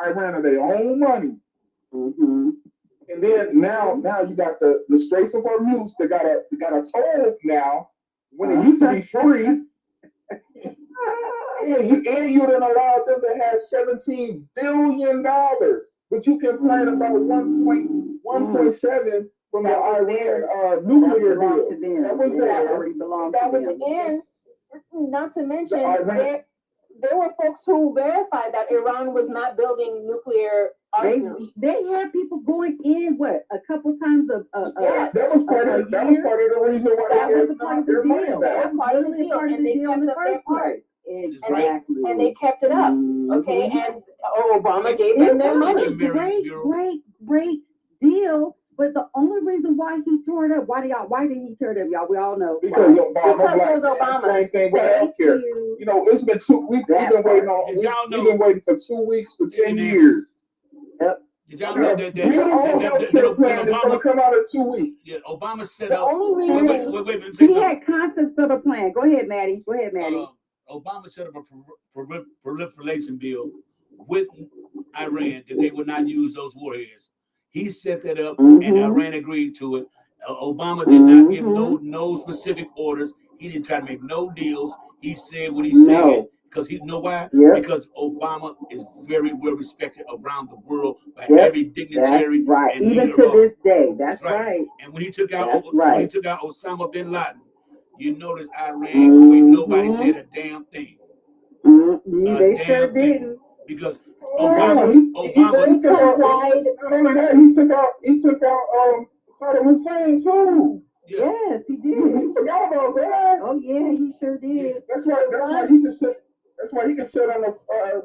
N: Iran of their own money.
H: Mm-hmm.
N: And then now you got the Straits of Hormuz that got a toll now when it used to be free. and you didn't allow them to have $17 billion, but you complain about 1.7 from the Iran nuclear deal. That was theirs.
P: That was in. Not to mention, there were folks who verified that Iran was not building nuclear arsenal.
H: They had people going in a couple times
P: yes.
N: That was part of the reason why
H: that was a part of the deal.
P: That was part of the deal, and they kept up their part.
H: Exactly.
P: And they kept it up. Okay, and Obama gave them their money.
H: Great deal. But the only reason why he tore it up, why did he tear it up, y'all? We all know.
N: Because it
P: was Obama.
N: Same thing with healthcare. You know, it's been we've been waiting for 2 weeks for 10 years.
A: Yep. Did y'all know that
N: healthcare plan is going to come out in 2 weeks?
A: Yeah, Obama set up.
P: Only reason
H: wait, he had concepts for the plan. Go ahead, Maddie.
A: Obama set up a proliferation bill with Iran that they would not use those warheads. He set that up, and Iran agreed to it. Obama did not give no specific orders. He didn't try to make no deals. He said what he said because he know why? Yep. Because Obama is very well respected around the world by every dignitary.
H: That's right.
A: And
H: even to this day. That's right.
A: And when he took out Osama bin Laden, you notice Iran, nobody said a damn thing.
H: They sure didn't.
A: Because
N: He took out Saddam Hussein too.
H: Yes, he did.
N: He forgot about that.
H: Oh yeah, he sure did.
N: That's why he can sit. That's why he can sit on the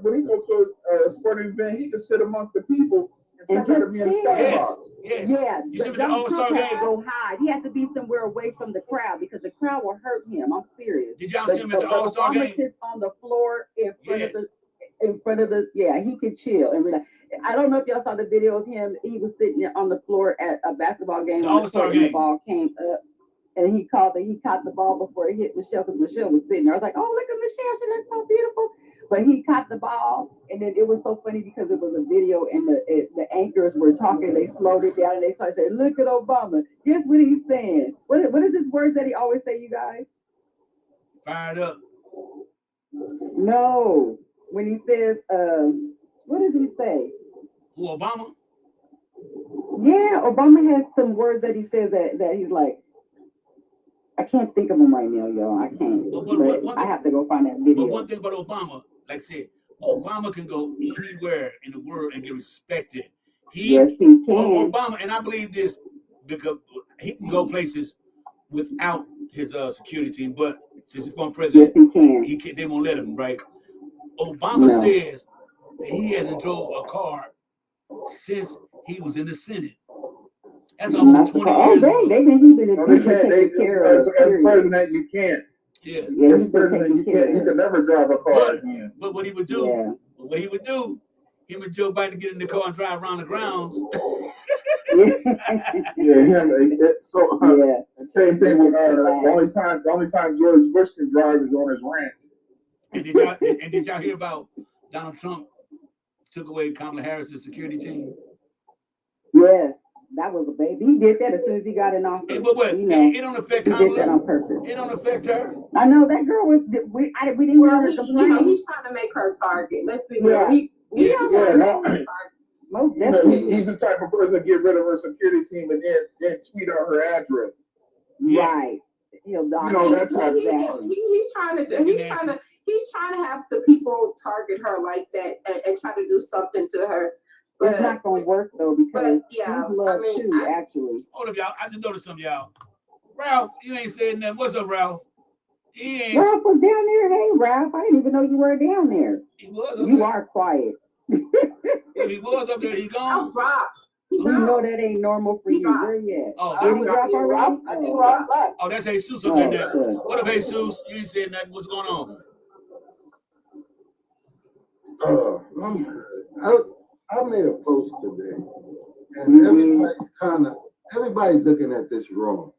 N: when he goes to a sporting event, he can sit amongst the people and try to be in Starbucks.
H: Yeah,
A: you see the All-Star
H: game? Go hide. He has to be somewhere away from the crowd because the crowd will hurt him. I'm serious.
A: Did y'all see him at the All-Star game?
H: Sits on the floor in front of the he could chill and relax. I don't know if y'all saw the video of him. He was sitting there on the floor at a basketball game. The ball came up, and he caught the ball before it hit Michelle because Michelle was sitting there. I was like, "Oh, look at Michelle! She looks so beautiful." But he caught the ball, and then it was so funny because it was a video, and the anchors were talking. They slowed it down, and they started saying, "Look at Obama." Guess what he's saying? What is his words that he always say? You guys?
A: Fired up.
H: No. When he says, what does he say?
A: Who, Obama?
H: Yeah, Obama has some words that he says that he's like, I can't think of them right now, y'all. I can't. But I have to go find that video.
A: But one thing about Obama, like I said, Obama can go anywhere in the world and get respected.
H: Yes, he can.
A: Obama, and I believe this because he can go places without his security team, but since he's former president,
H: yes, he can.
A: They won't let him, right? Obama says that he hasn't drove a car since he was in the Senate. That's almost 20 years ago.
H: They've been taking care of.
N: As president, you can't.
A: Yeah.
N: As president, you can't. You can never drive a car again.
A: But what he would do, him and Joe Biden get in the car and drive around the grounds.
N: Same thing with the only time George Bush can drive is on his ranch.
A: And did y'all hear about Donald Trump took away Kamala Harris's security team?
H: Yes, that was a baby. He did that as soon as he got in office.
A: Hey, but what? It don't affect Kamala.
H: He did that on purpose.
A: It don't affect her.
H: I know that girl was. We didn't hear her complain.
P: He's trying to make her target. Let's be real. He's
N: the type of person to get rid of her security team and then tweet out her address.
H: Right. He'll
N: that's how
P: He's trying to have the people target her like that and try to do something to her. But
H: it's not going to work though because she's loved too. Actually,
A: hold up, y'all. I just noticed something, y'all. Ralph, you ain't saying nothing. What's up, Ralph?
H: Ralph was down there. Hey, Ralph, I didn't even know you were down there.
A: He was.
H: You are quiet.
A: If he was up there, he gone.
P: I'll drop.
H: You know that ain't normal for you. Where you at?
A: Oh,
H: did he drop already?
P: I think Ralph left.
A: Oh, that's Jesus up there now. What up, Jesus? You ain't saying nothing. What's going on?
Q: I'm good. I made a post today, and everybody's looking at this wrong.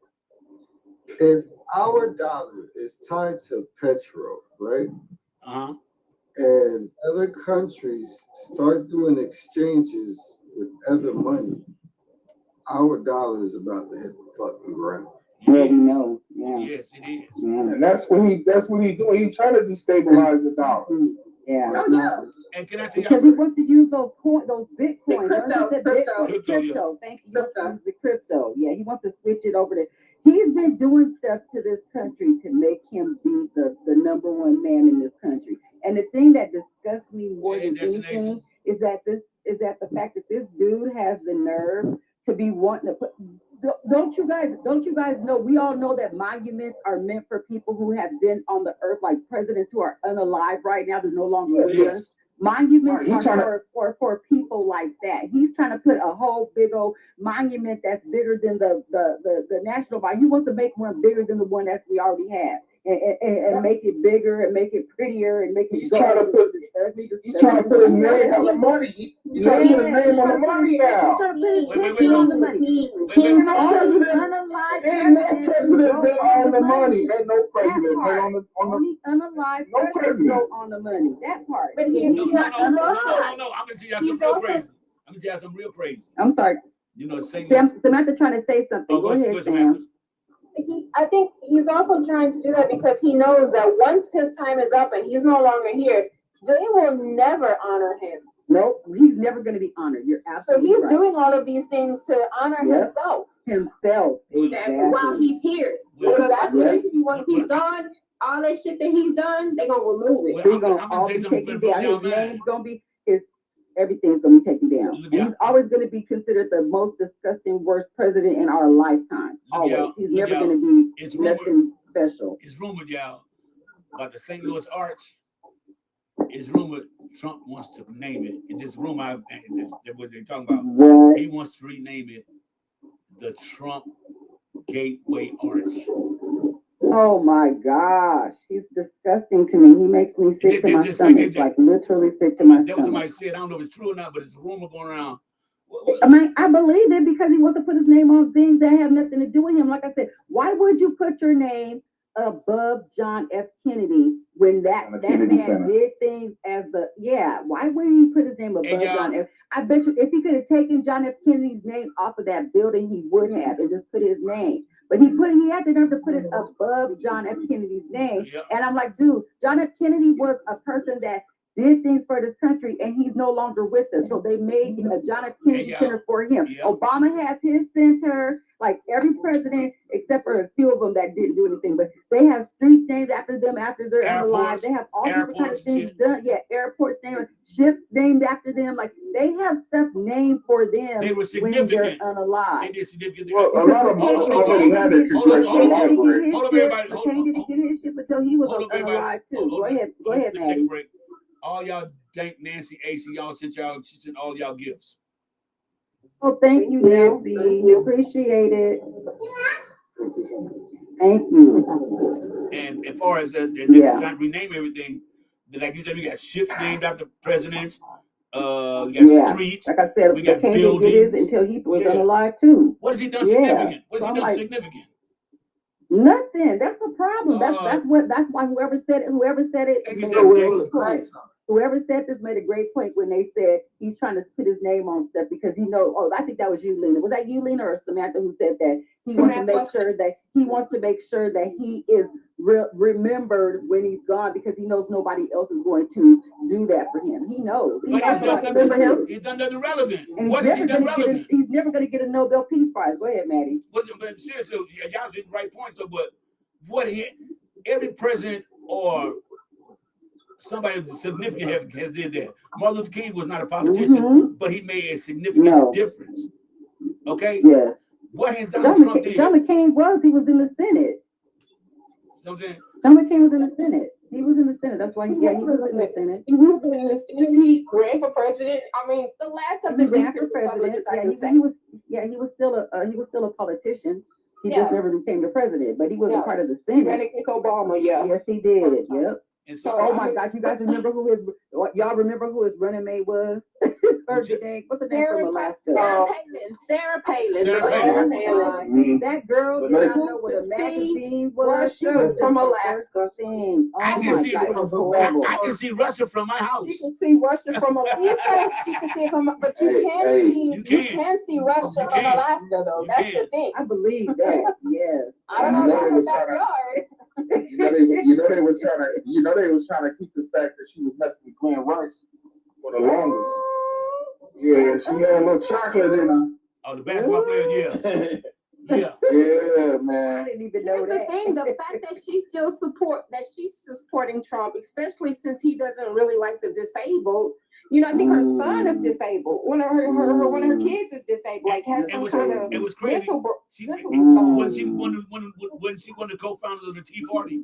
Q: If our dollar is tied to petrol, right? And other countries start doing exchanges with other money, our dollar is about to hit the fucking ground.
H: Yeah, we know. Yeah.
A: Yes, it is.
H: Yeah.
M: And that's what he's doing. He's trying to destabilize the dollar.
H: Yeah.
P: Oh, yeah.
A: And can I tell
H: Because he wants to use those bitcoins.
P: Crypto.
H: Crypto. Thank you. The crypto. Yeah, he wants to switch it over to. He's been doing stuff to this country to make him be the number one man in this country. And the thing that disgusts me more than anything is that the fact that this dude has the nerve to be wanting to put. Don't you guys know? We all know that monuments are meant for people who have been on the earth, like presidents who are unalive right now. They're no longer with us. Monuments are for people like that. He's trying to put a whole big old monument that's bigger than the national monument. He wants to make one bigger than the one that we already have, and make it bigger and make it prettier and make it. He's trying to put his name on the money. He's trying to put his name on the money now. He's trying to put his name on the money.
M: Ain't no president that on the money. Ain't no president
H: only unalive
M: no president
H: on the money. That part.
P: But
A: No, I'm gonna tell you something real crazy. I'm gonna tell you something real crazy.
H: I'm sorry.
A: You know,
H: Samantha trying to say something. Go ahead, Sam.
R: I think he's also trying to do that because he knows that once his time is up and he's no longer here, they will never honor him.
H: Nope, he's never going to be honored. You're absolutely
R: so he's
H: right.
R: doing all of these things to honor himself.
H: Exactly.
P: While he's here. Because when he's gone, all that shit that he's done, they're gonna remove it.
H: They're gonna all be taken down. His name's gonna be everything's gonna be taken down. And he's always gonna be considered the most disgusting, worst president in our lifetime. Always. He's never gonna be nothing special.
A: It's rumored, y'all, about the St. Louis Arch. It's rumored Trump wants to name it. It's just rumor. That's what they're talking about.
H: What?
A: He wants to rename it the Trump Gateway Arch.
H: Oh my gosh, he's disgusting to me. He makes me sick to my stomach, like literally sick to my stomach.
A: That was somebody said. I don't know if it's true or not, but it's a rumor going around.
H: I mean, I believe it because he wants to put his name on things that have nothing to do with him. Like I said, why would you put your name above John F. Kennedy when that man did things as why would he put his name above John F? I bet you if he could have taken John F. Kennedy's name off of that building, he would have and just put his name. But he had the nerve to put it above John F. Kennedy's name. And I'm like, dude, John F. Kennedy was a person that did things for this country, and he's no longer with us. So they made a John F. Kennedy Center for him. Obama has his center, like every president, except for a few of them that didn't do anything. But they have streets named after them after they're alive. They have all different kinds of things done. Yeah, airports named, ships named after them. Like they have stuff named for them
A: they were
H: when they're unalive.
A: They did significant.
M: Well, a lot of them already had their congressional library.
H: McCain didn't get his ship until he was unalive too. Go ahead, Maddie.
A: All y'all thank Nancy AC. She sent all y'all gifts.
H: Oh, thank you, Nancy. We appreciate it. Thank you.
A: And as far as trying to rename everything, like you said, we got ships named after presidents. We got streets.
H: Like I said,
A: we got
H: buildings. Didn't get his until he was unalive too.
A: What has he done significant? What has he done significant?
H: Nothing. That's the problem. That's why whoever said it. Whoever said this made a great point when they said he's trying to put his name on stuff because he knows. Oh, I think that was you, Lena. Was that you, Lena, or Samantha who said that he wants to make sure that he is remembered when he's gone because he knows nobody else is going to do that for him. He knows.
A: He's done nothing relevant.
H: And
A: what has he done relevant?
H: He's never going to get a Nobel Peace Prize. Go ahead, Maddie.
A: Seriously, y'all said the right point. So, but every president or somebody significant has did that. Martin Luther King was not a politician, but he made a significant difference. Okay?
H: Yes.
A: What has Donald Trump did?
H: John McCain was in the Senate.
A: You know what I'm saying?
H: John McCain was in the Senate. He was in the Senate. That's why he was in the Senate.
P: He was in the Senate. He ran for president. I mean, the last of the
H: he ran for president. He was still a politician. He just never became the president, but he was a part of the Senate.
P: He ran against Obama,
H: Yes, he did. Yep.
A: So,
H: oh my gosh, you guys remember who y'all remember who his running mate was? What's her name from Alaska?
P: Sarah Palin.
H: That girl did not know what a magazine was.
P: She was from Alaska.
A: I can see Russia from my house.
R: You can see Russia from Alaska. You say she can see it from, but you can see Russia from Alaska though. That's the thing.
H: I believe that. Yes.
R: I don't know about the backyard.
M: You know they was trying to keep the fact that she was messing with Glenn Rice for the longest. Yeah, she had a little chocolate in her.
A: Oh, the basketball player, yeah.
M: Yeah, man.
H: I didn't even know that.
P: The thing, the fact that she's supporting Trump, especially since he doesn't really like the disabled. You know, I think her son is disabled. One of her kids is disabled. Like has some kind of
A: it was crazy.
P: mental
A: When she won the co-founders of the Tea Party.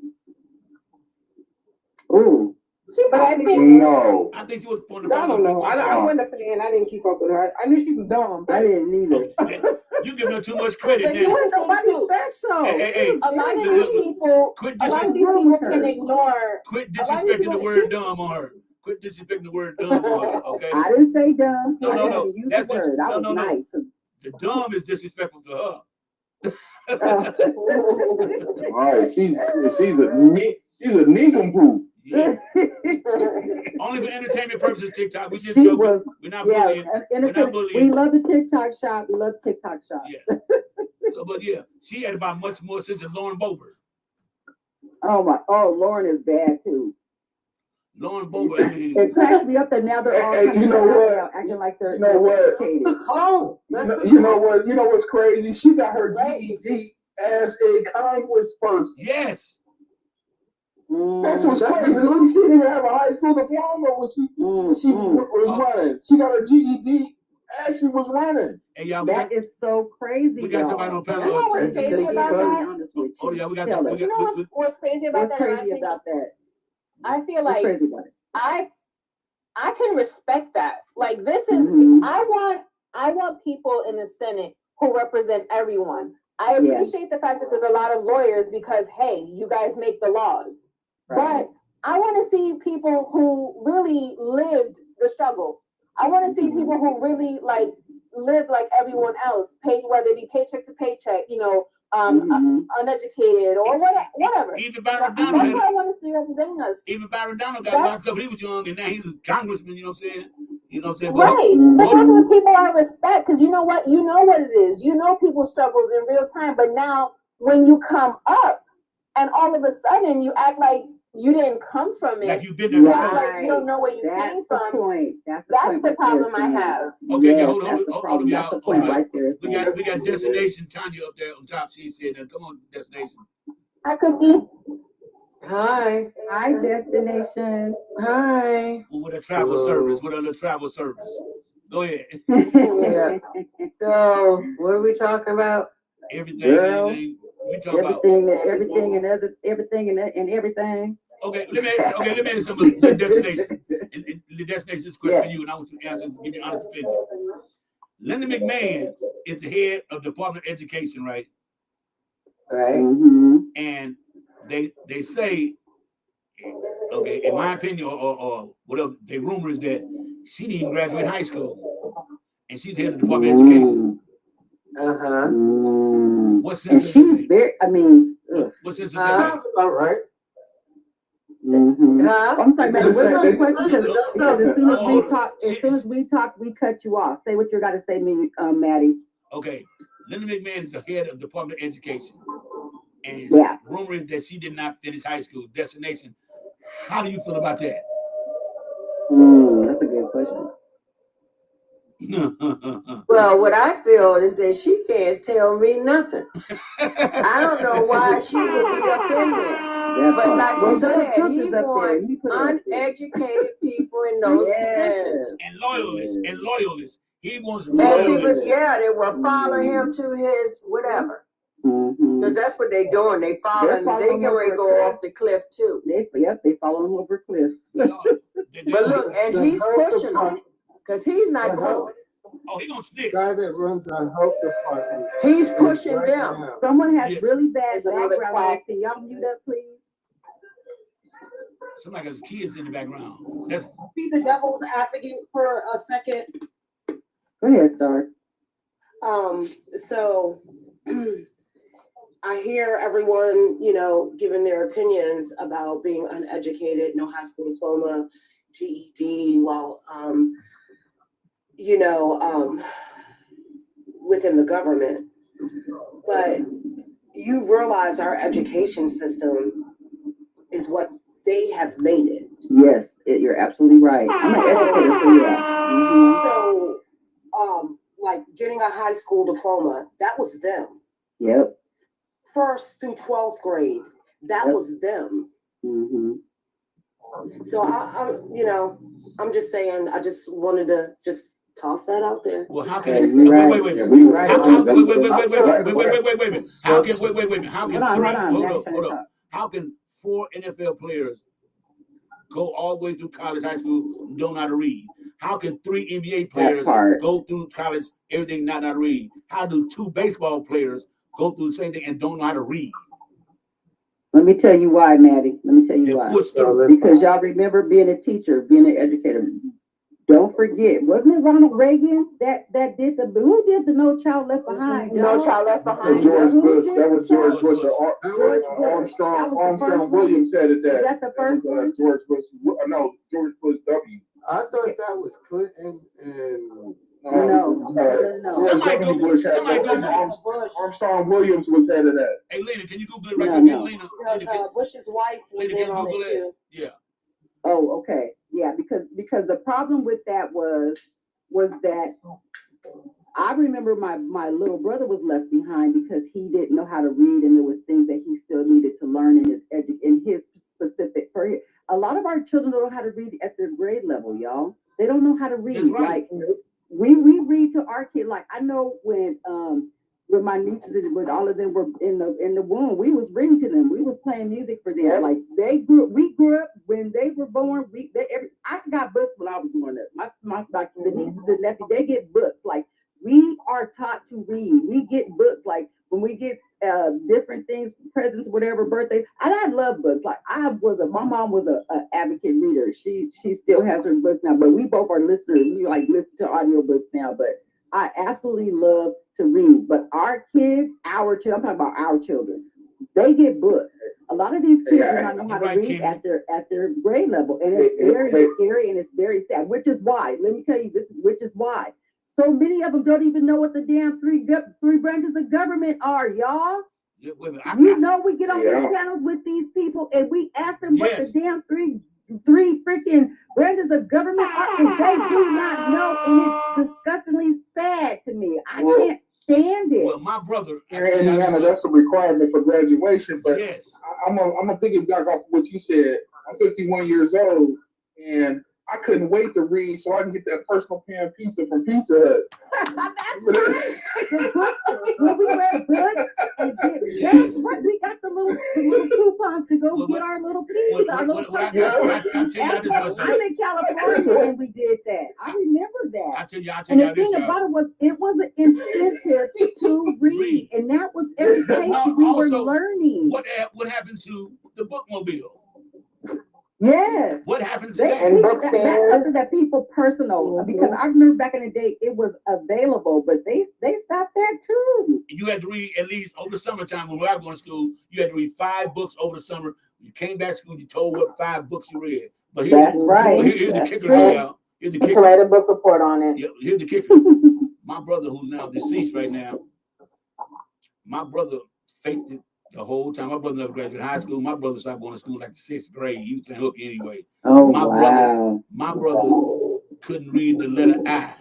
H: Ooh.
P: But I think
M: no.
A: I think she was fun.
P: I don't know. I wasn't a fan. I didn't keep up with her. I knew she was dumb.
H: I didn't either.
A: You give her too much credit now.
H: Nobody special.
P: A lot of these people can ignore.
A: Quit disrespecting the word dumb on her. Quit disrespecting the word dumb on her. Okay.
H: I didn't say dumb.
A: No.
H: That's the word. I was nice.
A: The dumb is disrespectful to her.
M: All right, she's a nincompoop.
A: Yeah. Only for entertainment purposes, TikTok. We just joking. We're not bullying. We're not bullying.
H: We love the TikTok shop. We love TikTok shop.
A: Yeah. But she had about much more sense than Lauren Boebert.
H: Lauren is bad too.
A: Lauren Boebert. I mean,
H: it cracks me up that now they're all acting like they're.
M: You know what?
N: That's the clone.
M: You know what? You know what's crazy? She got her GED as a congressperson.
A: Yes.
M: That's what's crazy. She didn't even have a high school diploma when she was running. She got her GED as she was running.
A: Hey, y'all,
H: that is so crazy.
A: We got somebody on panel.
R: You know what's crazy about that?
A: Oh yeah, we got.
R: You know what's crazy about that?
H: What's crazy about that?
R: I feel like
H: crazy about it?
R: I can respect that. Like this is I want people in the Senate who represent everyone. I appreciate the fact that there's a lot of lawyers because hey, you guys make the laws. Right. But I want to see people who really lived the struggle. I want to see people who really live like everyone else, paid whether it be paycheck to paycheck, uneducated or whatever.
A: Even Byron
R: That's
A: Donald.
R: what I want to see representing us.
A: Even Byron Donald got locked up. He was young, and now he's a congressman. You know what I'm saying? You know what I'm saying?
R: Right. But those are the people I respect because you know what? You know what it is. You know people's struggles in real time. But now when you come up and all of a sudden you act like you didn't come from it.
A: Like you've been there before.
R: Like you don't know where you came from.
H: That's
R: the problem I have.
A: Okay, hold on, y'all. We got Destination Tanya up there on top. She said, "Come on, Destination."
R: I could be.
H: Hi, Destination.
R: Hi.
A: With a travel service. With a travel service. Go ahead.
L: Yeah. So, what are we talking about?
A: Everything. We talk about
H: everything and everything.
A: Okay, let me ask some of the Destination. And the Destination is question for you, and I want you to answer and give me an honest opinion. Linda McMahon is the head of the Department of Education, right?
L: Right.
H: Mm-hmm.
A: And they say, okay, in my opinion, or whatever, the rumor is that she didn't even graduate high school, and she's the head of the Department of Education. What sense?
H: And she's very. I mean,
A: what sense?
N: Sounds about right.
H: I'm talking about as soon as we talk, we cut you off. Say what you got to say, Maddie.
A: Okay, Linda McMahon is the head of the Department of Education, and rumor is that she did not finish high school. Destination. How do you feel about that?
H: That's a good question.
L: Well, what I feel is that she can't tell me nothing. I don't know why she would be up in there. But like you said, he wants uneducated people in those positions.
A: And loyalists. He wants
L: loyalists. They will follow him to his whatever. Because that's what they're doing. They follow him. They get ready to go off the cliff too.
H: They follow him over a cliff.
L: But look, and he's pushing them. Because he's not going.
A: Oh, he's going to snitch.
N: Guy that runs our health department.
L: He's pushing them.
H: Someone has really bad background noise. Can y'all mute up, please?
A: Somebody got kids in the background. That's
K: be the devil's advocate for a second.
H: Go ahead, Star.
K: So I hear everyone, giving their opinions about being uneducated, no high school diploma, GED, while within the government. But you realize our education system is what they have made it.
H: Yes, you're absolutely right. I'm an educator, so yeah.
K: So, like getting a high school diploma, that was them.
H: Yep.
K: 1st through 12th grade, that was them. So I'm just saying, I just wanted to just toss that out there.
A: Well, how can wait? How can how can 4 NFL players go all the way through college, high school, and don't know how to read? How can 3 NBA players go through college, everything not know how to read? How do 2 baseball players go through the same thing and don't know how to read?
H: Let me tell you why, Maddie. Let me tell you why. Because y'all remember being a teacher, being an educator. Don't forget, wasn't it Ronald Reagan that did who did the No Child Left Behind?
R: No Child Left Behind.
M: George Bush. That was George Bush. Armstrong Williams headed that.
H: Is that the first one?
M: George Bush. No, George Bush W.
Q: I thought that was Clinton and.
M: Somebody go. Armstrong Williams was head of that.
A: Hey, Lena, can you Google it right now? Lena,
K: because Bush's wife was in on it too.
A: Yeah.
H: Oh, okay. Yeah, because the problem with that was that I remember my little brother was left behind because he didn't know how to read, and there was things that he still needed to learn in his specific. A lot of our children don't know how to read at their grade level, y'all. They don't know how to read.
A: Right.
H: Like we read to our kid. Like I know when my nieces, when all of them were in the womb, we was reading to them. We was playing music for them. Yeah. Like we grew up when they were born. I got books when I was growing up. The nieces and nephews, they get books. Like we are taught to read. We get books. Like when we get different things, presents, whatever, birthday. And I love books. Like my mom was a advocate reader. She still has her books now. But we both are listeners. We like listen to audiobooks now. But I absolutely love to read, but our kids, I'm talking about our children, they get books. A lot of these kids do not know how to read at their grade level, and it's very scary and it's very sad. Which is why, let me tell you this. Which is why so many of them don't even know what the damn three branches of government are, y'all.
A: Yeah,
H: we get on these panels with these people and we ask them what the damn three freaking branches of government are, and they do not know, and it's disgustingly sad to me. I can't stand it.
A: Well, my brother
M: here in Indiana, that's a requirement for graduation. But I'm gonna piggyback off what you said. I'm 51 years old, and I couldn't wait to read so I can get that personal pan pizza from Pizza Hut.
H: When we read books, that's right. We got the little coupons to go get our little pizza. I'm in California and we did that. I remember that.
A: I tell you
H: and the thing about it was an incentive to read, and that was education we were learning.
A: What happened to the bookmobile?
H: Yes.
A: What happened to
H: that? That's something that people personal, because I remember back in the day it was available, but they stopped that too.
A: You had to read at least over the summertime when I was going to school. You had to read 5 books over the summer. You came back to school, you told what 5 books you read. But here's the kicker now.
R: To write a book report on it.
A: Yeah, here's the kicker. My brother, who's now deceased right now, my brother faked it the whole time. My brother never graduated high school. My brother stopped going to school like the 6th grade. He was playing hook anyway.
H: Oh,
A: My brother couldn't read the letter I.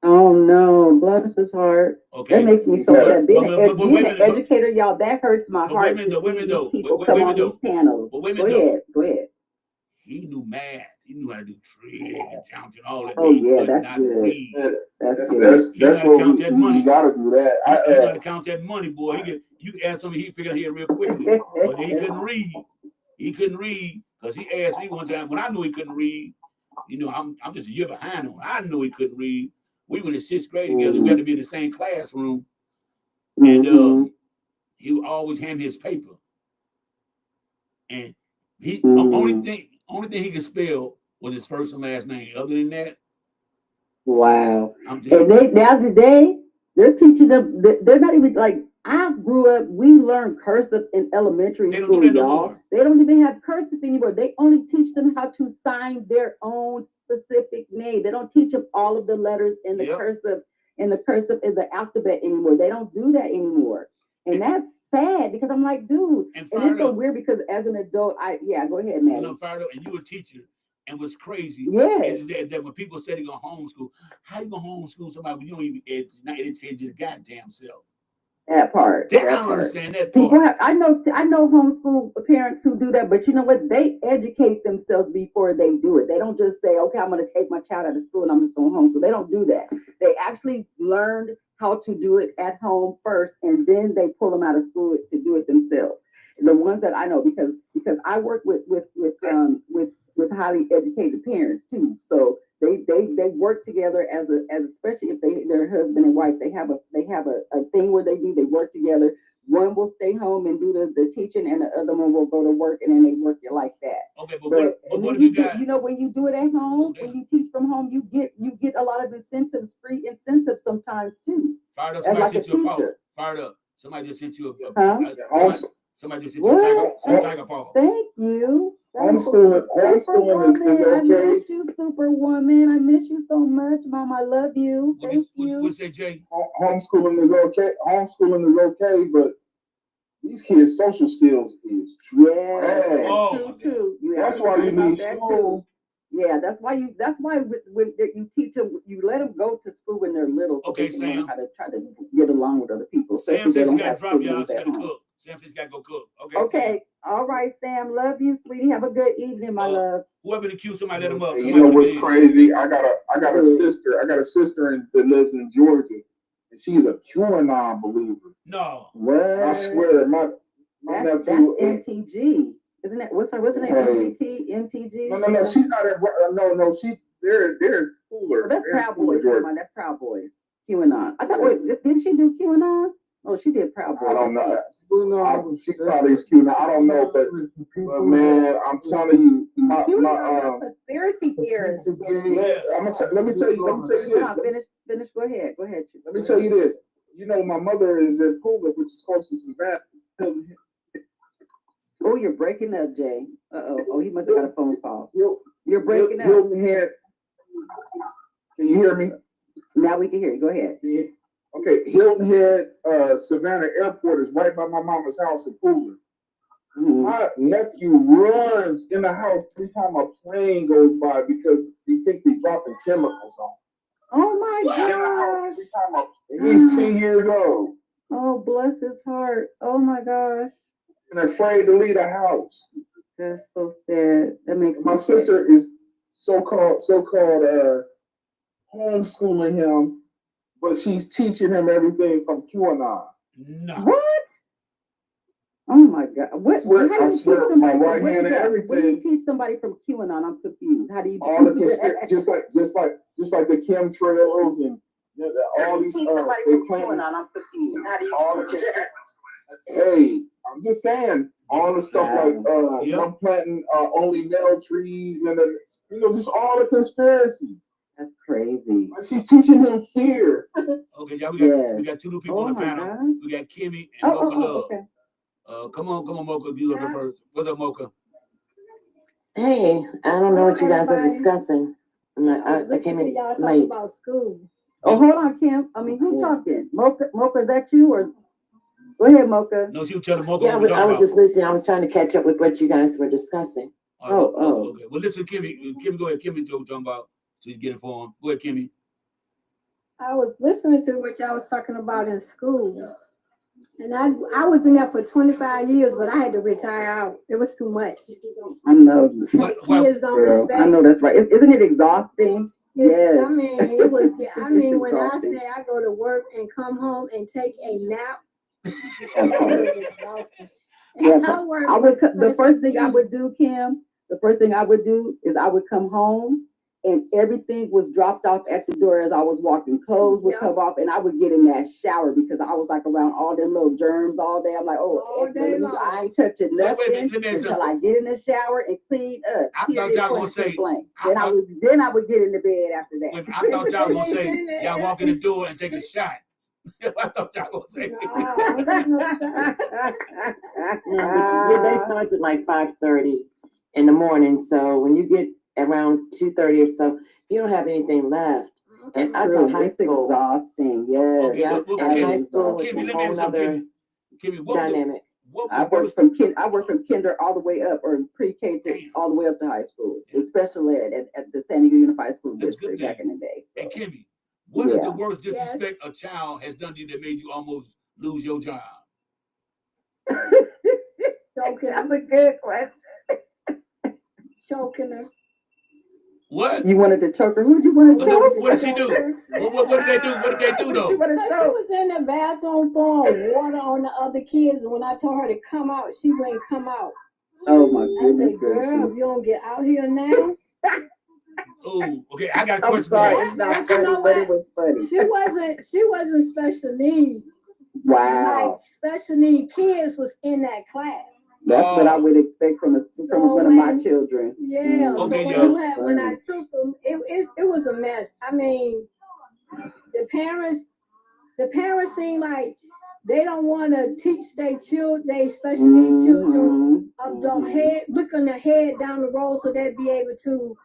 H: Oh no, bless his heart.
A: Okay.
H: That makes me so sad. Being an educator, y'all, that hurts my heart. People come on these panels. Go ahead.
A: He knew math. He knew how to do trig and count and all that.
H: Oh yeah, that's good.
M: That's what count that money. You gotta do that.
A: You gotta count that money, boy. You can ask something, he figured out here real quickly. But he couldn't read. He couldn't read because he asked me one time when I knew he couldn't read. I'm just a year behind him. I knew he couldn't read. We were in 6th grade together. We had to be in the same classroom. And he would always hand me his paper. And Only thing he could spell was his first and last name. Other than that,
H: wow. And today they're teaching them. They're not even like I grew up. We learned cursive in elementary school, y'all. They don't even have cursive anymore. They only teach them how to sign their own specific name. They don't teach them all of the letters in the cursive in the alphabet anymore. They don't do that anymore, and that's sad because I'm like, dude, and it's so weird because as an adult, go ahead, man.
A: I'm fired up, and you a teacher. And what's crazy
H: is
A: that when people say they're going to homeschool, how you going to homeschool somebody when you don't even not educate your goddamn self?
H: That part.
A: I don't understand that part.
H: People I know homeschool parents who do that, but you know what? They educate themselves before they do it. They don't just say, okay, I'm going to take my child out of school and I'm just going homeschool. They don't do that. They actually learned how to do it at home first, and then they pull them out of school to do it themselves. The ones that I know, because I work with highly educated parents too, so they work together as especially if they're husband and wife. They have a thing where they work together. One will stay home and do the teaching, and the other one will go to work, and then they work it like that.
A: Okay, but what you got?
H: You know, when you do it at home, when you teach from home, you get a lot of incentives, free incentives sometimes too.
A: Fired up. Somebody sent you a call. Fired up. Somebody just sent you somebody just sent you a tiger paw.
H: Thank you.
F: Homeschooling is okay.
H: I miss you, Superwoman. I miss you so much, Mom. I love you. Thank you.
A: What's that, Jay?
F: Homeschooling is okay. Homeschooling is okay, but these kids' social skills is
H: true too.
F: That's why you need school.
H: Yeah, that's why when you teach them, you let them go to school when they're little, so they can learn how to try to get along with other people.
A: Sam says you got to drop, y'all. She got to cook. Sam says you got to go cook.
H: Okay. All right, Sam. Love you, sweetie. Have a good evening, my love.
A: Whoever the queue, somebody let them up.
F: You know what's crazy? I got a sister. I got a sister that lives in Georgia, and she's a QAnon believer.
A: No.
F: What? I swear, my nephew.
H: That's MTG. Isn't it? What's her name? MTG?
F: No. She's not. No. There's cooler.
H: Oh, that's Proud Boys. That's Proud Boys. QAnon. I thought. Didn't she do QAnon? Oh, she did Proud Boys.
F: I don't know. She probably is QAnon. I don't know, but man, I'm telling you, my
P: conspiracy theorist.
F: Let me tell you this.
H: Finish. Go ahead.
F: Let me tell you this. You know, my mother is in Pula, which is close to Savannah.
H: Oh, you're breaking up, Jay. Oh, he must have got a phone call. You're breaking up.
F: Hilton Head. Can you hear me?
H: Now we can hear you. Go ahead.
F: Okay, Hilton Head, Savannah Airport is right by my mama's house in Pula. My nephew runs in the house every time a plane goes by because he thinks they're dropping chemicals on.
H: Oh my God!
F: He's 10 years old.
H: Oh, bless his heart. Oh my gosh.
F: And afraid to leave the house.
H: That's so sad. That makes
F: my sister is so-called homeschooling him, but she's teaching him everything from QAnon.
A: No.
H: What? Oh my God! What?
F: I swear, my right hand and everything.
H: When you teach somebody from QAnon, I'm confused. How do you?
F: All the just like the chemtrails and all these.
H: They QAnon. I'm confused. How do you?
F: Hey, I'm just saying all the stuff like I'm planting only male trees and just all the conspiracies.
H: That's crazy.
F: But she's teaching him here.
A: Okay, y'all, we got two new people on the panel.
H: God.
A: We got Kimmy and Mocha Love.
H: Okay.
A: Come on, Mocha. You look first. What's up, Mocha?
L: Hey, I don't know what you guys are discussing. I came in late.
P: About school.
H: Oh, hold on, Kim. I mean, who's talking? Mocha, is that you or? Go ahead, Mocha.
A: No, she was telling Mocha.
L: Yeah, I was just listening. I was trying to catch up with what you guys were discussing.
A: Okay. Well, listen, Kimmy, go ahead. Kimmy, what talking about? So you get informed. Go ahead, Kimmy.
P: I was listening to what y'all was talking about in school. And I was in there for 25 years, but I had to retire out. It was too much.
H: I know.
P: Kids don't respect.
H: I know that's right. Isn't it exhausting? Yes.
P: I mean, it was. I mean, when I say I go to work and come home and take a nap, it was exhausting.
H: Yes, the first thing I would do, Kim. The first thing I would do is I would come home and everything was dropped off at the door as I was walking. Clothes would come off, and I would get in that shower because I was like around all them little germs all day. I'm like, I ain't touching nothing until I get in the shower and clean up.
A: I thought y'all gonna say.
H: Then I would get in the bed after that.
A: I thought y'all gonna say y'all walk in the door and take a shot. I thought y'all gonna say.
L: Your day starts at like 5:30 in the morning, so when you get around 2:30 or so, you don't have anything left. And I taught high school.
H: Exhausting, yes.
A: Okay,
L: and high school is a whole other dynamic.
H: I worked from kinder all the way up, or pre-K to all the way up to high school, especially at the San Diego Unified School District back in the day.
A: So. Hey, Kimmy, what is the worst disrespect a child has done to you that made you almost lose your job?
H: That's a good question.
P: Choking her.
A: What?
H: You wanted to choke her? Who'd you want to choke?
A: What did she do? What did they do? What did they do though?
P: She was in the bathroom throwing water on the other kids. When I told her to come out, she wouldn't come out.
H: Oh my goodness!
P: I said, "Girl, if you don't get out here now."
A: Oh, okay. I got a
H: I'm
A: question.
H: sorry, it's not funny, but it was funny.
P: She wasn't special needs.
H: Wow.
P: Like special need kids was in that class.
H: That's what I would expect from one of my children.
P: Yeah. So when I took them, it was a mess. I mean, the parents seem like they don't want to teach their children, they special need children, looking ahead down the road so they'd be able to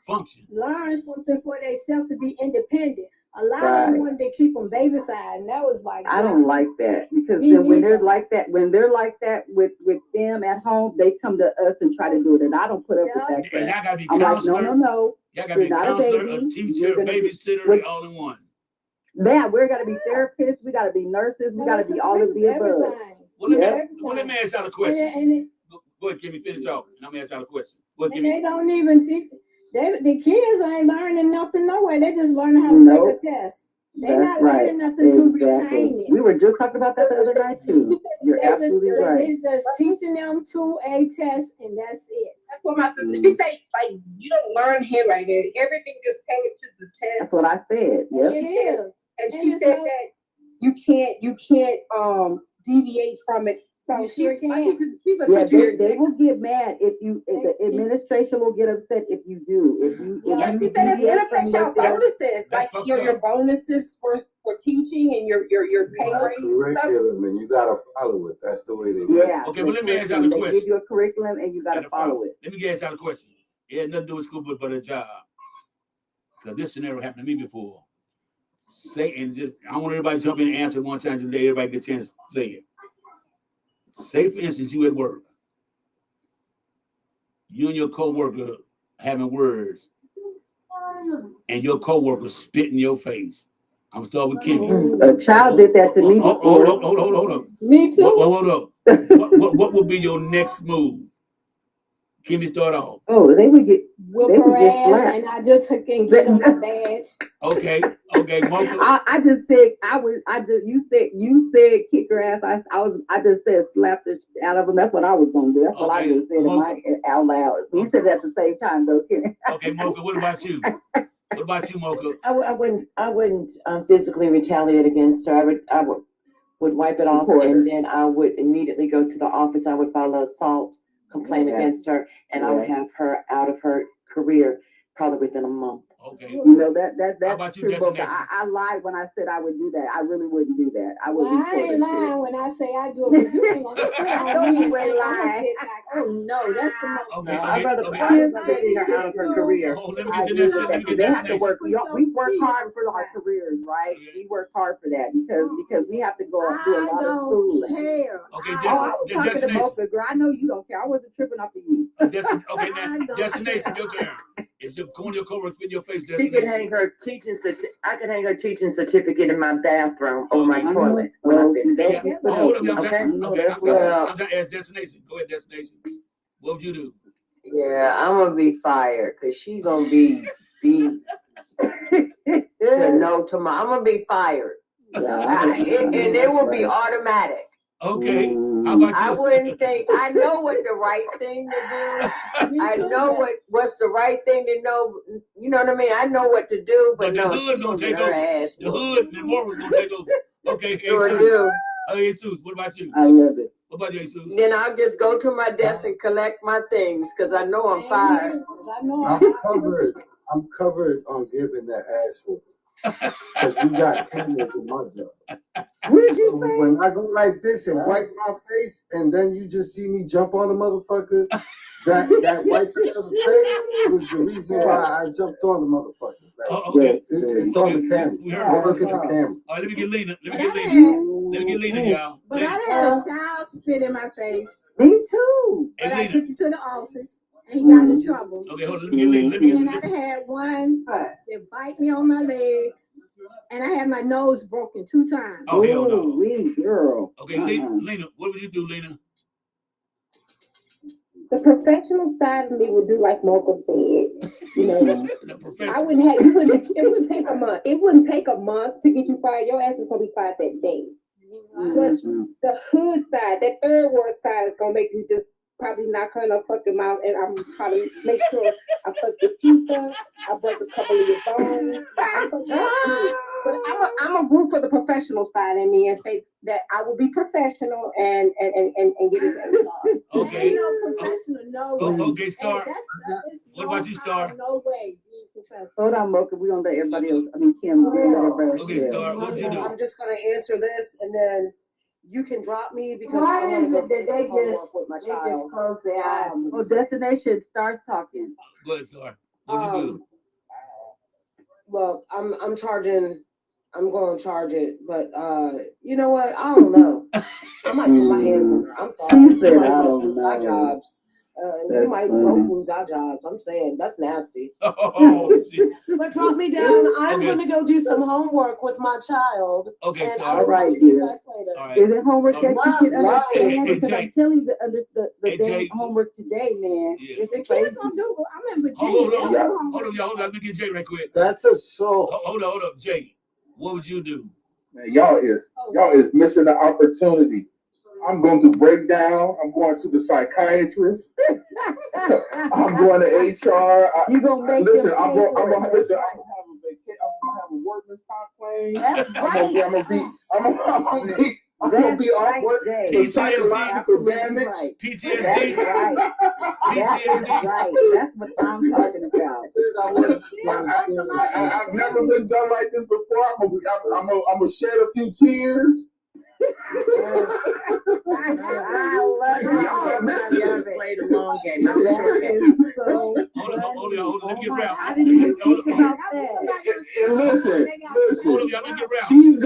P: learn something for themselves to be independent. A lot of them wanted to keep them babyfied, and that was like
H: I don't like that because then when they're like that with them at home, they come to us and try to do it, and I don't put up with that crap.
A: And y'all gotta be
H: I'm
A: counselor.
H: like, no.
A: Y'all gotta be counselor, a teacher, babysitter, all in one.
H: Man, we're gonna be therapists. We gotta be nurses. We gotta be all of the above.
A: Well, let me ask y'all a question. Go ahead, Kimmy, finish off, and I'm gonna ask y'all a question.
P: And they don't even teach. The kids ain't learning nothing nowhere. They just learning how to take a test. They're not learning nothing to retain it.
H: We were just talking about that the other night too. You're absolutely right.
P: They're just teaching them to a test, and that's it.
S: That's what my sister. She said, like, you don't learn handwriting. Everything is paid to the test.
H: That's what I said. Yes.
S: She said that you can't deviate from it. So she's a teacher.
H: They will get mad if the administration will get upset if you do.
S: Yes, she said it affects your bonuses, like your bonuses for teaching and your pay rate.
Q: Curriculum, and you gotta follow it. That's the way they
H: work. Yeah.
A: Okay, well let me ask y'all a question.
H: They give you a curriculum and you gotta follow it.
A: Let me ask y'all a question. It had nothing to do with school, but a job. Because this scenario happened to me before. I want everybody to jump in and answer one time today. Everybody get a chance to say it. Say, for instance, you at work. You and your coworker having words, and your coworker spit in your face. I'm starting with Kimmy.
H: A child did that to me before.
A: Hold up.
P: Me too.
A: Hold up. What would be your next move? Kimmy, start off.
H: Oh, they would get
P: whip her ass, and I just can get them a badge.
A: Okay, Mocha.
H: I just said you said kick her ass. I just said slap the shit out of them. That's what I was gonna do. That's what I just said out loud. You said it at the same time though.
A: Okay, Mocha. What about you? What about you, Mocha?
L: I wouldn't physically retaliate against her. I would wipe it off, and then I would immediately go to the office. I would file an assault complaint against her, and I would have her out of her career probably within a month.
A: Okay.
H: You know that's true. I lied when I said I would do that. I really wouldn't do that. I would.
P: I ain't lying when I say I do it, because you ain't gonna sit on me and lie. Oh no, that's the most.
L: I'd rather see her out of her career.
H: They have to work. We work hard for our careers, right? We work hard for that because we have to go and do a lot of schooling.
A: Okay,
H: I was talking to Mocha, girl. I know you don't care. I wasn't tripping off of you.
A: Okay, now destination, your turn. If your coworker spit in your face,
L: she can hang her teaching certificate. I can hang her teaching certificate in my bathroom over my toilet when I finish.
A: I'm trying to ask destination. Go ahead, destination. What would you do?
T: Yeah, I'm gonna be fired because she gonna be no tomorrow. I'm gonna be fired, and it will be automatic.
A: Okay. How about you?
T: I wouldn't think. I know what the right thing to do. I know what's the right thing to know. You know what I mean? I know what to do, but
A: the
T: no,
A: hood
T: she's
A: gonna
T: gonna
A: take
T: get her
A: over.
T: ass
A: The
T: whooped.
A: hood and morals gonna take over. Okay,
T: Sure
A: Jesus.
T: do.
A: Oh, Jesus. What about you?
H: I love it.
A: What about you, Jesus?
T: Then I'll just go to my desk and collect my things because I know I'm fired.
Q: I'm covered on giving that ass whooping. Because we got cameras in my job.
H: What did you say?
Q: When I go like this and wipe my face, and then you just see me jump on the motherfucker, that wiping of the face was the reason why I jumped on the motherfucker. Like,
A: Okay.
Q: It's on the camera. Go look at the camera.
A: All right, let me get Lena. Let me get Lena, y'all.
P: But I done had a child spit in my face.
H: Me too.
P: But I took it to the office and he got in trouble.
A: Okay, hold on. Let me get Lena.
P: And I done had one that bite me on my legs. And I had my nose broken 2 times.
A: Oh, hell no.
H: Girl.
A: Okay, Lena, what would you do, Lena?
S: The professional side of me would do like Mocha said. You know, I wouldn't have. It wouldn't take a month. It wouldn't take a month to get you fired. Your ass is gonna be fired that day. But the hood side, that third word side, is gonna make you just probably knock her in her fucking mouth. And I'm trying to make sure I fuck your teeth up. I break a couple of your bones. But I'm a root for the professional side in me and say that I will be professional and get his name.
A: Okay.
P: Ain't no professional, no way.
A: Okay, Star. What about you, Star?
P: No way.
H: Hold on, Mocha. We're going to let everybody else. I mean, Kim. We're going to let everybody else.
A: Okay, Star. What would you do?
K: I'm just going to answer this and then you can drop me because
H: Why
K: I'm going
H: is
K: to
H: it
K: go
H: that they just,
K: with my
H: they
K: child.
H: just close their eyes? Destination starts talking.
A: Go ahead, Star. What would you do?
K: Look, I'm charging. I'm going to charge it, but you know what? I don't know. I might put my hands on her. I'm sorry. We might both lose our jobs. We might both lose our jobs. I'm saying that's nasty. But drop me down. I'm going to go do some homework with my child.
A: Okay,
K: and
A: Star.
K: I will talk to you guys later.
A: All right.
H: Is it homework that you can understand? Because
A: Jay.
H: I'm telling you the damn homework today, man.
A: Yeah.
P: The kids don't do. I'm in Virginia.
A: Hold on, y'all. Let me get Jay right quick.
Q: That's assault.
A: Hold up, Jay. What would you do?
G: Man, y'all is missing the opportunity. I'm going to break down. I'm going to the psychiatrist. I'm going to HR.
H: You gonna make
G: listen?
H: them
G: I'm
H: pay
G: going
H: for
G: to
H: it.
G: have a vacation. I'm gonna have a workman's comp claim.
H: That's right.
G: I'm gonna be off work for psychological damage.
A: PTSD.
H: That's right. That's right. That's what I'm talking about.
G: I've never been done like this before. I'm gonna shed a few tears.
H: I love it.
L: Play the long game.
H: That is so
A: Hold on. Let me get Ralph.
H: I didn't even think about that.
G: And listen.
A: Hold on, y'all. Let me get Ralph.
G: She's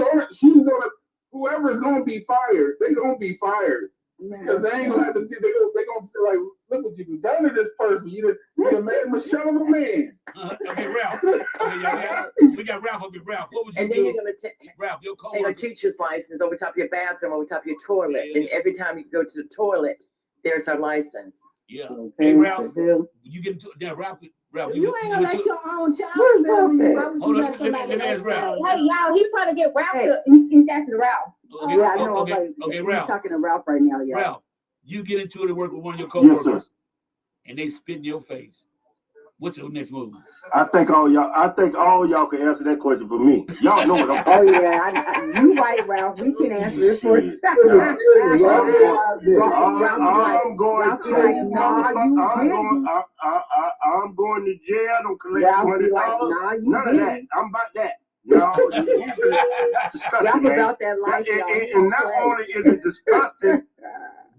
G: gonna. Whoever's gonna be fired, they're gonna be fired. Because they ain't gonna have to. They're gonna say like, look what you do. Done to this person. You made him a shell of a man.
A: Okay, Ralph. We got Ralph up here. Ralph, what would you
L: And then
A: do?
L: you're gonna
A: Ralph, your
L: take a
A: coworker.
L: teacher's license over top of your bathroom, over top of your toilet, and every time you go to the toilet, there's a license.
A: Yeah. Hey, Ralph, you get into Ralph.
P: You ain't gonna let your own child
H: Where's
P: spit on you. Why would
A: Hold
P: you
A: on,
P: let somebody
A: let me ask Ralph.
S: Hey, y'all, he's trying to get Ralph. He's asking Ralph.
A: Okay,
H: Yeah, I know.
A: okay,
H: She's
A: Ralph.
H: talking to Ralph right now, yeah.
A: Ralph, you get into it to work with one of your
N: Yes,
A: coworkers,
N: sir.
A: and they spit in your face. What's your next move?
N: I think all y'all can answer that question for me. Y'all know what I'm
H: Oh
N: talking about.
H: yeah, you right, Ralph. We can answer this for you.
N: I'm going to jail. Don't collect $20. None of that. I'm about that. No, that's disgusting,
H: Ralph
N: man.
H: about that life,
N: And not only is it disgusting,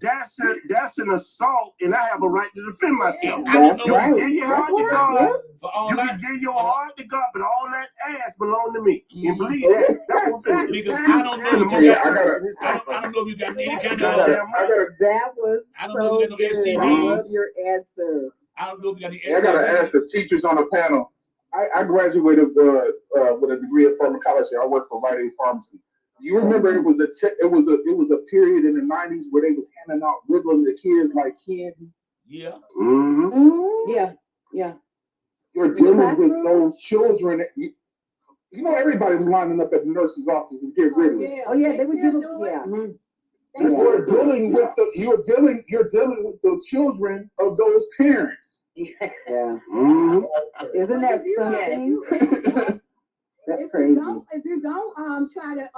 N: that's an assault, and I have a right to defend myself.
A: I don't know.
N: You can give your heart to God.
A: For
N: You can give your heart to God, but all that ass belong to me. And believe that. That won't fit me.
A: Because I don't know. I don't know if you got any kind of.
H: That was
A: I don't know if you got no
H: good.
A: STDs.
H: I love your answer.
A: I don't know if you got any.
G: I gotta ask the teachers on the panel. I graduated with a degree in pharmacology. I worked for Rite Aid Pharmacy. You remember it was a period in the 90s where they was handing out Ritalin to kids like candy.
A: Yeah.
K: Yeah.
G: You're dealing with those children. You know everybody was lining up at the nurse's office and get Ritalin.
H: Oh yeah, they would give them. Yeah.
N: You're dealing with you're dealing with the children of those parents.
H: Yeah. Isn't that something? That's crazy.
P: If you don't try to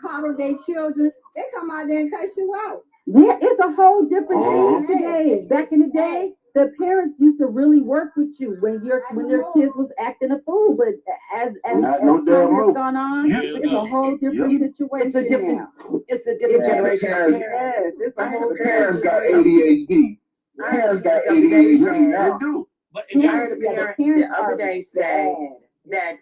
P: coddle their children, they come out there and cuss you out.
H: Yeah, it's a whole different thing today. Back in the day, the parents used to really work with you when your kids was acting a fool. But as time has gone on, it's a whole different situation.
L: It's a different generation.
H: Yes, it's a whole
N: parents got ADHD. Parents got ADHD now.
L: They do. But I heard a parent the other day say that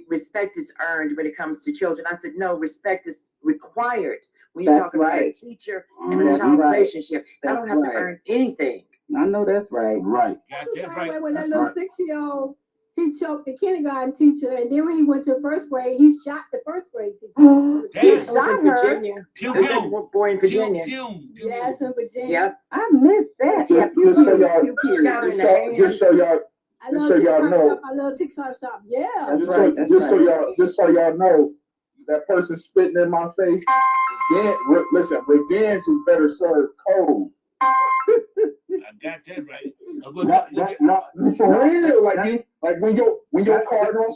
L: respect is earned when it comes to children. I said, no, respect is required when you're talking about a teacher and a child relationship. I don't have to earn anything.
H: I know that's right.
N: Right.
P: That's the same way when that little 6-year-old, he choked the kindergarten teacher, and then when he went to first grade, he shot the first grade teacher.
L: He shot her. Virginia. Boy in Virginia.
P: Yes, in Virginia.
L: Yep.
H: I missed that.
N: Just so y'all know.
P: I love TikTok stop. Yeah.
N: Just so y'all know, that person spitting in my face. Listen, revenge is better served cold.
A: I got that right.
N: Not for real. Like when your car don't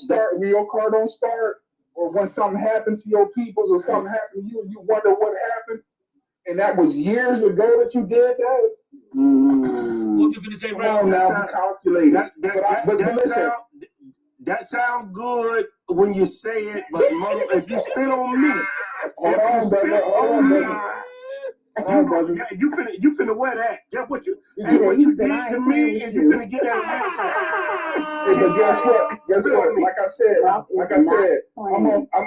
N: start, or when something happens to your peoples, or something happened to you, and you wonder what happened, and that was years ago that you did that.
A: What you finna say, right
N: now? Calculate.
F: That sound good when you say it, but mother, if you spit on me, you finna wear that. That's what you did to me, and you finna get that real time.
N: But guess what? Like I said, I'm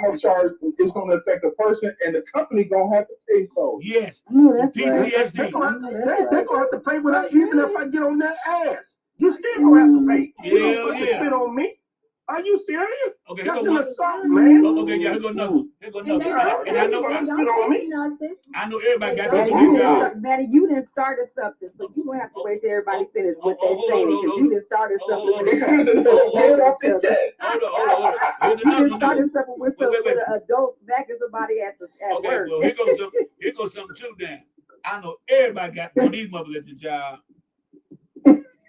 N: gonna charge. It's gonna affect the person, and the company gonna have to pay for it.
A: Yes.
H: That's
A: PTSD.
F: They're gonna have to pay even if I get on their ass. You still gonna have to pay. You don't fucking spit on me. Are you serious?
A: Okay,
F: that's an assault, man.
A: Okay, yeah, here go another. And I know
F: spit on me.
A: I know everybody got this.
H: Manny, you didn't start something, so you gonna have to wait till everybody finish what they saying, because you didn't start something. You didn't start something with an adult smacking somebody at work.
A: Well, here goes something too. Then I know everybody got one of these mothers at the job.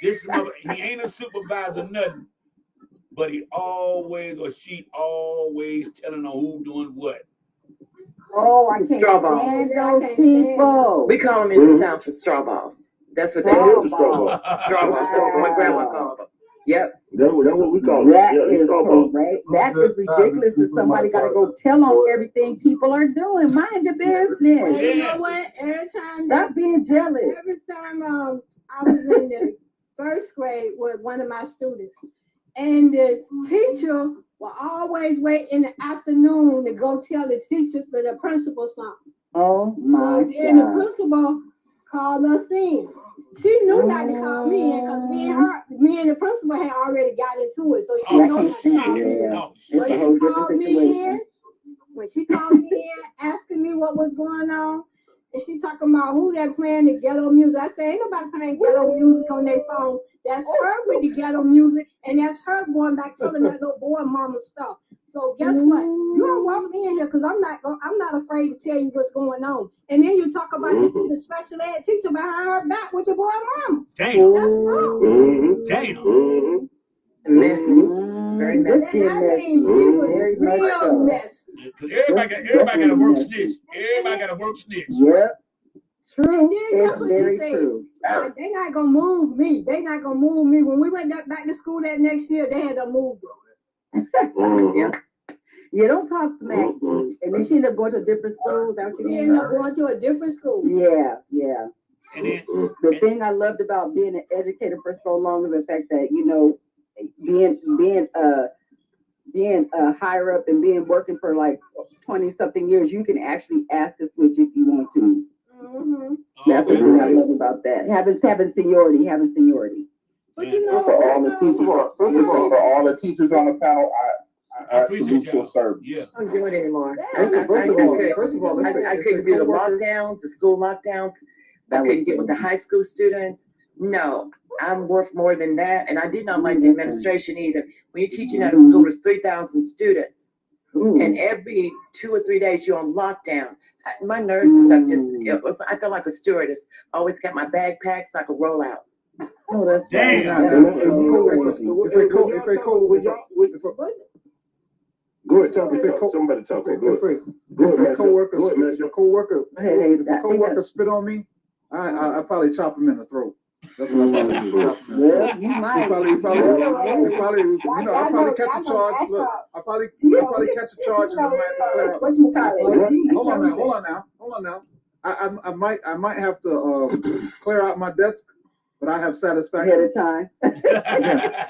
A: This mother, he ain't a supervisor, nothing. But he always or she always telling on who doing what.
H: Oh, I can't stand those people.
L: We call them in the South the straw balls. That's what they do. Straw balls. Straw balls. That's what my grandma called them. Yep.
F: That's what we call it.
H: That is correct. That is ridiculous that somebody got to go tell on everything people are doing. Mind your business.
P: Well, you know what?
H: Stop being jealous.
P: Every time I was in the first grade with one of my students, and the teacher will always wait in the afternoon to go tell the teachers or the principal something.
H: Oh my God.
P: And the principal called us in. She knew not to call me in because me and the principal had already got into it. So she knew not to call me in. But she called me in. When she called me in, asking me what was going on, and she talking about who that playing the ghetto music. I said, ain't nobody playing ghetto music on their phone. That's her with the ghetto music, and that's her going back telling that little boy mama stuff. So guess what? You don't want me in here because I'm not afraid to tell you what's going on. And then you talk about the special ed teacher behind her back with the boy mama.
A: Damn.
P: That's wrong.
A: Damn.
L: Messy. Very messy.
P: That means she was real messy.
A: Everybody got to work snitch. Everybody got to work snitch.
H: Yep. True.
P: That's what she said. Like, they not gonna move me. They not gonna move me. When we went back to school that next year, they had to move me.
H: Yeah. You don't talk smack. And then she ended up going to a different school.
P: She ended up going to a different school.
H: Yeah, yeah. And the thing I loved about being an educator for so long is the fact that, you know, being higher up and working for like 20 something years, you can actually ask to switch if you want to. That's the thing I love about that. Having seniority.
P: But you know,
N: first of all, for all the teachers on the panel, I salute your service.
L: Yeah. I don't do it anymore.
N: First of all,
L: I couldn't do the lockdowns, the school lockdowns. I couldn't get with the high school students. No, I'm worth more than that. And I did not like the administration either. When you're teaching at a school, there's 3,000 students. And every 2 or 3 days, you're on lockdown. My nerves and stuff I feel like a stewardess. I always got my bag packed so I could roll out.
H: Oh, that's
A: damn.
F: Go ahead, talk. Somebody talk. Go ahead. Go ahead,
B: coworker spit on me, I probably chop him in the throat. That's what I probably do.
H: Well, you might.
B: I probably catch a charge. Look, I probably catch a charge and I might have to clear out.
R: What you call it?
B: Hold on now. I might have to clear out my desk, but I have satisfaction.
H: Ahead of time.
B: Yeah,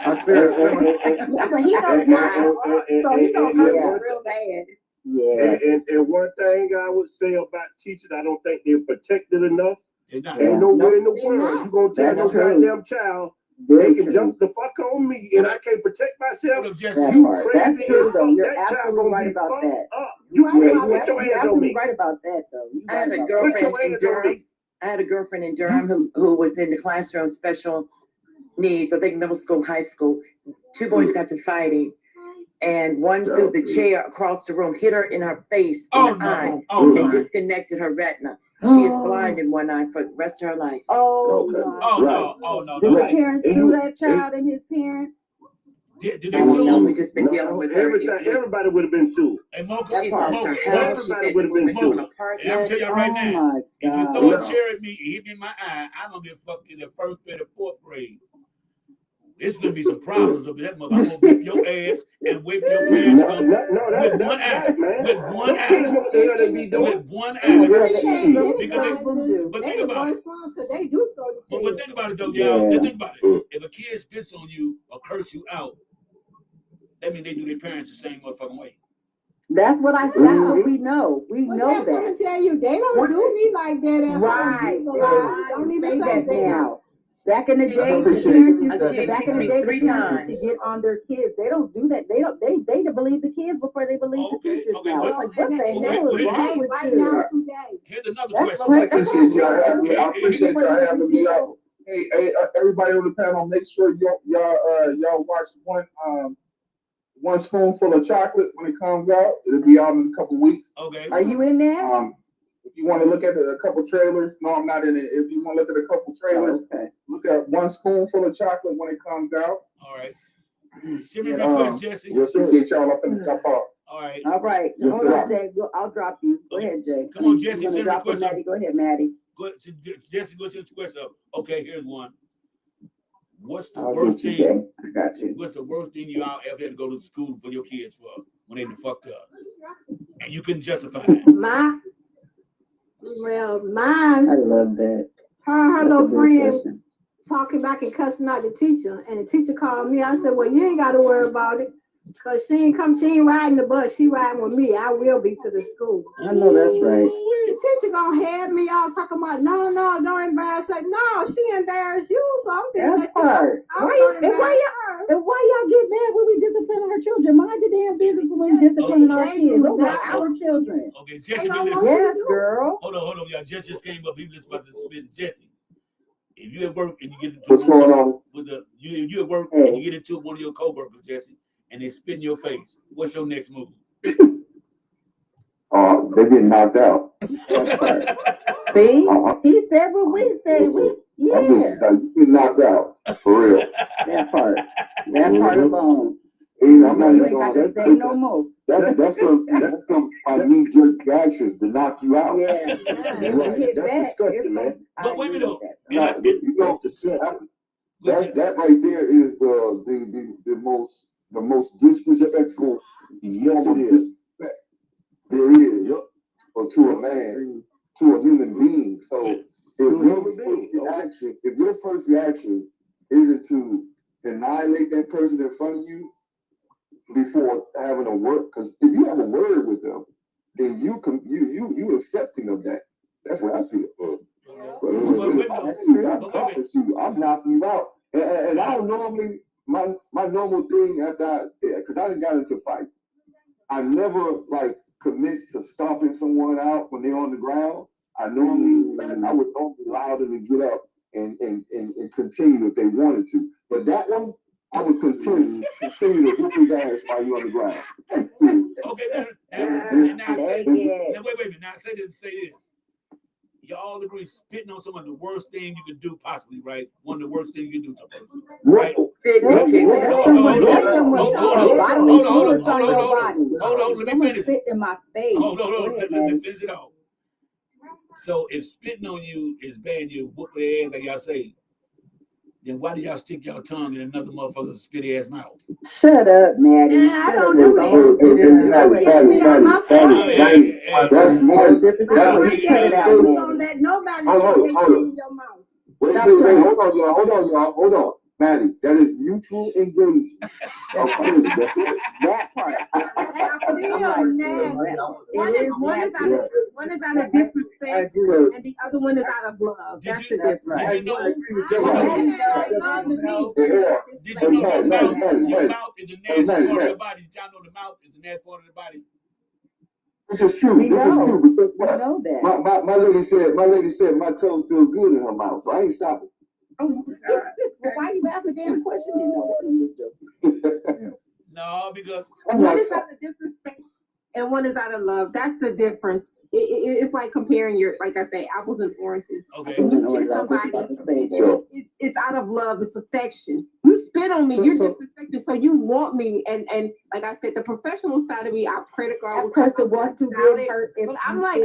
B: I clear it.
R: But he knows now, so he gonna hurt real bad.
H: Yeah.
F: And one thing I would say about teachers, I don't think they're protected enough. Ain't nowhere in the world you gonna tell no goddamn child they can jump the fuck on me and I can't protect myself. You crazy as fuck. That child gonna be fucked up. You put your hands on me.
H: Right about that though.
L: I had a girlfriend in Durham. I had a girlfriend in Durham who was in the classroom, special needs, I think middle school, high school. 2 boys got to fighting, and one threw the chair across the room, hit her in her face, in the eye, and disconnected her retina. She is blind in one eye for the rest of her life.
H: Oh,
A: no.
H: Did the parents sue that child and his parents?
A: Did they sue?
L: No, we just been dealing with
F: everybody would have been sued.
A: Hey, Mocha,
F: everybody would have been sued.
A: And I'm telling you right now, if you throw a chair at me, hit me in my eye, I don't give a fuck in the 1st, 3rd, or 4th grade. It's gonna be some problems up that mother. I'm gonna whip your ass and whip your parents up with one eye. With one eye. With one eye. But think about it. But think about it though, y'all. Think about it. If a kid spits on you or curse you out, that means they do their parents the same motherfucking way.
H: That's what I said. That's what we know. We know that.
P: I'm gonna tell you, they don't do me like that at home. Don't even say that now.
H: Back in the day, the parents used to get on their kids. They don't do that. They believe the kids before they believe the teachers now. It's like, what the hell is wrong with you?
A: Here's another question.
M: I appreciate y'all having me out. Hey, everybody on the panel, make sure y'all watch one spoonful of chocolate when it comes out. It'll be out in a couple weeks.
A: Okay.
H: Are you in there?
M: If you want to look at a couple trailers, no, I'm not in it. If you want to look at a couple trailers, look at One Spoonful of Chocolate when it comes out.
A: All right. Send me a request, Jesse.
M: Yes, sir. Get y'all up in the cup off.
A: All right.
H: All right.
M: Yes,
H: hold on, Jay. I'll drop you. Go ahead, Jay.
A: Come on, Jesse. Send me a
H: request. Maddie. Go ahead, Maddie.
A: Go ahead. Jesse, go send a request up. Okay, here's one. What's the worst thing?
H: I got you.
A: What's the worst thing you all ever had to go to school for your kids for when they fucked up? And you couldn't justify it.
P: Mine.
H: I love that.
P: Her little friend talking back and cussing out the teacher, and the teacher called me. I said, "Well, you ain't got to worry about it, cause she ain't riding the bus. She riding with me. I will be to the school."
H: I know that's right.
P: The teacher gonna have me all talking about no, don't embarrass her. No, she embarrassed you, so I'm thinking
H: that part. Why y'all get mad when we discipline our children? Mind your damn business when we discipline our kids. Those are our children.
A: Okay, Jesse,
H: yes, girl.
A: Hold on, y'all. Jesse just came up. He was about to spit. Jesse, if you at work and you get into
M: what's going on
A: with you at work and you get into one of your coworkers, Jesse, and they spit in your face, what's your next move?
M: They get knocked out.
H: See, he said what we said. I'm
M: just get knocked out for real.
H: That part alone.
M: I'm not even going
H: to say no more.
M: That's some knee-jerk reaction to knock you out.
H: Yeah,
F: that's disgusting, man.
A: But wait a minute.
M: That right there is the most disrespectful.
F: Yes, it is.
M: There is, or to a man, to a human being. So if your first reaction isn't to annihilate that person in front of you before having a word, because if you have a word with them, then you accepting of that. That's what I see it for. I'm knocking you out, and I don't normally my normal thing after because I done got into fight. I never commits to stomping someone out when they're on the ground. I would normally allow them to get up and continue if they wanted to. But that one, I would continue to whip his ass while you're on the ground.
A: Okay, and now say, now wait. Now say this. You all agree spitting on someone the worst thing you could do possibly, right? One of the worst things you can do to a person, right? Hold on. Let me finish.
H: Spit in my face.
A: Hold on. Let me finish it off. So if spitting on you is bad, you whoop their ass like y'all say, then why do y'all stick your tongue in another motherfucker's spitty ass mouth?
H: Shut up, Maddie.
P: I don't do that.
N: That's more.
P: Don't let nobody get their tongue in your mouth.
N: Wait, hold on, y'all. Maddie, that is mutual engagement.
H: That part.
P: That's still nasty. One is out of disrespect, and the other one is out of love. That's the difference.
A: Did you know your mouth is a nasty part of your body? Did y'all know the mouth is a nasty part of the body?
N: This is true. Because what? My lady said my tongue feels good in her mouth, so I ain't stopping.
H: Oh my God. Well, why you ask a damn question? You know what he was doing.
A: No, because
P: one is out of disrespect and one is out of love. That's the difference. It's like comparing like I say, apples and oranges.
A: Okay.
P: It's out of love. It's affection. You spit on me. You're disrespected. So you want me. And like I said, the professional side of me, I pray to God.
H: That person wants to get hurt.
P: But I'm like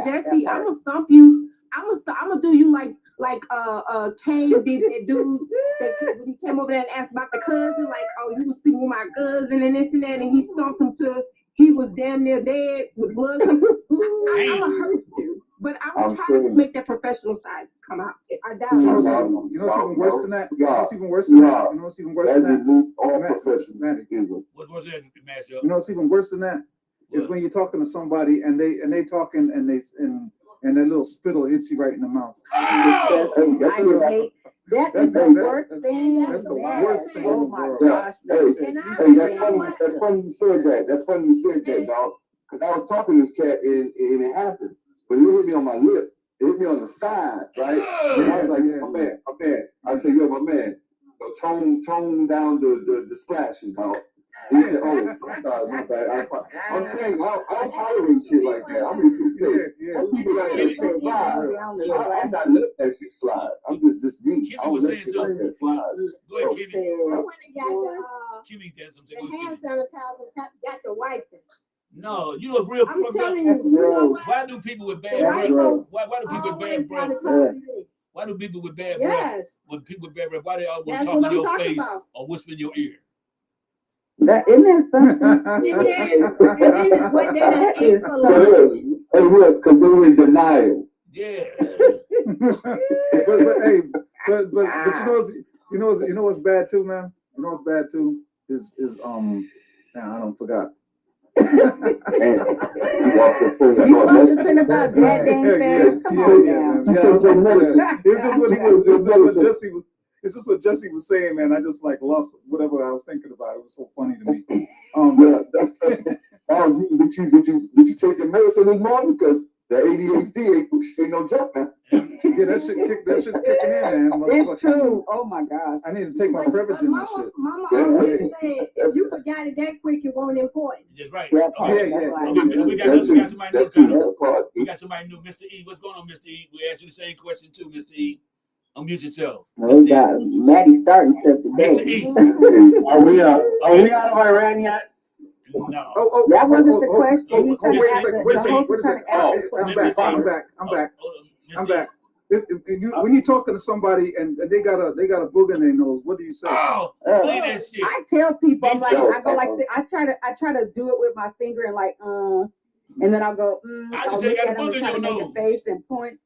P: Jesse. I'm gonna stomp you. I'm gonna do you like Kane did that dude that when he came over there and asked about the cousin, like, oh, you was sleeping with my cousin and this and that, and he stomped him till he was damn near dead with blood coming. I'm gonna hurt you, but I'm trying to make that professional side come out. I doubt it.
B: You know what's even worse than that? You know what's even worse than that? You know what's even worse than that?
A: What's worse than that, mashup?
B: You know what's even worse than that? Is when you're talking to somebody and they talking and that little spittle hits you right in the mouth.
H: That is the worst thing.
B: That's the worst thing.
H: Oh my gosh.
N: That's funny you said that. That's funny you said that, dog. Because I was talking to this cat and it happened. But it hit me on my lip. It hit me on the side, right? And I was like, my man. I said, yo, my man, tone down the splashing, dog. He said, oh, I'm sorry, my bad. I'm telling you, I don't tolerate shit like that. I'm just gonna tell you. Some people got that shit slide. I'm not letting that shit slide. I'm just me. I don't let shit like that slide.
A: Go ahead, Kimmy.
P: I went and got the hand sanitizer, got the wiping.
A: No, you look real.
P: I'm telling you, you know what?
A: Why do people with bad breath? Why do people with bad breath? Why do people with bad breath? When people with bad breath, why they always talk in your face or whisper in your ear?
H: That isn't that something?
N: Hey, look, because they're in denial.
A: Yeah.
B: but you know what's bad too, man. You know what's bad too is I don't forgot.
H: You wondering about that dang thing? Come on now.
B: It's just what Jesse was saying, man. I just like lost whatever I was thinking about. It was so funny to me.
N: Did you take the medicine this morning? Because the ADHD ain't no joke, man.
B: Yeah, that shit's kicking in, man.
H: It's true. Oh my gosh.
B: I need to take my Prevagen and shit.
P: Mama always said, if you forgot it that quick, it won't important.
A: That's right.
B: Yeah.
A: We got somebody new. Mr. E, what's going on, Mr. E? We asked you the same question too, Mr. E. Unmute yourself.
H: Oh God, Maddie starting stuff today.
A: Mr. E.
F: Are we out of Iran yet?
A: No.
H: That wasn't the question.
B: I'm back. When you're talking to somebody and they got a booger in their nose, what do you say?
A: Oh, clean that shit.
H: I tell people, I'm like, I go like this. I try to do it with my finger and like, and then I'll go, I'll look at them and try to make a face and point.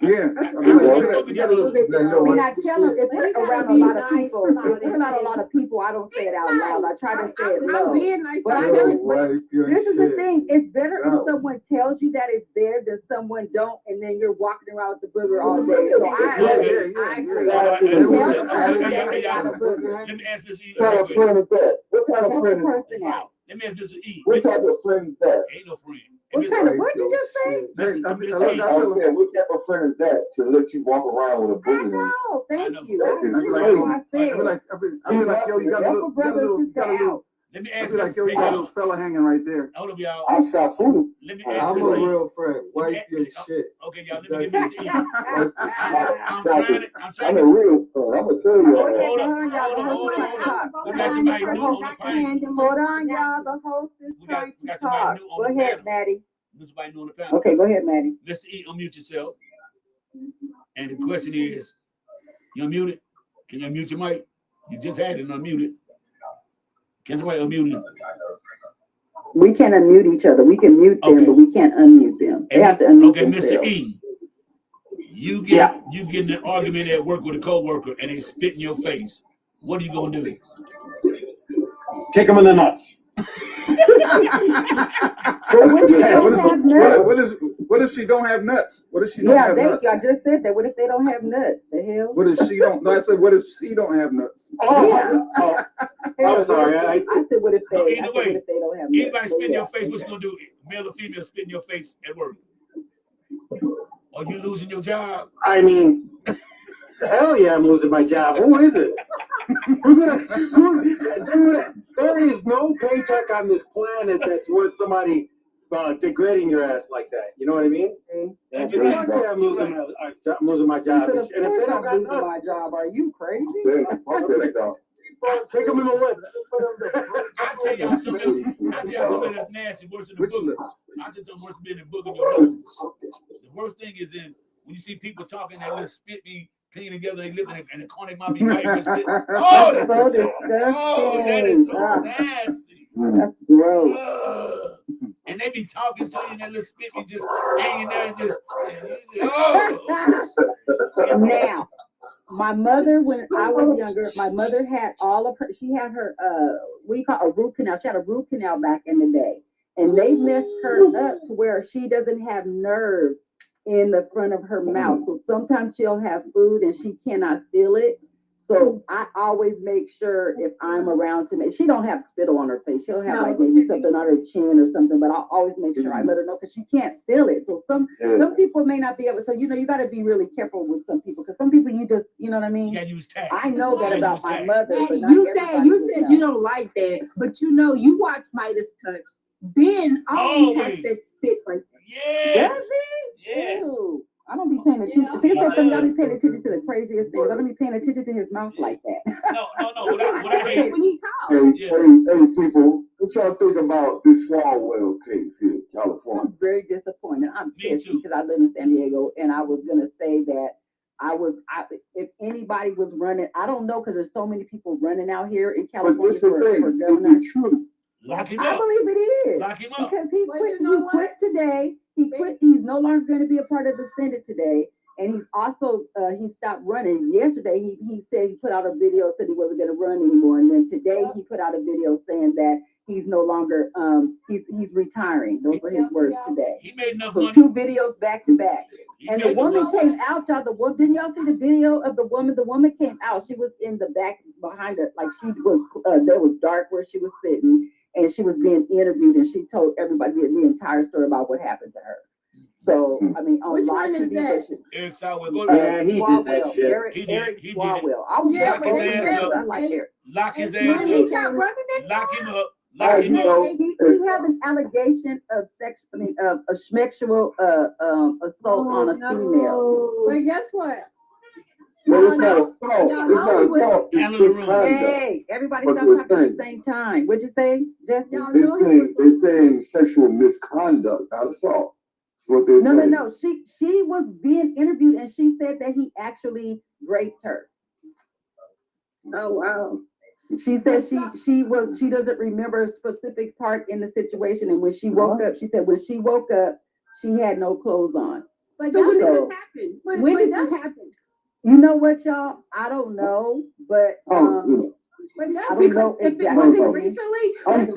B: Yeah.
H: I mean, I tell them if we're around a lot of people, if we're not a lot of people, I don't say it out loud. I try to say it low. But I know this is the thing. It's better if someone tells you that it's there than someone don't, and then you're walking around with the booger all day. So I agree.
A: Let me ask this E.
N: What kind of friend is that? What kind of friend is that?
A: Let me ask this E.
N: What type of friend is that?
A: Ain't no friend.
H: What did you just say?
N: I said, what type of friend is that to let you walk around with a booger?
H: No, thank you.
B: I'd be like, yo, you got a
A: Let me ask
B: you. Like, yo, you got those fella hanging right there.
A: Hold up, y'all.
F: I shot food.
A: Let me ask
Q: I'm
A: you
Q: a real friend. Wipe your shit.
A: Okay, y'all, let me get Mr. E. I'm
F: a real friend. I'm gonna tell you.
A: Hold
H: on, y'all. The host is trying to talk. Go ahead, Maddie.
A: Somebody new on the panel.
H: Okay, go ahead, Maddie.
A: Mr. E, unmute yourself. And the question is, you unmuted? Can you unmute your mic? You just had it unmuted. Can somebody unmute it?
H: We can't unmute each other. We can mute them, but we can't unmute them. They have to unmute themselves.
A: Mr. E, you get in an argument at work with a coworker and they spit in your face. What are you gonna do?
F: Kick them in the nuts.
B: What if she don't have nuts? What if she don't have nuts?
H: I just said that. What if they don't have nuts? The hell?
B: What if she don't? No, I said, what if she don't have nuts?
F: I'm sorry.
H: I said, what if they? What if they don't have nuts?
A: Anybody spit in your face? What you gonna do? Male or female spit in your face at work? Are you losing your job?
F: I mean, hell yeah, I'm losing my job. Who is it? Dude, there is no paycheck on this planet that's worth somebody degrading your ass like that. You know what I mean? I'm losing my job. And if they don't got nuts,
H: my job, are you crazy?
F: Take them in the lips.
A: I'll tell y'all something that's nasty, worse than the booger. I'll tell you something worse than the booger in your nose. The worst thing is when you see people talking, that little spit be clean together, they live in the corner, might be right. Oh, that's so disgusting. Oh, that is so nasty.
H: That's gross.
A: And they be talking to you, and that little spit be just hanging there and just.
H: Now, my mother, when I was younger, my mother had she had her, we call a root canal. She had a root canal back in the day. And they messed her up to where she doesn't have nerves in the front of her mouth. So sometimes she'll have food and she cannot feel it. So I always make sure if I'm around to make, she don't have spittle on her face. She'll have like maybe something on her chin or something, but I'll always make sure I let her know because she can't feel it. So some people may not be able, so you got to be really careful with some people because some people you just, you know what I mean?
A: You use tag.
H: I know that about my mother. But
P: you said you don't like that, but you watch Midas Touch. Ben always has that spit like that.
A: Yes.
H: Does he?
A: Yes.
H: Ew. I don't be paying attention. See, y'all be paying attention to the craziest things. I don't be paying attention to his mouth like that.
A: No. What I hate
P: when he talks.
F: Hey, people, what y'all think about this Swalwell case here in California?
H: I'm very disappointed. I'm pissed because I live in San Diego, and I was gonna say that if anybody was running, I don't know because there's so many people running out here in California for governor.
F: Is it true?
A: Lock him
H: I
A: up.
H: believe it is.
A: Lock him up.
H: Because he quit. He quit today. He quit. He's no longer going to be a part of the Senate today. And he's also he stopped running. Yesterday he said he put out a video said he wasn't going to run anymore. And then today he put out a video saying that he's no longer he's retiring. Those were his words today.
A: He made enough
H: so
A: money.
H: 2 videos back to back. And the woman came out, y'all. Didn't y'all see the video of the woman? The woman came out. She was in the back behind her, like she was. There was dark where she was sitting. And she was being interviewed, and she told everybody the entire story about what happened to her. So, I mean, on
P: which one is that?
A: Eric Swalwell.
F: Yeah, he did that shit.
H: Eric Swalwell. I was
A: lock his ass up. Lock his ass up. Lock him up. Lock him up.
H: He has an allegation of of sexual assault on a female.
P: But guess what?
H: Hey, everybody stop talking at the same time. What'd you say, Jesse?
F: They're saying sexual misconduct, not assault. That's what they're saying.
H: No. She was being interviewed and she said that he actually raped her.
P: Oh wow.
H: She said she doesn't remember a specific part in the situation, and when she woke up, she said when she woke up, she had no clothes on.
P: But so when did this happen? When did this happen?
H: You know what, y'all? I don't know, but I don't know exactly.
P: Was it recently?
H: It's old.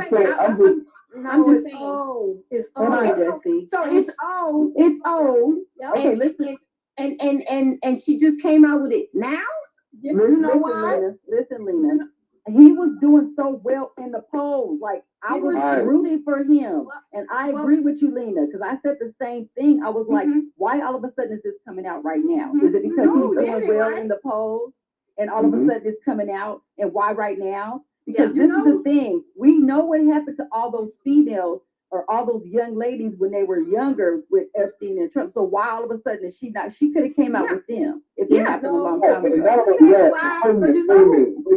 P: So it's old. It's old.
H: Okay, listen.
P: And she just came out with it now. You know why?
H: Listen, Lena. He was doing so well in the polls. Like I was rooting for him, and I agree with you, Lena, because I said the same thing. I was like, why all of a sudden is this coming out right now? Is it because he's doing well in the polls, and all of a sudden it's coming out? And why right now? Because this is the thing. We know what happened to all those females or all those young ladies when they were younger with Epstein and Trump. So why all of a sudden is she not? She could have came out with them if it happened a long time ago.
N: Wait a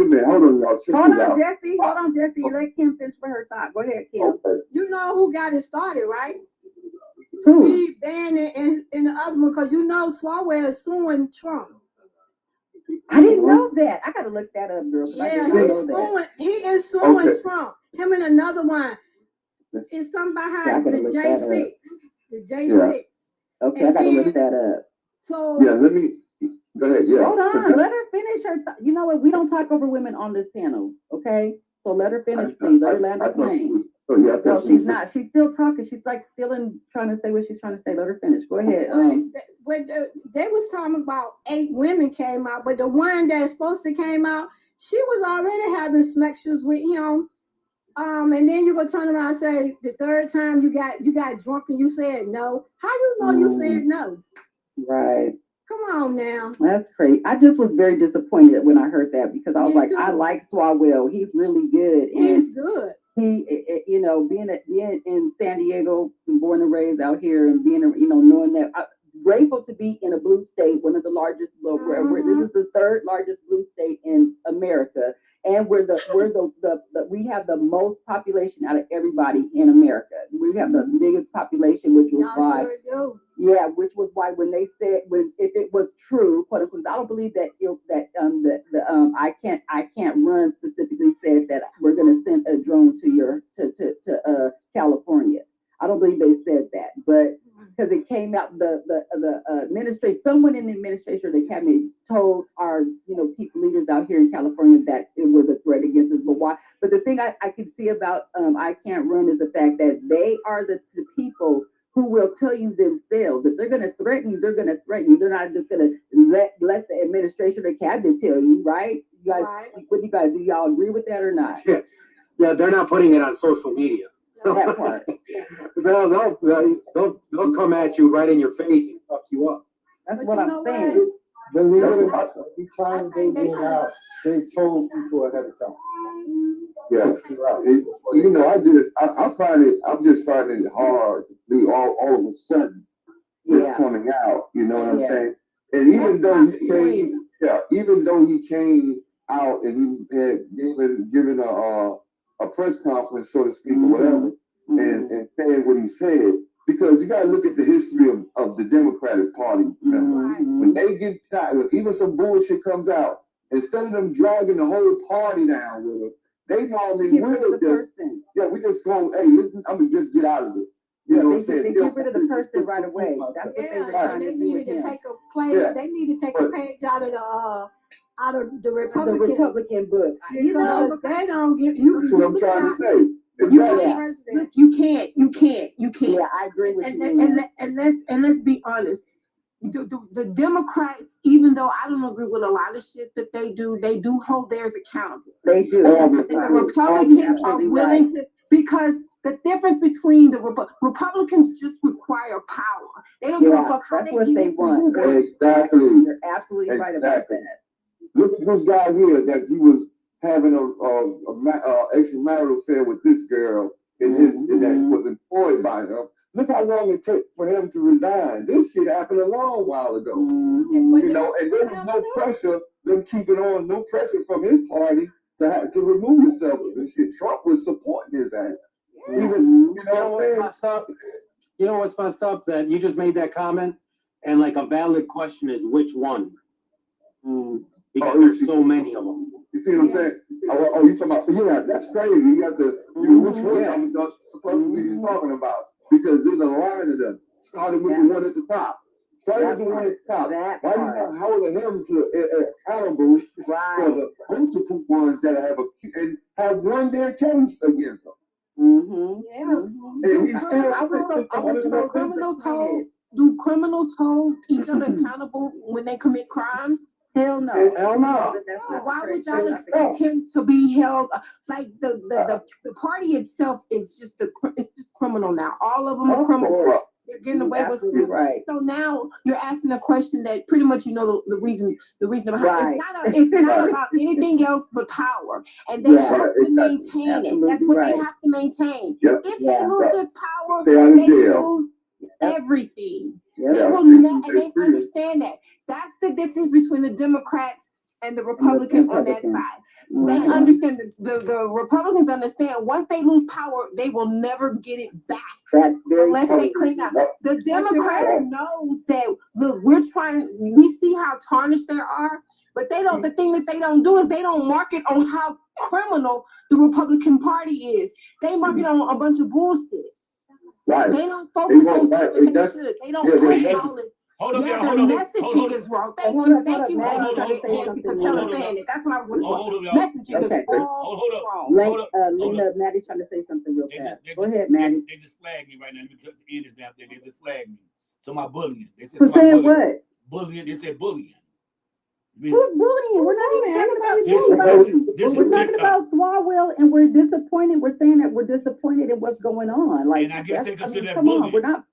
N: minute. Hold on, y'all.
H: Hold on, Jesse. Let Kim finish with her thought. Go ahead, Kim.
N: Okay.
P: You know who got it started, right?
H: Who?
P: Steve Bannon and the other one, because you know Swalwell is suing Trump.
H: I didn't know that. I gotta look that up, girl.
P: Yeah, he is suing Trump. Him and another one. It's something behind the J6. The J6.
H: Okay, I gotta look that up.
P: So
N: let me go ahead. Yeah.
H: Hold on, let her finish her. You know what? We don't talk over women on this panel, okay? So let her finish, please. Let her land her plane. No, she's not. She's still talking. She's like still trying to say what she's trying to say. Let her finish. Go ahead.
P: They was talking about 8 women came out, but the one that's supposed to came out, she was already having smexures with him. And then you go turn around and say the third time you got drunk and you said no. How you know you said no?
H: Right.
P: Come on now.
H: That's crazy. I just was very disappointed when I heard that because I was like,
P: too.
H: I like Swalwell. He's really good.
P: He's good.
H: He, you know, being in San Diego, born and raised out here, and being, you know, knowing that, grateful to be in a blue state, one of the largest. This is the 3rd largest blue state in America, and we have the most population out of everybody in America. We have the biggest population, which was which was why when they said if it was true, quote unquote, I don't believe that I can't run specifically said that we're going to send a drone to California. I don't believe they said that, but because it came out, the administration, someone in the administration or the cabinet told our, you know, people leaders out here in California that it was a threat against us. But why? But the thing I can see about I Can't Run is the fact that they are the people who will tell you themselves if they're going to threaten you, they're going to threaten you. They're not just going to let the administration or cabinet tell you, right? You guys, what do you guys do? Y'all agree with that or not?
J: Yeah, they're not putting it on social media.
H: That part.
J: They'll come at you right in your face and fuck you up.
H: That's what I'm saying.
Q: Believe it or not, every time they went out, they told people ahead of time.
N: Yeah, you know, I'm just finding it hard to do all of a sudden it's coming out. You know what I'm saying? And even though he came out and he had given a press conference, so to speak, or whatever, and saying what he said, because you got to look at the history of the Democratic Party. Remember, when they get tired, when even some bullshit comes out, instead of them dragging the whole party down with them, they normally will just, we just go, hey, listen, I'm gonna just get out of it. You know what I'm saying?
H: They get rid of the person right away. That's what they were trying to do.
P: They need to take a page out of the Republican
H: book.
P: Because they don't give you.
N: That's what I'm trying to say.
P: You can't.
H: Yeah, I agree with
P: you. And let's be honest. The Democrats, even though I don't agree with a lot of shit that they do hold theirs accountable.
H: They do.
P: The Republicans are willing to, because the difference between the Republicans just require power. They don't give a fuck how
H: that's what they want.
N: Exactly.
H: You're absolutely right about that.
N: Look at this guy here that he was having a extramarital affair with this girl and that was employed by him. Look how long it took for him to resign. This shit happened a long while ago. You know, and there was no pressure, them keeping on, no pressure from his party to remove himself of this shit. Trump was supporting his ass. Even, you know what's messed up?
J: You know what's messed up? That you just made that comment, and like a valid question is which one? Because there's so many of them.
N: You see what I'm saying? Oh, you talking about? That's crazy. You got to which one I'm supposed to see he's talking about, because there's a line of them. Starting with the one at the top. Why you not holding him to accountable for the multiple ones that have won their case against them? And he's still
P: do criminals hold each other accountable when they commit crimes?
H: Hell no.
N: Hell no.
P: Why would y'all expect him to be held? Like the party itself is just criminal now. All of them are criminals. They're getting away with stuff.
H: Right.
P: So now you're asking a question that pretty much you know the reason behind. It's not about anything else but power, and they have to maintain it. That's what they have to maintain. If they lose this power, they lose everything. They will not, and they understand that. That's the difference between the Democrats and the Republicans on that side. They understand the Republicans understand once they lose power, they will never get it back unless they clean up. The Democrat knows that look, we see how tarnished they are, but they don't. The thing that they don't do is they don't market on how criminal the Republican Party is. They market on a bunch of bullshit. Right. They don't focus on what they should. They don't push all it. Hold on, the messaging is wrong. Thank you, Jancy, for saying it. That's what I was looking for. Messaging is all wrong.
H: Lena, Maddie's trying to say something real fast. Go ahead, Maddie.
A: They just flagged me right now. Because the end is down there. They just flagged me. So my bullying. They said
H: for saying what?
A: Bullying. They said bullying.
H: Who's bullying? We're not even talking about bullying. We're talking about Swalwell, and we're disappointed. We're saying that we're disappointed in what's going on. Like,
A: and I guess they consider that bullying.
H: We're not.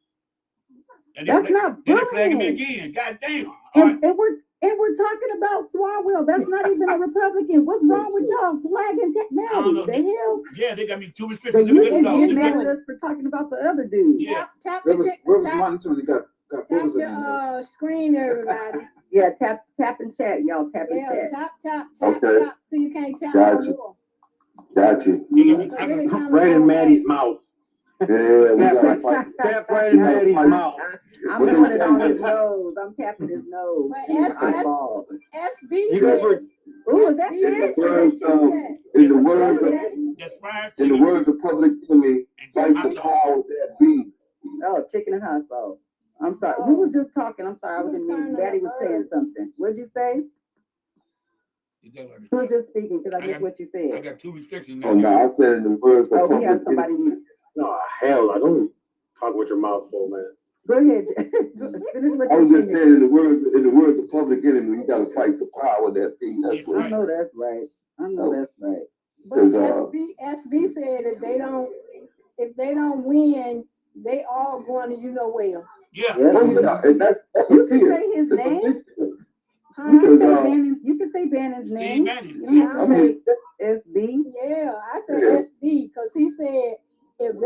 A: And
H: that's not bullying.
A: They're flagging me again. God damn.
H: And we're talking about Swalwell. That's not even a Republican. What's wrong with y'all flagging technology? The hell?
A: Yeah, they got me too restricted.
H: You get mad at us for talking about the other dude.
A: Yeah.
B: Where was Martin? He got bulls in
S: the screen, everybody.
H: Yeah, tap and chat, y'all. Tap and chat.
S: Tap, so you can't tap
F: no more. Gotcha.
J: Right in Maddie's mouth.
F: Yeah,
J: tap right in Maddie's mouth.
H: I'm doing it on his nose. I'm tapping his nose.
S: SB
H: said. Ooh, is that
F: in the words of Public Enemy, fight the power that be.
H: Oh, chicken and hot sauce. I'm sorry. Who was just talking? I'm sorry. I was in meeting. Daddy was saying something. What'd you say? Who was just speaking? Because I missed what you said.
A: I got two restrictions now.
F: Oh, no, I said in the words of
H: we have somebody.
J: No, hell, I don't talk with your mouth full, man.
H: Go ahead. Finish what
F: I was just saying in the words of Public Enemy, you gotta fight the power that be. That's
H: I know that's right. I know that's right.
S: But SB said if they don't win, they all going to where.
A: Yeah.
F: And that's
H: you can say his name. You can say Bannon's name. You don't say SB.
S: Yeah, I said SB because he said if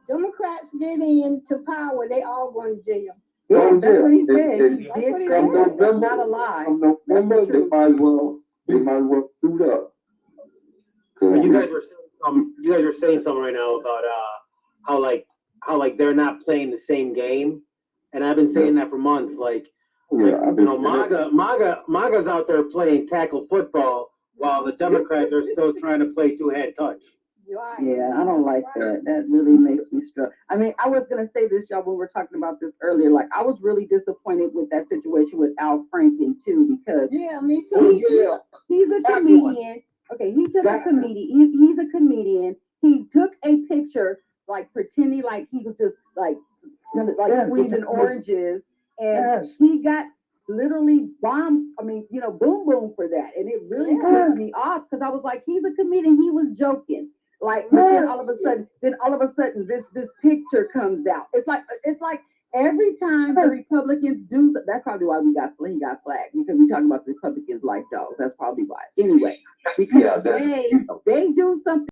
S: Democrats get into power, they all going to jail.
H: Yeah, that's what he said. He did say that. That's not a lie.
F: November, they might as well suit up.
J: You guys are saying something right now about how they're not playing the same game, and I've been saying that for months. MAGA's out there playing tackle football while the Democrats are still trying to play two-hand touch.
H: Yeah, I don't like that. That really makes me struggle. I mean, I was gonna say this, y'all, when we were talking about this earlier. Like, I was really disappointed with that situation with Al Franken too, because
S: me too.
H: He's a comedian. Okay, he took a comedian. He's a comedian. He took a picture, like pretending like he was just like squeezing oranges, and he got literally boom boom for that, and it really pissed me off because I was like, he's a comedian. He was joking. Like, then all of a sudden, this picture comes out. It's like every time the Republicans do, that's probably why he got flagged, because we talk about the Republicans like dogs. That's probably why. Anyway, because they do something.